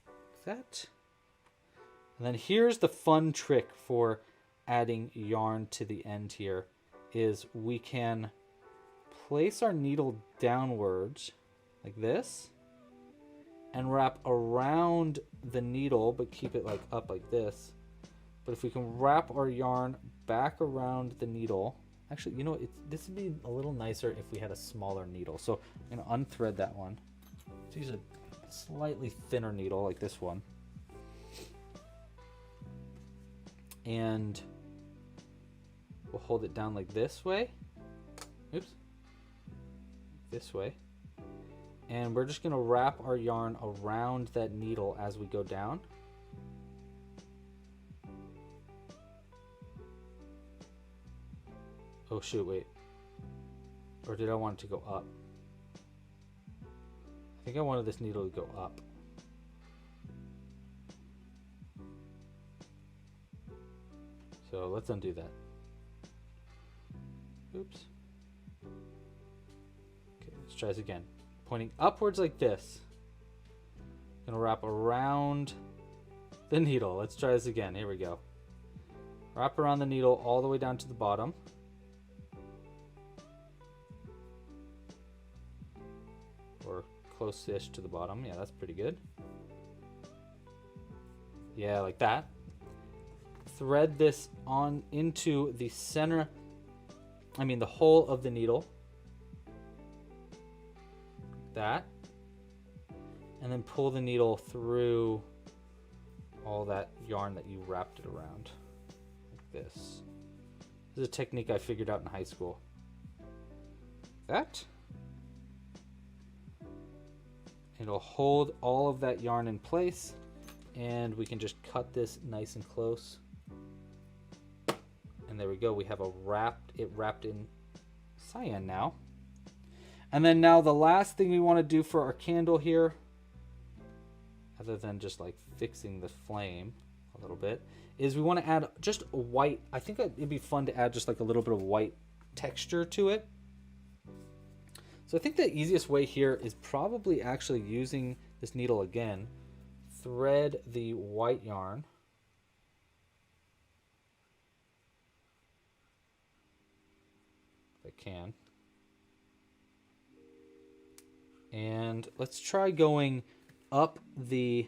Like that. And then here's the fun trick for adding yarn to the end here, is we can place our needle downwards like this and wrap around the needle, but keep it like up like this. But if we can wrap our yarn back around the needle, actually, you know, this would be a little nicer if we had a smaller needle. So I'm gonna unthread that one. Let's use a slightly thinner needle like this one. And we'll hold it down like this way. Oops. This way. And we're just going to wrap our yarn around that needle as we go down. Oh shoot, wait. Or did I want it to go up? I think I wanted this needle to go up. So let's undo that. Oops. Okay, let's try this again. Pointing upwards like this. Gonna wrap around the needle. Let's try this again. Here we go. Wrap around the needle all the way down to the bottom. Or close-ish to the bottom. Yeah, that's pretty good. Yeah, like that. Thread this on into the center, the hole of the needle. That. And then pull the needle through all that yarn that you wrapped it around. Like this. This is a technique I figured out in high school. That. It'll hold all of that yarn in place, and we can just cut this nice and close. And there we go. We have it wrapped in cyan now. And then now the last thing we want to do for our candle here, other than just like fixing the flame a little bit, is we want to add just a white. I think it'd be fun to add just like a little bit of white texture to it. So I think the easiest way here is probably actually using this needle again. Thread the white yarn. If I can. And let's try going up the,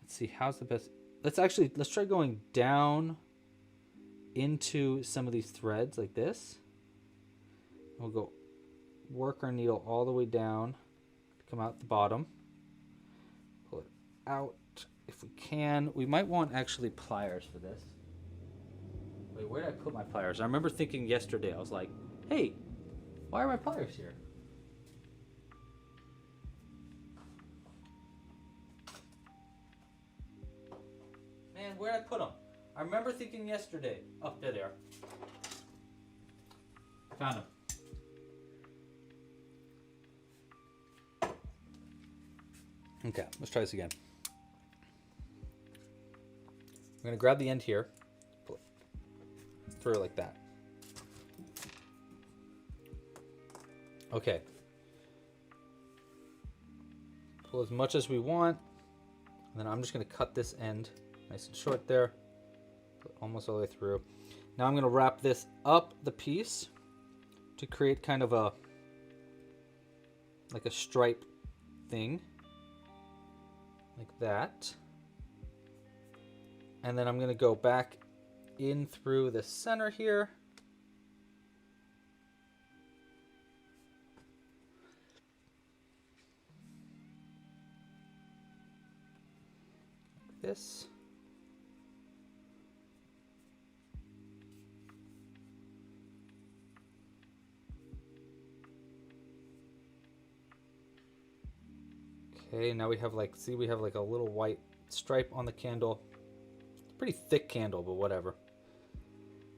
let's see, how's the best, let's try going down into some of these threads like this. We'll go work our needle all the way down, come out the bottom, pull it out if we can. We might want actually pliers for this. Wait, where did I put my pliers? I remember thinking yesterday, I was like, hey, why are my pliers here? Man, where did I put them? I remember thinking yesterday. Oh, there they are. Found them. Okay, let's try this again. I'm going to grab the end here, pull it through like that. Okay. Pull as much as we want. And then I'm just going to cut this end nice and short there. Almost all the way through. Now I'm going to wrap this up the piece to create kind of a like a stripe thing. Like that. And then I'm going to go back in through the center here. This. Okay, now we have like, see, we have like a little white stripe on the candle. It's a pretty thick candle, but whatever.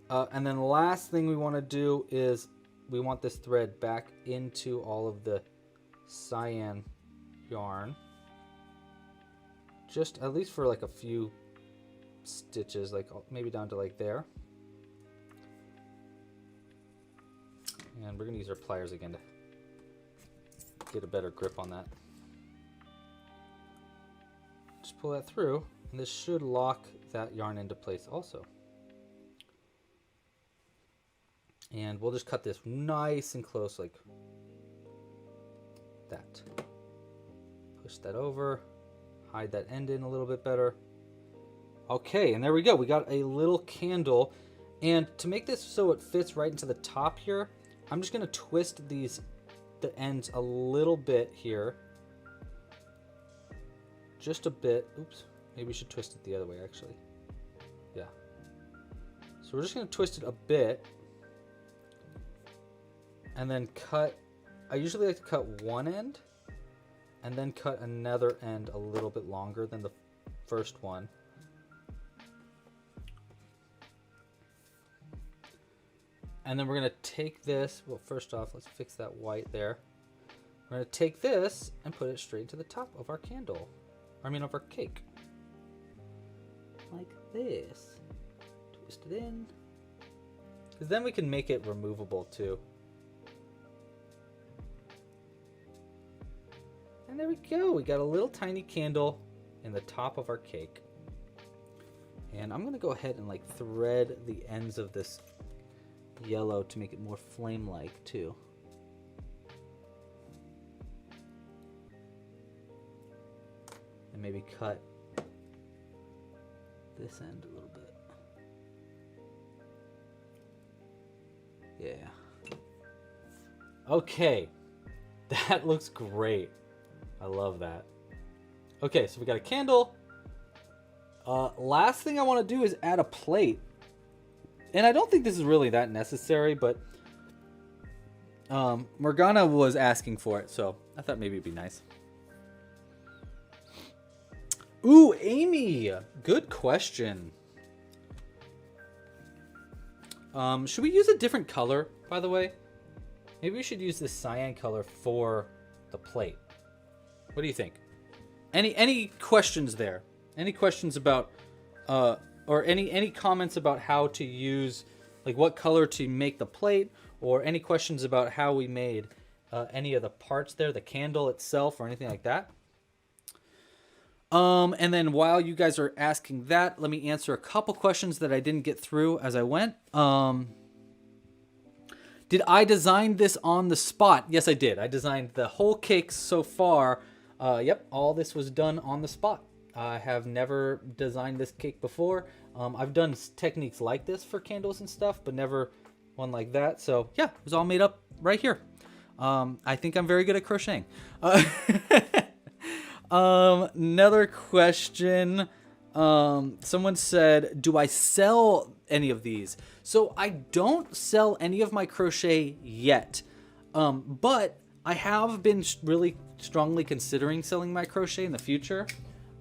And then the last thing we want to do is we want this thread back into all of the cyan yarn. Just at least for like a few stitches, like maybe down to like there. And we're going to use our pliers again to get a better grip on that. Just pull that through, and this should lock that yarn into place also. And we'll just cut this nice and close like that. Push that over, hide that end in a little bit better. Okay, and there we go. We got a little candle. And to make this so it fits right into the top here, I'm just going to twist the ends a little bit here. Just a bit. Oops. Maybe we should twist it the other way, actually. Yeah. So we're just going to twist it a bit. And then cut. I usually like to cut one end. And then cut another end a little bit longer than the first one. And then we're going to take this. Well, first off, let's fix that white there. We're going to take this and put it straight to the top of our candle. I mean, of our cake. Like this. Twist it in. Because then we can make it removable too. And there we go. We got a little tiny candle in the top of our cake. And I'm going to go ahead and like thread the ends of this yellow to make it more flame-like too. And maybe cut this end a little bit. Yeah. Okay. That looks great. I love that. Okay, so we got a candle. Last thing I want to do is add a plate. And I don't think this is really that necessary, but Morgana was asking for it, so I thought maybe it'd be nice. Ooh, Amy, good question. Should we use a different color, by the way? Maybe we should use this cyan color for the plate. What do you think? Any questions there? Any questions about, or any comments about how to use, like what color to make the plate, or any questions about how we made any of the parts there, the candle itself, or anything like that? And then while you guys are asking that, let me answer a couple questions that I didn't get through as I went. Did I design this on the spot? Yes, I did. I designed the whole cake so far. Yep, all this was done on the spot. I have never designed this cake before. I've done techniques like this for candles and stuff, but never one like that. So yeah, it was all made up right here. I think I'm very good at crocheting. Another question. Someone said, do I sell any of these? So I don't sell any of my crochet yet. But I have been really strongly considering selling my crochet in the future.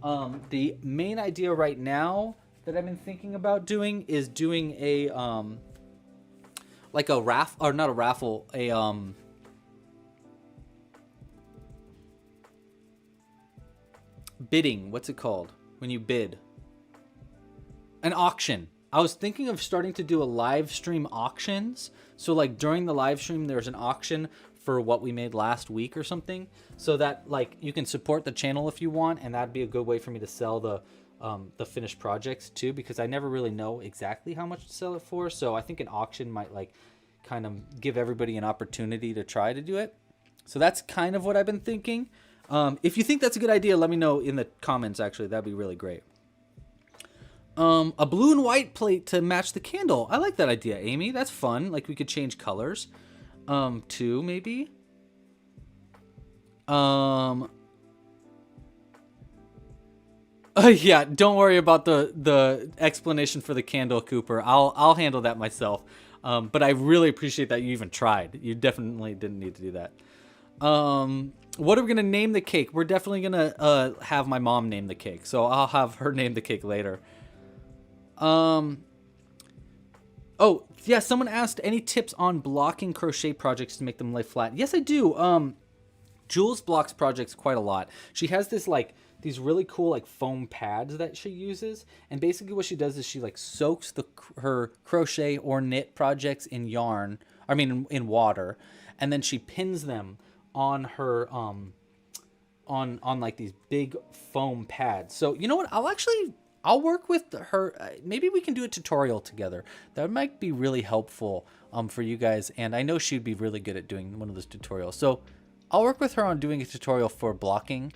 The main idea right now that I've been thinking about doing is doing a, like a raffle, or not a raffle, bidding. What's it called when you bid? An auction. I was thinking of starting to do a live stream auctions. So like during the live stream, there's an auction for what we made last week or something, so that like you can support the channel if you want, and that'd be a good way for me to sell the finished projects too, because I never really know exactly how much to sell it for. So I think an auction might like kind of give everybody an opportunity to try to do it. So that's kind of what I've been thinking. If you think that's a good idea, let me know in the comments. Actually, that'd be really great. A blue and white plate to match the candle. I like that idea, Amy. That's fun. Like we could change colors. Too, maybe. Yeah, don't worry about the explanation for the candle, Cooper. I'll handle that myself. But I really appreciate that you even tried. You definitely didn't need to do that. What are we gonna name the cake? We're definitely gonna have my mom name the cake, so I'll have her name the cake later. Oh, yeah, someone asked any tips on blocking crochet projects to make them lay flat. Yes, I do. Jules blocks projects quite a lot. She has this like these really cool like foam pads that she uses, and basically what she does is she like soaks her crochet or knit projects in yarn, in water, and then she pins them on her on like these big foam pads. So, you know what? I'll work with her. Maybe we can do a tutorial together. That might be really helpful for you guys. And I know she'd be really good at doing one of those tutorials. So I'll work with her on doing a tutorial for blocking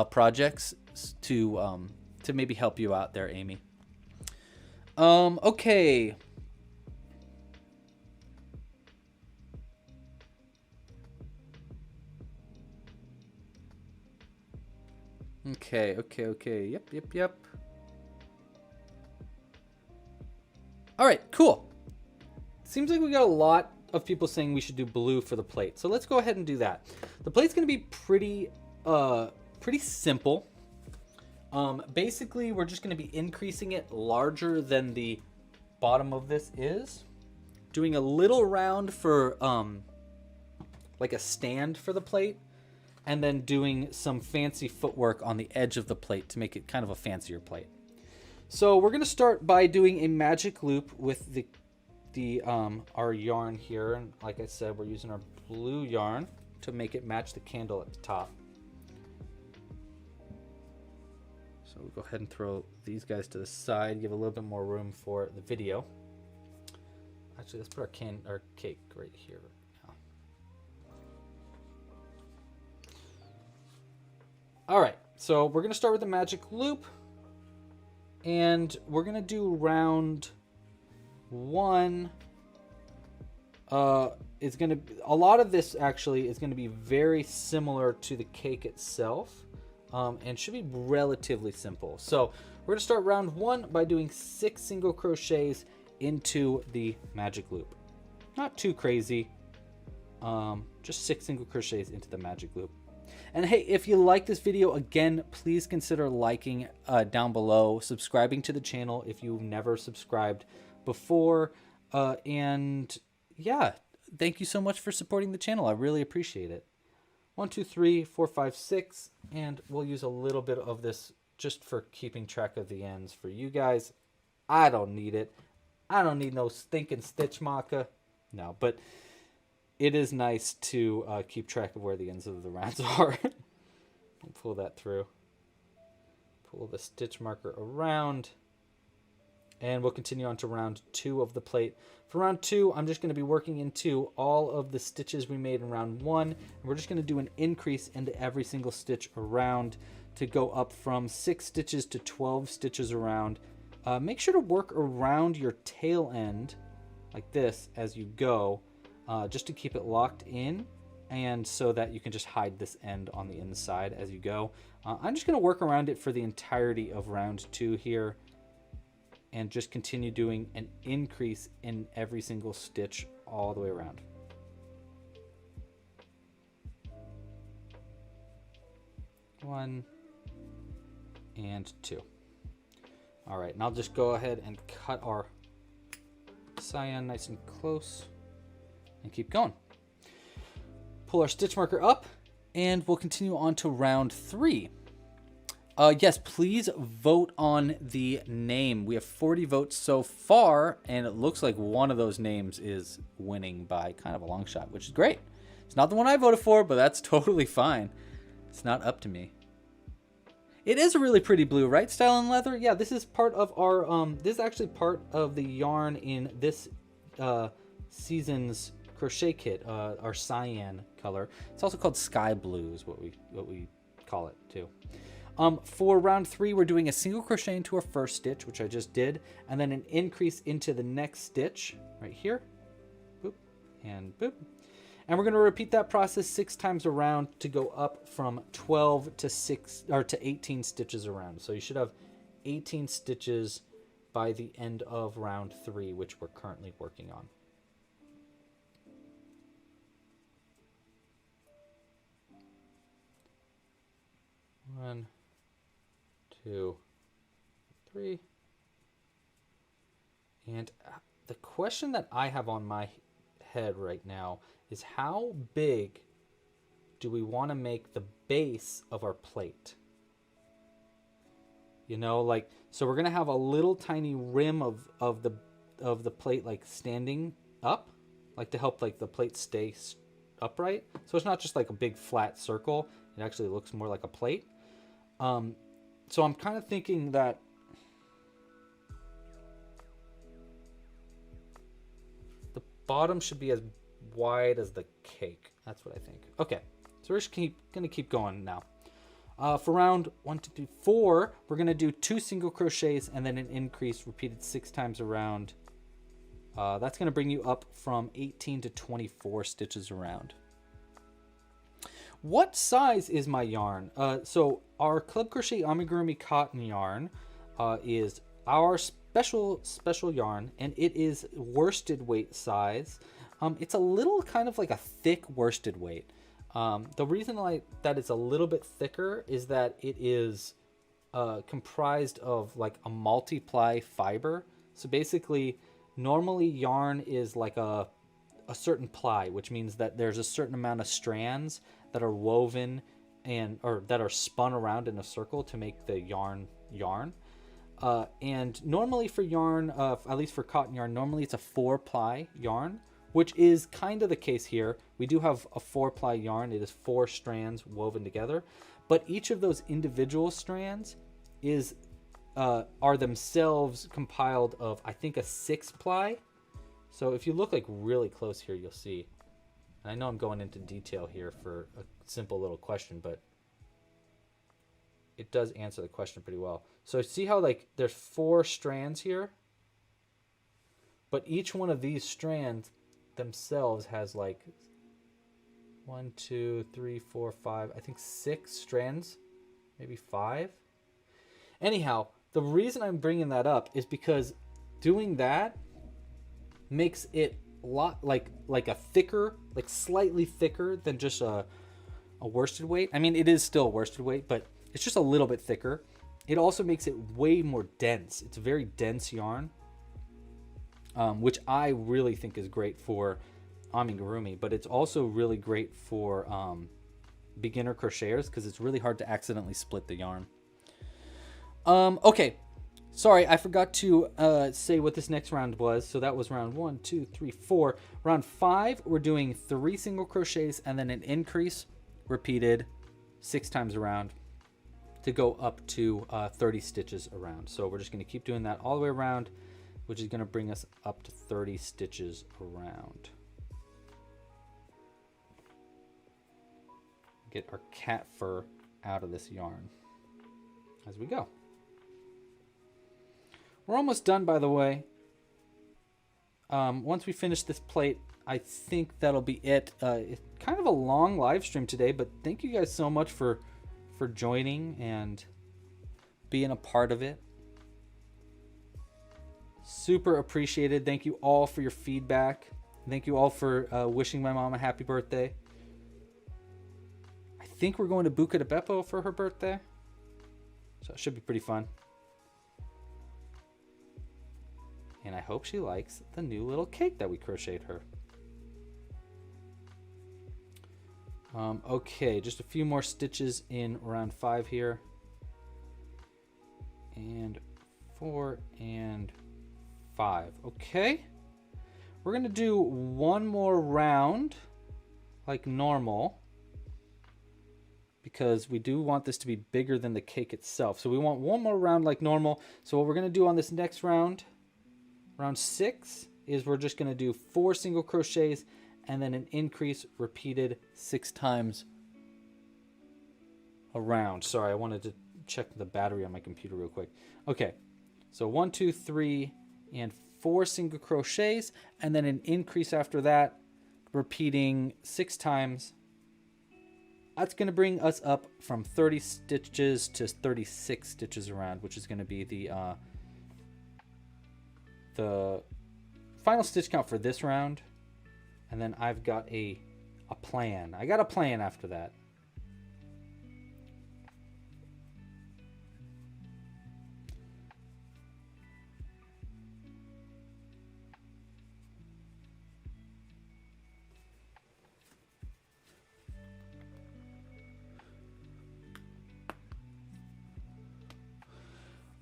projects to maybe help you out there, Amy. Okay. Okay. Yep. All right, cool. Seems like we got a lot of people saying we should do blue for the plate. So let's go ahead and do that. The plate's going to be pretty simple. Basically, we're just going to be increasing it larger than the bottom of this is. Doing a little round for like a stand for the plate. And then doing some fancy footwork on the edge of the plate to make it kind of a fancier plate. So we're going to start by doing a magic loop with our yarn here. And like I said, we're using our blue yarn to make it match the candle at the top. So we'll go ahead and throw these guys to the side, give a little bit more room for the video. Actually, let's put our cake right here now. All right, so we're going to start with the magic loop. And we're going to do round 1. It's going to a lot of this actually is going to be very similar to the cake itself, and should be relatively simple. So we're going to start round 1 by doing 6 single crochets into the magic loop. Not too crazy, just 6 single crochets into the magic loop. And hey, if you like this video, again, please consider liking down below, subscribing to the channel if you've never subscribed before. And yeah, thank you so much for supporting the channel. I really appreciate it. 1, 2, 3, 4, 5, 6. And we'll use a little bit of this just for keeping track of the ends for you guys. I don't need it. I don't need no stinking stitch marker. No, but it is nice to keep track of where the ends of the rounds are. I'll pull that through. Pull the stitch marker around. And we'll continue on to round 2 of the plate. For round 2, I'm just going to be working into all of the stitches we made in round 1. And we're just going to do an increase into every single stitch around to go up from 6 stitches to 12 stitches around. Make sure to work around your tail end like this as you go. Just to keep it locked in, and so that you can just hide this end on the inside as you go. I'm just going to work around it for the entirety of round 2 here, and just continue doing an increase in every single stitch all the way around. One and 2. All right, and I'll just go ahead and cut our cyan nice and close. And keep going. Pull our stitch marker up, and we'll continue on to round 3. Yes, please vote on the name. We have 40 votes so far, and it looks like one of those names is winning by kind of a long shot, which is great. It's not the one I voted for, but that's totally fine. It's not up to me. It is a really pretty blue, right? Style and leather. Yeah, this is part of our. This is actually part of the yarn in this season's crochet kit. Our cyan color. It's also called sky blue, is what we call it too. For round 3, we're doing a single crochet into our first stitch, which I just did, and then an increase into the next stitch right here. Boop and boop. And we're going to repeat that process 6 times around to go up from 12 to 18 stitches around. So you should have 18 stitches by the end of round 3, which we're currently working on. One, 2, 3. And the question that I have on my head right now is, how big do we want to make the base of our plate? You know, like, so we're gonna have a little tiny rim of the plate like standing up, like to help like the plate stay upright. So it's not just like a big flat circle. It actually looks more like a plate. So I'm kind of thinking that the bottom should be as wide as the cake. That's what I think. Okay, so we're just gonna keep going now. For round 1, 2, 3, 4, we're gonna do 2 single crochets and then an increase repeated 6 times around. That's gonna bring you up from 18 to 24 stitches around. What size is my yarn? So our Club Crochet Amigurumi cotton yarn is our special yarn, and it is worsted weight size. It's a little kind of like a thick worsted weight. The reason that it's a little bit thicker is that it is comprised of like a multiply fiber. So basically, normally yarn is like a certain ply, which means that there's a certain amount of strands that are woven or that are spun around in a circle to make the yarn. And normally for yarn, at least for cotton yarn, normally it's a 4-ply yarn, which is kind of the case here. We do have a 4-ply yarn. It is 4 strands woven together, but each of those individual strands are themselves compiled of, I think, a 6-ply. So if you look like really close here, you'll see. And I know I'm going into detail here for a simple little question, but it does answer the question pretty well. So see how like there's 4 strands here, but each one of these strands themselves has like 1, 2, 3, 4, 5, I think 6 strands, maybe 5. Anyhow, the reason I'm bringing that up is because doing that makes it a lot like a thicker, like slightly thicker than just a worsted weight. I mean, it is still a worsted weight, but it's just a little bit thicker. It also makes it way more dense. It's a very dense yarn, which I really think is great for amigurumi, but it's also really great for beginner crocheters because it's really hard to accidentally split the yarn. Okay. Sorry, I forgot to say what this next round was. So that was round 1, 2, 3, 4. Round 5, we're doing 3 single crochets and then an increase repeated 6 times around to go up to 30 stitches around. So we're just going to keep doing that all the way around, which is going to bring us up to 30 stitches around. Get our cat fur out of this yarn as we go. We're almost done, by the way. Once we finish this plate, I think that'll be it. It's kind of a long live stream today, but thank you guys so much for joining and being a part of it. Super appreciated. Thank you all for your feedback. Thank you all for wishing my mom a happy birthday. I think we're going to Buca di Beppo for her birthday, so it should be pretty fun. And I hope she likes the new little cake that we crocheted her. Okay, just a few more stitches in round 5 here. and 4 and 5. Okay. We're going to do one more round like normal, because we do want this to be bigger than the cake itself. So we want one more round like normal. So what we're going to do on this next round, round 6, is we're just going to do 4 single crochets and then an increase repeated 6 times around. Sorry, I wanted to check the battery on my computer real quick. Okay, so 1, 2, 3, and 4 single crochets, and then an increase after that, repeating 6 times. That's going to bring us up from 30 stitches to 36 stitches around, which is going to be the final stitch count for this round. And then I've got a plan. I got a plan after that.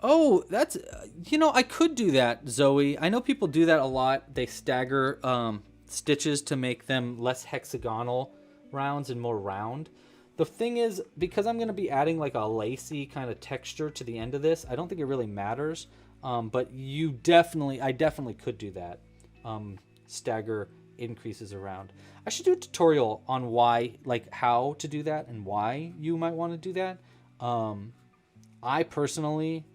Oh, that's, I could do that, Zoe. I know people do that a lot. They stagger stitches to make them less hexagonal rounds and more round. The thing is, because I'm going to be adding like a lacy kind of texture to the end of this, I don't think it really matters. But I definitely could do that. Stagger increases around. I should do a tutorial on how to do that and why you might want to do that. I personally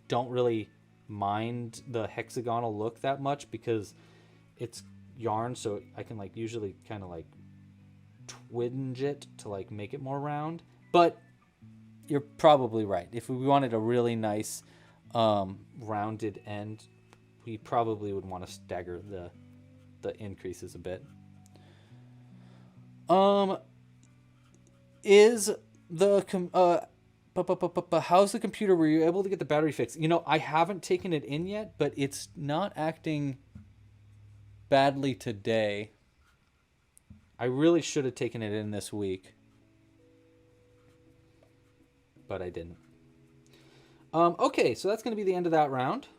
don't really mind the hexagonal look that much because it's yarn, so I can usually kind of twinge it to make it more round. But you're probably right. If we wanted a really nice rounded end, we probably would want to stagger the increases a bit. Is the how's the computer? Were you able to get the battery fixed? I haven't taken it in yet, but it's not acting badly today. I really should have taken it in this week, but I didn't. Okay, so that's going to be the end of that round.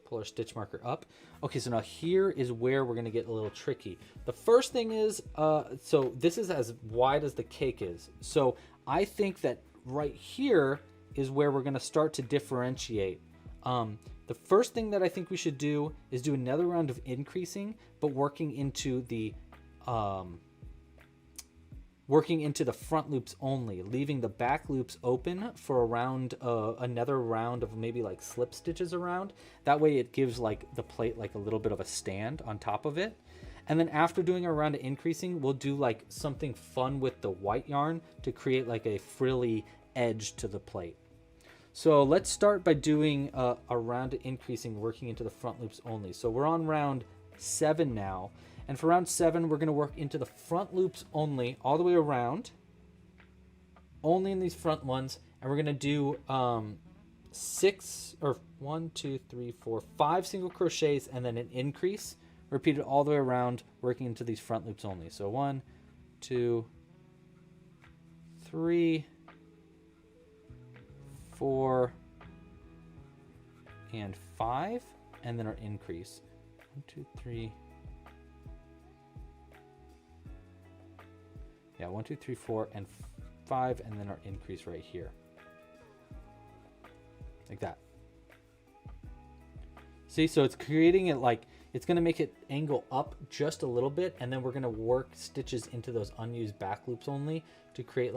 Pull our stitch marker up. Okay, so now here is where we're going to get a little tricky. The first thing is, so this is as wide as the cake is. So I think that right here is where we're going to start to differentiate. The first thing that I think we should do is do another round of increasing, but working into the front loops only, leaving the back loops open for another round of maybe slip stitches around. That way it gives the plate a little bit of a stand on top of it. And then after doing a round of increasing, we'll do something fun with the white yarn to create a frilly edge to the plate. So let's start by doing a round of increasing, working into the front loops only. So we're on round 7 now. And for round 7, we're going to work into the front loops only, all the way around, only in these front ones. And we're going to do 5 single crochets and then an increase, repeated all the way around, working into these front loops only. So 1, 2, 3, 4, and 5, and then our increase. 1, 2, 3. Yeah, 1, 2, 3, 4, and 5, and then our increase right here. Like that. See, so it's creating it it's going to make it angle up just a little bit, and then we're going to work stitches into those unused back loops only to create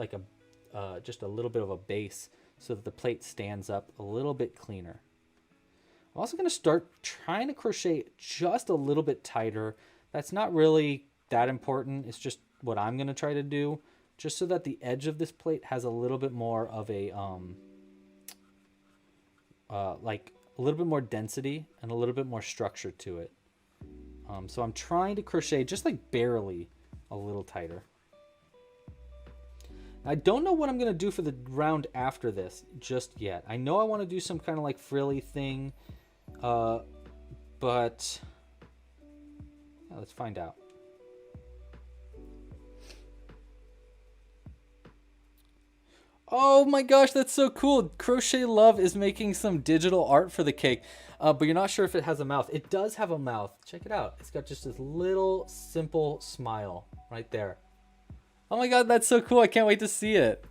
just a little bit of a base so that the plate stands up a little bit cleaner. I'm also going to start trying to crochet just a little bit tighter. That's not really that important. It's just what I'm going to try to do, just so that the edge of this plate has a little bit more of a a little bit more density and a little bit more structure to it. So I'm trying to crochet just barely a little tighter. I don't know what I'm going to do for the round after this just yet. I know I want to do some kind of frilly thing, but yeah, let's find out. Oh my gosh, that's so cool. Crochet Love is making some digital art for the cake, but you're not sure if it has a mouth. It does have a mouth. Check it out. It's got just this little simple smile right there. Oh my god, that's so cool. I can't wait to see it.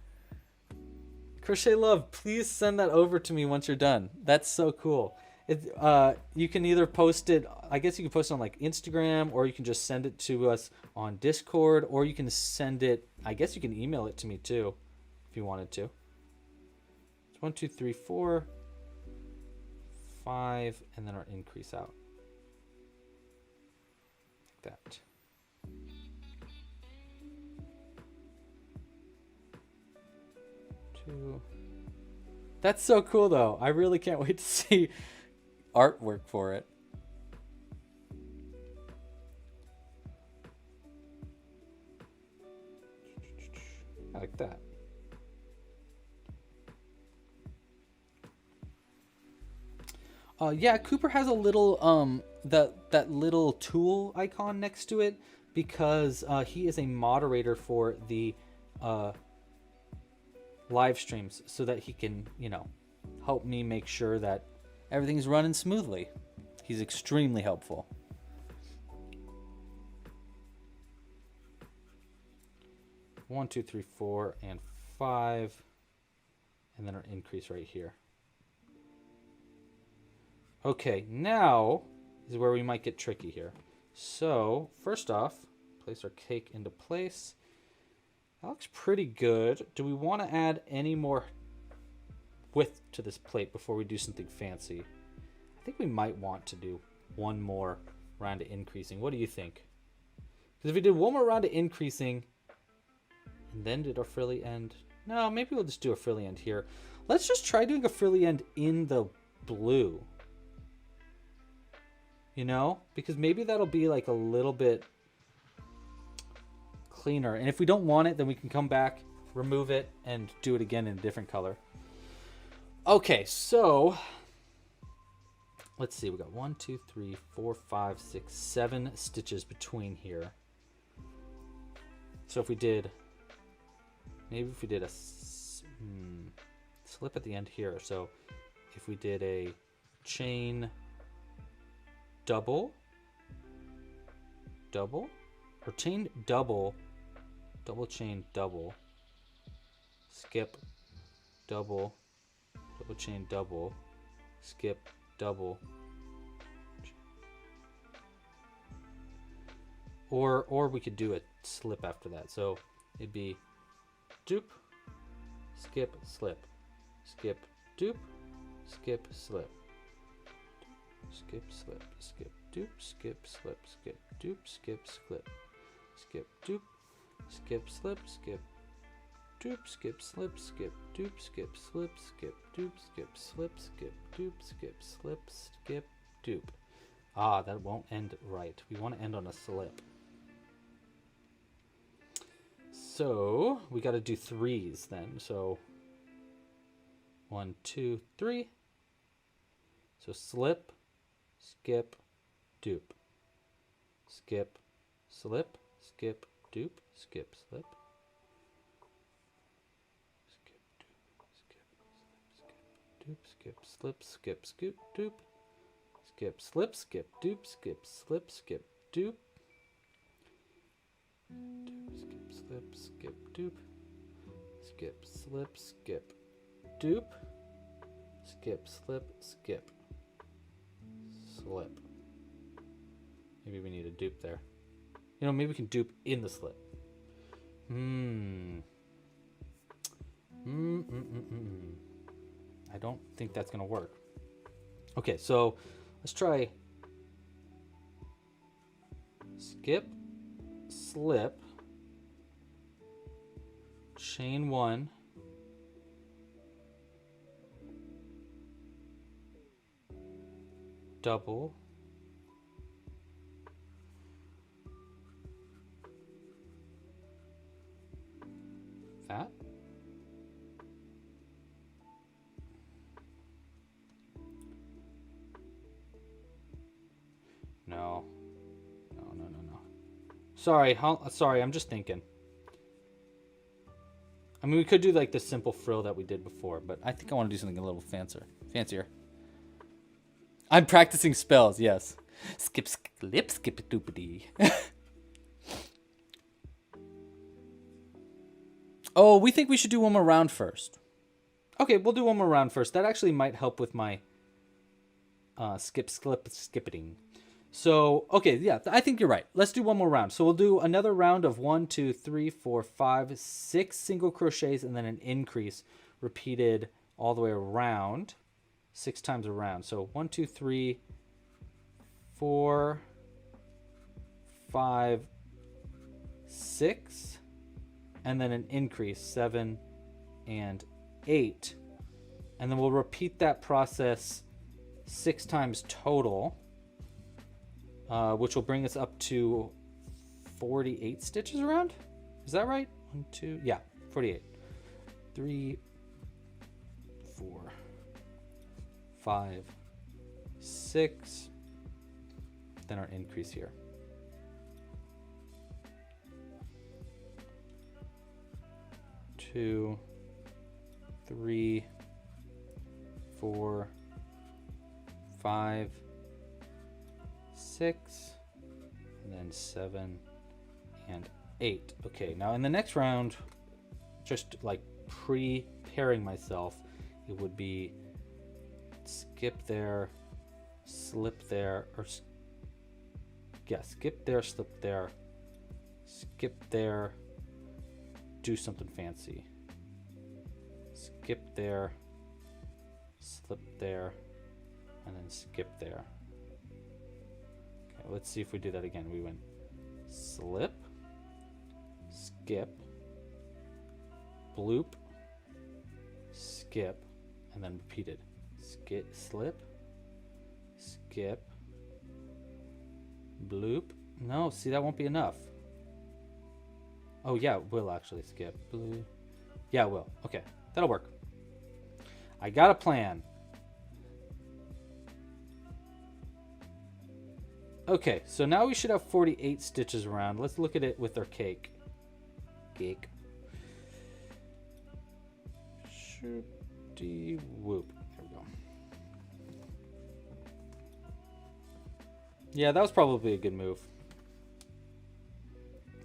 Crochet Love, please send that over to me once you're done. That's so cool. You can either post it, I guess you can post it on like Instagram, or you can just send it to us on Discord, or you can send it, I guess you can email it to me too, if you wanted to. It's 1, 2, 3, 4, 5, and then our increase out. Like that. That's so cool though. I really can't wait to see artwork for it. I like that. Yeah, Cooper has a little that little tool icon next to it because he is a moderator for the live streams, so that he can, you know, help me make sure that everything's running smoothly. He's extremely helpful. One, 2, 3, 4, and 5, and then our increase right here. Okay, now is where we might get tricky here. So first off, place our cake into place. That looks pretty good. Do we want to add any more width to this plate before we do something fancy? I think we might want to do one more round of increasing. What do you think? Because if we did one more round of increasing and then did our frilly end, no, maybe we'll just do a frilly end here. Let's just try doing a frilly end in the blue. You know, because maybe that'll be like a little bit cleaner, and if we don't want it, then we can come back, remove it, and do it again in a different color. Okay, so let's see, we got 1, 2, 3, 4, 5, 6, 7 stitches between here. So if we did, maybe if we did a slip at the end here, so if we did a chain double, or chain double, double chain double, skip double, double chain double, skip double, or we could do a slip after that. So it'd be dupe, skip, slip, skip, dupe, skip, slip, skip, slip, skip, dupe, skip, slip, skip, dupe, skip, slip, skip, dupe, skip, slip, skip, dupe, skip, slip, skip, dupe, skip, slip, skip, dupe, skip, slip, skip, dupe, skip, slip, skip, dupe. Ah, that won't end right. We want to end on a slip. So we got to do threes then. So 1, 2, 3. So slip, skip, dupe, skip, slip, skip, dupe, skip, slip, skip, dupe, skip, slip, skip, scoop, dupe, skip, slip, skip, dupe, skip, slip, skip, dupe, skip, slip, skip, dupe, skip, slip, skip, dupe, skip, slip, skip, slip. Maybe we need a dupe there. You know, maybe we can dupe in the slip. I don't think that's gonna work. Okay, so let's try skip, slip, chain 1, double, that, no, sorry, I'm just thinking. I mean, we could do like the simple frill that we did before, but I think I want to do something a little fancier. I'm practicing spells, yes. Skip, skip, skip, doopity. Oh, we think we should do one more round first. Okay, we'll do one more round first. That actually might help with my skippeting. So, okay, yeah, I think you're right. Let's do one more round. So we'll do another round of 1, 2, 3, 4, 5, 6 single crochets and then an increase repeated all the way around, 6 times around. So 1, 2, 3, 4, 5, 6, and then an increase, 7 and 8. And then we'll repeat that process 6 times total. Which will bring us up to 48 stitches around. Is that right? 1, 2, yeah, 48. 3, 4, 5, 6. Then our increase here. 2, 3, 4, 5, 6, and then 7 and 8. Okay, now in the next round, just like preparing myself, it would be skip there, slip there, or yeah, skip there, slip there, skip there, do something fancy, skip there, slip there, and then skip there. Let's see if we do that again. We went slip, skip, bloop, skip, and then repeated. Skip, slip, skip, bloop. No, see, that won't be enough. Oh, yeah, it will actually skip. Bloop. Yeah, it will. Okay, that'll work. I got a plan. Okay, so now we should have 48 stitches around. Let's look at it with our cake. Cake. Shooty whoop. There we go. Yeah, that was probably a good move.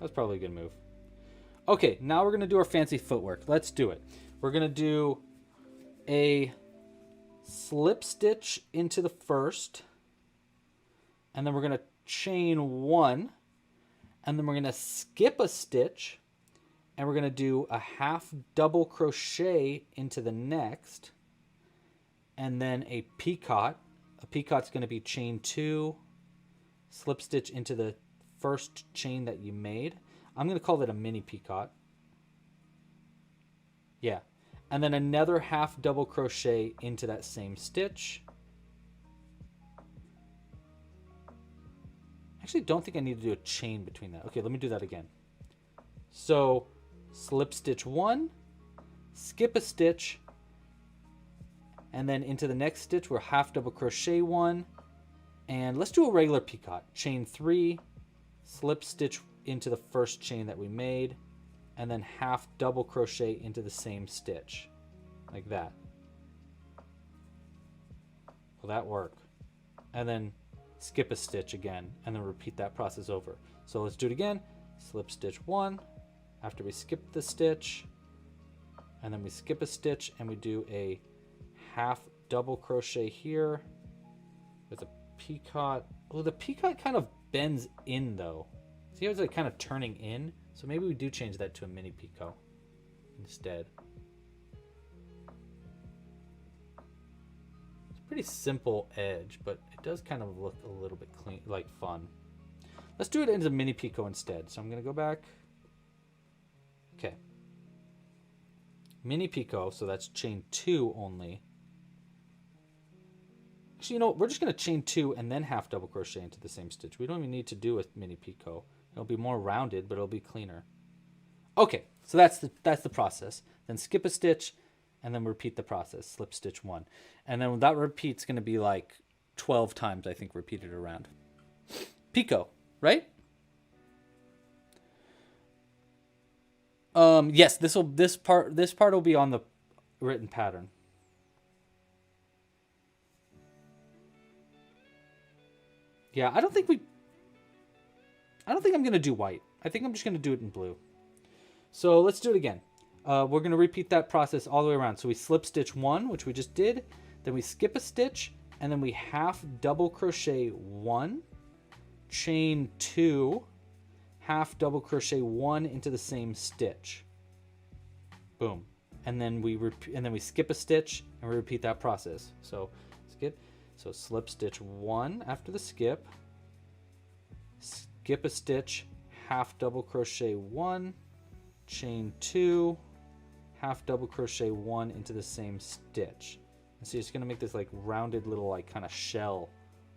That's probably a good move. Okay, now we're going to do our fancy footwork. Let's do it. We're going to do a slip stitch into the first. And then we're going to chain 1, and then we're going to skip a stitch, and we're going to do a half double crochet into the next, and then a picot. A picot's going to be chain 2, slip stitch into the first chain that you made. I'm going to call it a mini picot. Yeah. And then another half double crochet into that same stitch. Actually don't think I need to do a chain between that. Okay, let me do that again. So slip stitch 1, skip a stitch, and then into the next stitch we're half double crochet 1, and let's do a regular picot. Chain 3, slip stitch into the first chain that we made, and then half double crochet into the same stitch, like that. Will that work? And then skip a stitch again, and then repeat that process over. So let's do it again. Slip stitch 1 after we skip the stitch, and then we skip a stitch, and we do a half double crochet here with a picot. Well, the picot kind of bends in though. See how it's like kind of turning in? So maybe we do change that to a mini picot instead. Pretty simple edge, but it does kind of look a little bit clean, like fun. Let's do it as a mini picot instead. So I'm going to go back. Okay. Mini picot, so that's chain 2 only. Actually, you know what? We're just going to chain 2 and then half double crochet into the same stitch. We don't even need to do a mini picot. It'll be more rounded, but it'll be cleaner. Okay, so that's the process. Then skip a stitch, and then repeat the process. Slip stitch 1. And then that repeat's going to be like 12 times, I think, repeated around. Picot, right? Yes, this part will be on the written pattern. Yeah, I don't think I'm gonna do white. I think I'm just gonna do it in blue. So let's do it again. We're gonna repeat that process all the way around. So we slip stitch 1, which we just did, then we skip a stitch, and then we half double crochet 1, chain 2, half double crochet 1 into the same stitch. Boom. And then we skip a stitch and we repeat that process. So slip stitch 1 after the skip, skip a stitch, half double crochet 1, chain 2, half double crochet 1 into the same stitch. And so you're just going to make this like rounded little like kind of shell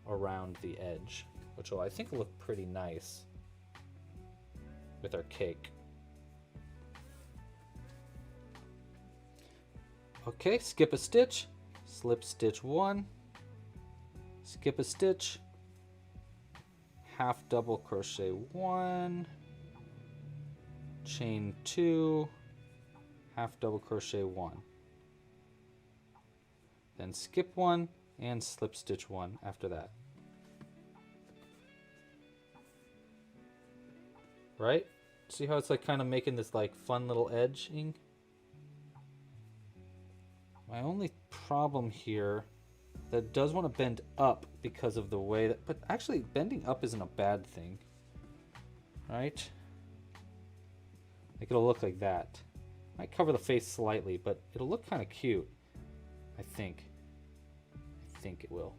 around the edge, which will I think will look pretty nice with our cake. Okay, skip a stitch, slip stitch 1, skip a stitch, half double crochet 1, chain 2, half double crochet 1, then skip 1 and slip stitch 1 after that. Right? See how it's like kind of making this like fun little edging? My only problem here, that it does want to bend up because of the way that, but actually bending up isn't a bad thing, right? Like it'll look like that. Might cover the face slightly, but it'll look kind of cute, I think. I think it will.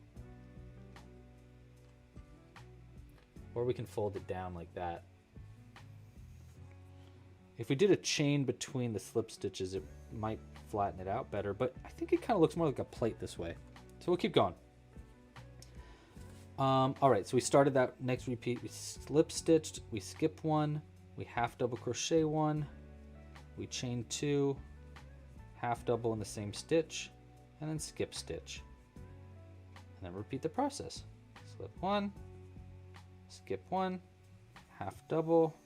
Or we can fold it down like that. If we did a chain between the slip stitches, it might flatten it out better, but I think it kind of looks more like a plate this way. So we'll keep going. All right, so we started that next repeat. We slip stitched, we skip 1, we half double crochet 1, we chain 2, half double in the same stitch, and then skip stitch. And then repeat the process. Slip 1, skip 1, half double,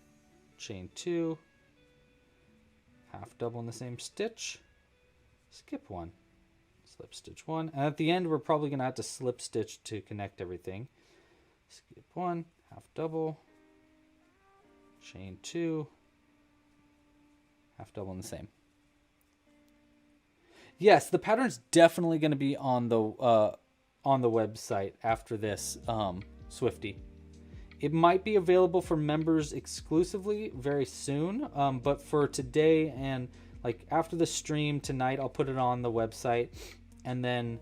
chain 2, half double in the same stitch, skip 1, slip stitch 1, and at the end we're probably going to have to slip stitch to connect everything. Skip 1, half double, chain 2, half double in the same. Yes, the pattern's definitely going to be on the website after this, Swifty. It might be available for members exclusively very soon, but for today and like after the stream tonight, I'll put it on the website, and then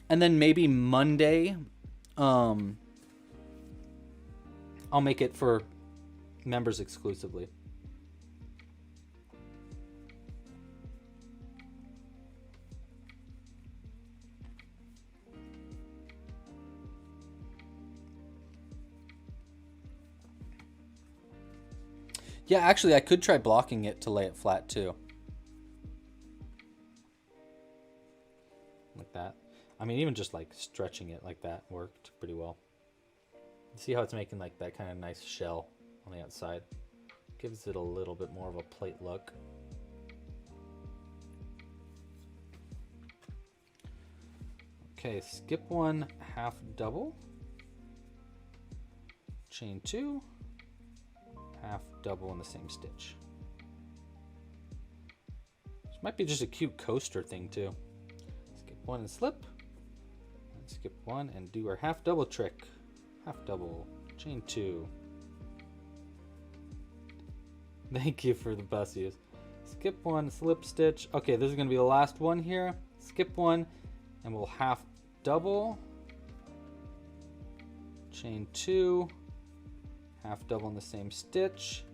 and then maybe Monday, I'll make it for members exclusively. Yeah, actually, I could try blocking it to lay it flat too. Like that. I mean, even just like stretching it like that worked pretty well. See how it's making like that kind of nice shell on the outside? Gives it a little bit more of a plate look. Okay, skip 1, half double, chain 2, half double in the same stitch. This might be just a cute coaster thing too. Skip 1 and slip, and skip 1 and do our half double trick. Half double, chain 2. Thank you for the bussies. Skip 1, slip stitch. Okay, this is going to be the last one here. Skip 1 and we'll half double, chain 2, half double in the same stitch,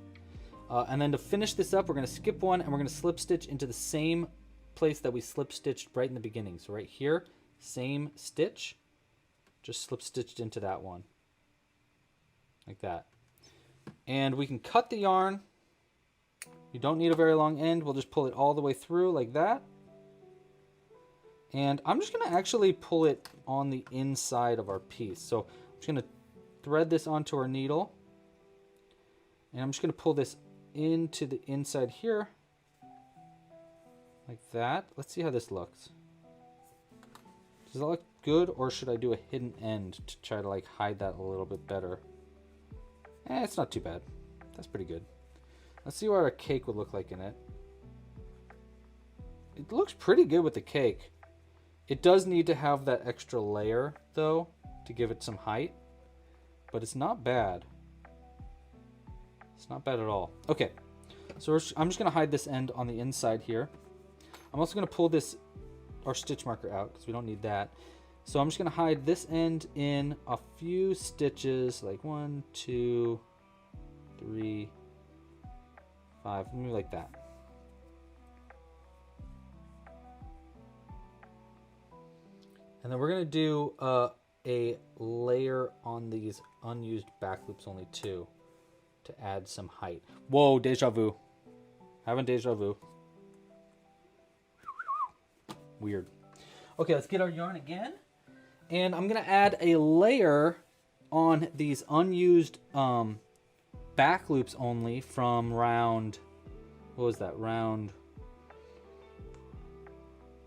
and then to finish this up we're going to skip 1 and we're going to slip stitch into the same place that we slip stitched right in the beginning. So right here, same stitch, just slip stitched into that one like that. And we can cut the yarn. You don't need a very long end. We'll just pull it all the way through like that, And I'm just going to actually pull it on the inside of our piece. So I'm just going to thread this onto our needle. And I'm just going to pull this into the inside here. Like that. Let's see how this looks. Does that look good, or should I do a hidden end to try to like hide that a little bit better? It's not too bad. That's pretty good. Let's see what our cake would look like in it. It looks pretty good with the cake. It does need to have that extra layer, though, to give it some height. But it's not bad. It's not bad at all. Okay, so I'm just going to hide this end on the inside here. I'm also going to pull our stitch marker out because we don't need that. So I'm just going to hide this end in a few stitches, like 1, 2, 3, 5, maybe like that. And then we're going to do a layer on these unused back loops only too, to add some height. Whoa, deja vu. Having deja vu. Weird. Okay, let's get our yarn again. And I'm going to add a layer on these unused back loops only from round, what was that, round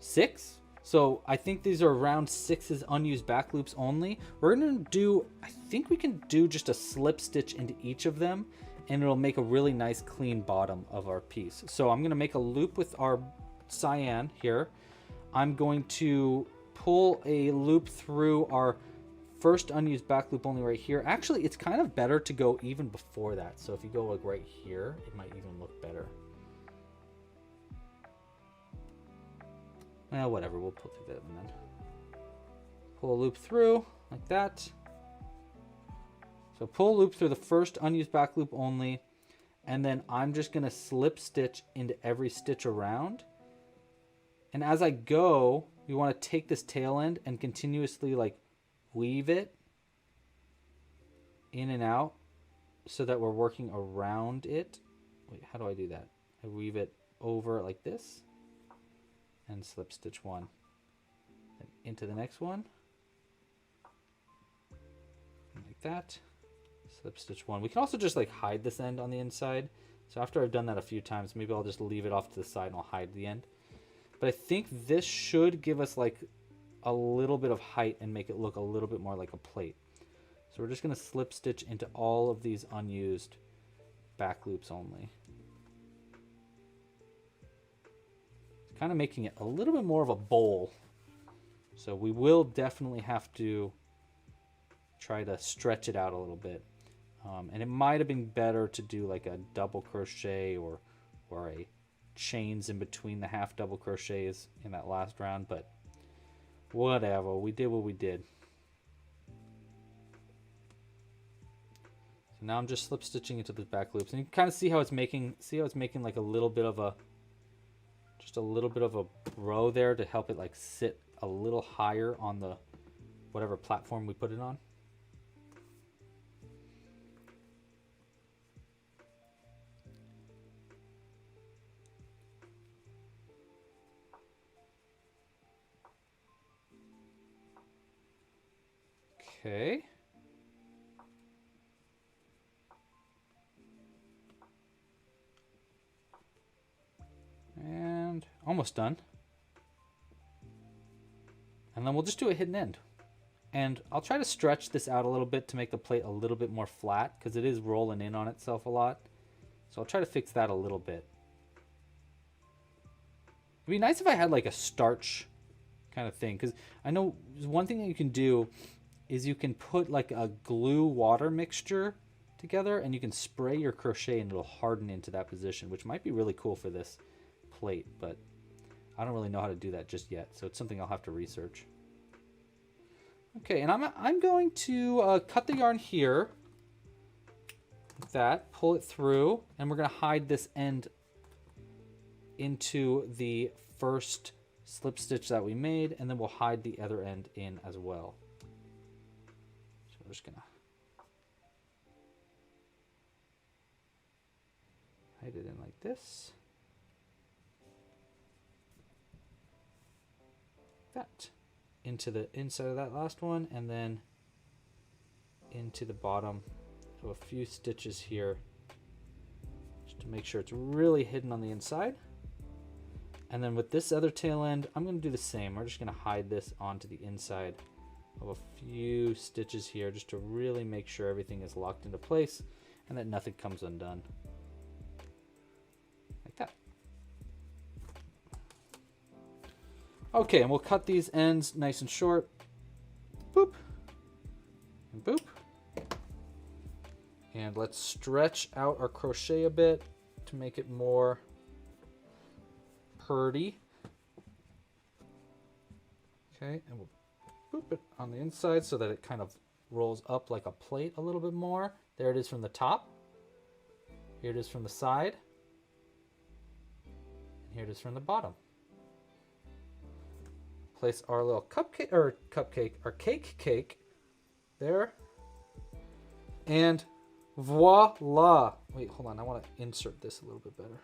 6? So I think these are round 6's unused back loops only. We're going to do, I think we can do just a slip stitch into each of them, and it'll make a really nice clean bottom of our piece. So I'm going to make a loop with our cyan here. I'm going to pull a loop through our first unused back loop only right here. Actually, it's kind of better to go even before that. So if you go like right here, it might even look better. Well, whatever, we'll pull through that and then pull a loop through like that. So pull a loop through the first unused back loop only, and then I'm just going to slip stitch into every stitch around. And as I go, we want to take this tail end and continuously like weave it in and out so that we're working around it. Wait, how do I do that? I weave it over like this and slip stitch one, then into the next one like that, slip stitch one. We can also just like hide this end on the inside. So after I've done that a few times, maybe I'll just leave it off to the side and I'll hide the end. But I think this should give us like a little bit of height and make it look a little bit more like a plate. So we're just going to slip stitch into all of these unused back loops only. Kind of making it a little bit more of a bowl. So we will definitely have to try to stretch it out a little bit. And it might have been better to do like a double crochet or a chains in between the half double crochets in that last round, but whatever, we did what we did. So now I'm just slip stitching into the back loops, and you can kind of see how it's making like a little bit of a row there to help it like sit a little higher on the whatever platform we put it on. Okay. And almost done. And then we'll just do a hidden end. And I'll try to stretch this out a little bit to make the plate a little bit more flat because it is rolling in on itself a lot. So I'll try to fix that a little bit. It'd be nice if I had like a starch kind of thing, because I know one thing that you can do is you can put like a glue water mixture together and you can spray your crochet and it'll harden into that position, which might be really cool for this plate, but I don't really know how to do that just yet, so it's something I'll have to research. Okay, and I'm going to cut the yarn here like that, pull it through, and we're going to hide this end into the first slip stitch that we made, and then we'll hide the other end in as well. So we're just going to hide it in like this. that into the inside of that last one, and then into the bottom. So a few stitches here just to make sure it's really hidden on the inside. And then with this other tail end, I'm going to do the same. We're just going to hide this onto the inside of a few stitches here just to really make sure everything is locked into place and that nothing comes undone. Like that. Okay, and we'll cut these ends nice and short. Boop. And boop. And let's stretch out our crochet a bit to make it more purdy. Okay, and we'll boop it on the inside so that it kind of rolls up like a plate a little bit more. There it is from the top. Here it is from the side. And here it is from the bottom. Place our little our cake there. And voila. Wait, hold on. I want to insert this a little bit better.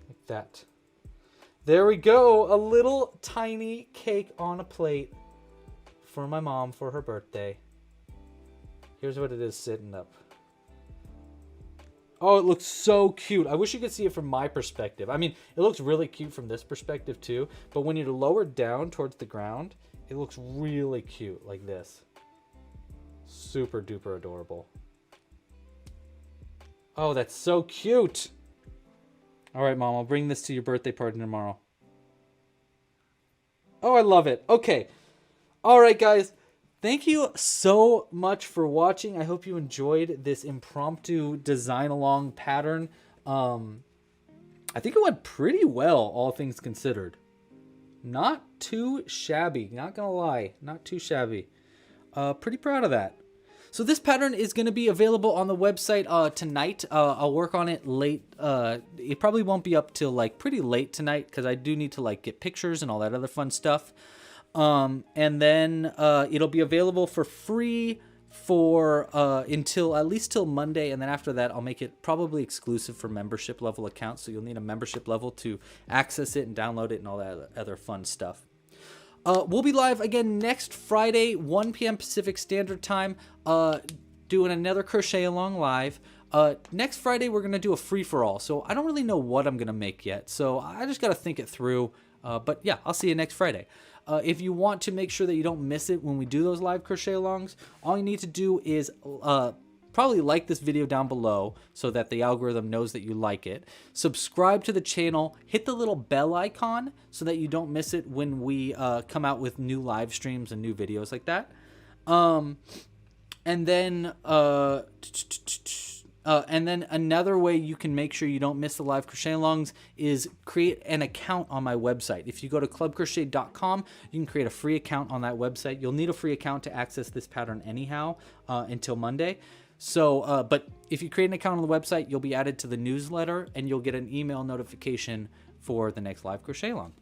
Like that. There we go. A little tiny cake on a plate for my mom for her birthday. Here's what it is sitting up. Oh, it looks so cute. I wish you could see it from my perspective. I mean, it looks really cute from this perspective too, but when you're lowered down towards the ground, it looks really cute like this. Super duper adorable. Oh, that's so cute. All right, Mom, I'll bring this to your birthday party tomorrow. Oh, I love it. Okay. All right, guys. Thank you so much for watching. I hope you enjoyed this impromptu design along pattern. I think it went pretty well, all things considered. Not too shabby, not gonna lie, not too shabby. Pretty proud of that. So this pattern is going to be available on the website tonight. I'll work on it late. It probably won't be up till like pretty late tonight because I do need to like get pictures and all that other fun stuff. And then it'll be available for free for until at least till Monday, and then after that I'll make it probably exclusive for membership level accounts. So you'll need a membership level to access it and download it and all that other fun stuff. We'll be live again next Friday, 1 p.m. Pacific Standard Time, doing another crochet along live. Next Friday, we're going to do a free-for-all, so I don't really know what I'm going to make yet, so I just got to think it through. But yeah, I'll see you next Friday. If you want to make sure that you don't miss it when we do those live crochet alongs, all you need to do is probably like this video down below so that the algorithm knows that you like it. Subscribe to the channel, hit the little bell icon so that you don't miss it when we come out with new live streams and new videos like that. And then another way you can make sure you don't miss the live crochet alongs is create an account on my website. If you go to clubcrochet.com, you can create a free account on that website. You'll need a free account to access this pattern anyhow until Monday. So, but if you create an account on the website, you'll be added to the newsletter and you'll get an email notification for the next live crochet along.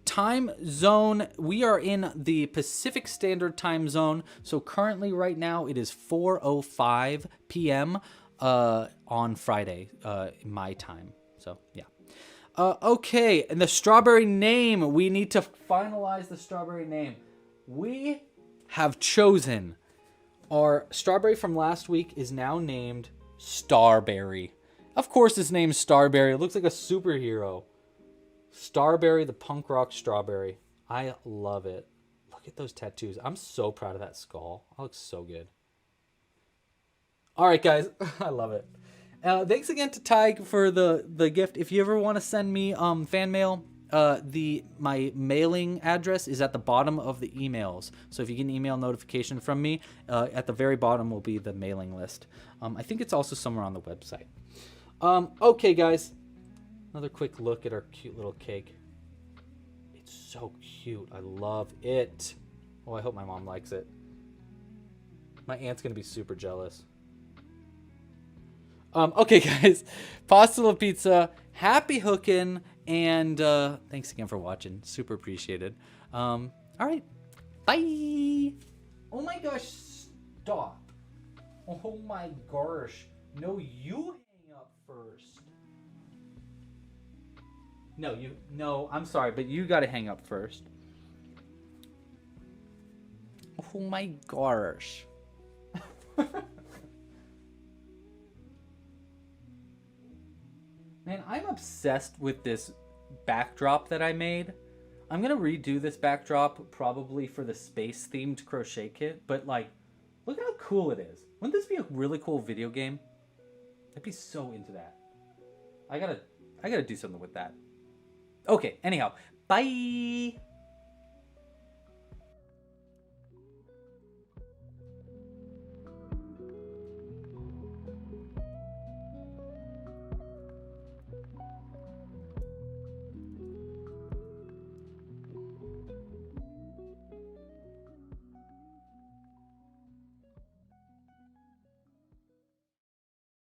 Time zone, we are in the Pacific Standard Time Zone. So currently right now it is 4:05 p.m. On Friday, my time. So yeah. Okay, and the strawberry name, we need to finalize the strawberry name. We have chosen our strawberry from last week is now named Starberry. Of course his name's Starberry. It looks like a superhero. Starberry, the punk rock strawberry. I love it. Look at those tattoos. I'm so proud of that skull. That looks so good. All right, guys. I love it. Thanks again to Tig for the gift. If you ever want to send me fan mail, my mailing address is at the bottom of the emails. So if you get an email notification from me, at the very bottom will be the mailing list. I think it's also somewhere on the website. Okay, guys. Another quick look at our cute little cake. It's so cute. I love it. Oh, I hope my mom likes it. My aunt's going to be super jealous. Okay, guys. Pasta la pizza. Happy hooking. And thanks again for watching. Super appreciated. All right. Bye. Oh, my gosh. Stop. Oh, my gosh. No, you hang up first. No, I'm sorry, but you gotta hang up first. Oh my gosh. Man, I'm obsessed with this backdrop that I made. I'm gonna redo this backdrop probably for the space themed crochet kit, but like, look at how cool it is. Wouldn't this be a really cool video game? I'd be so into that. I gotta do something with that. Okay, anyhow, bye!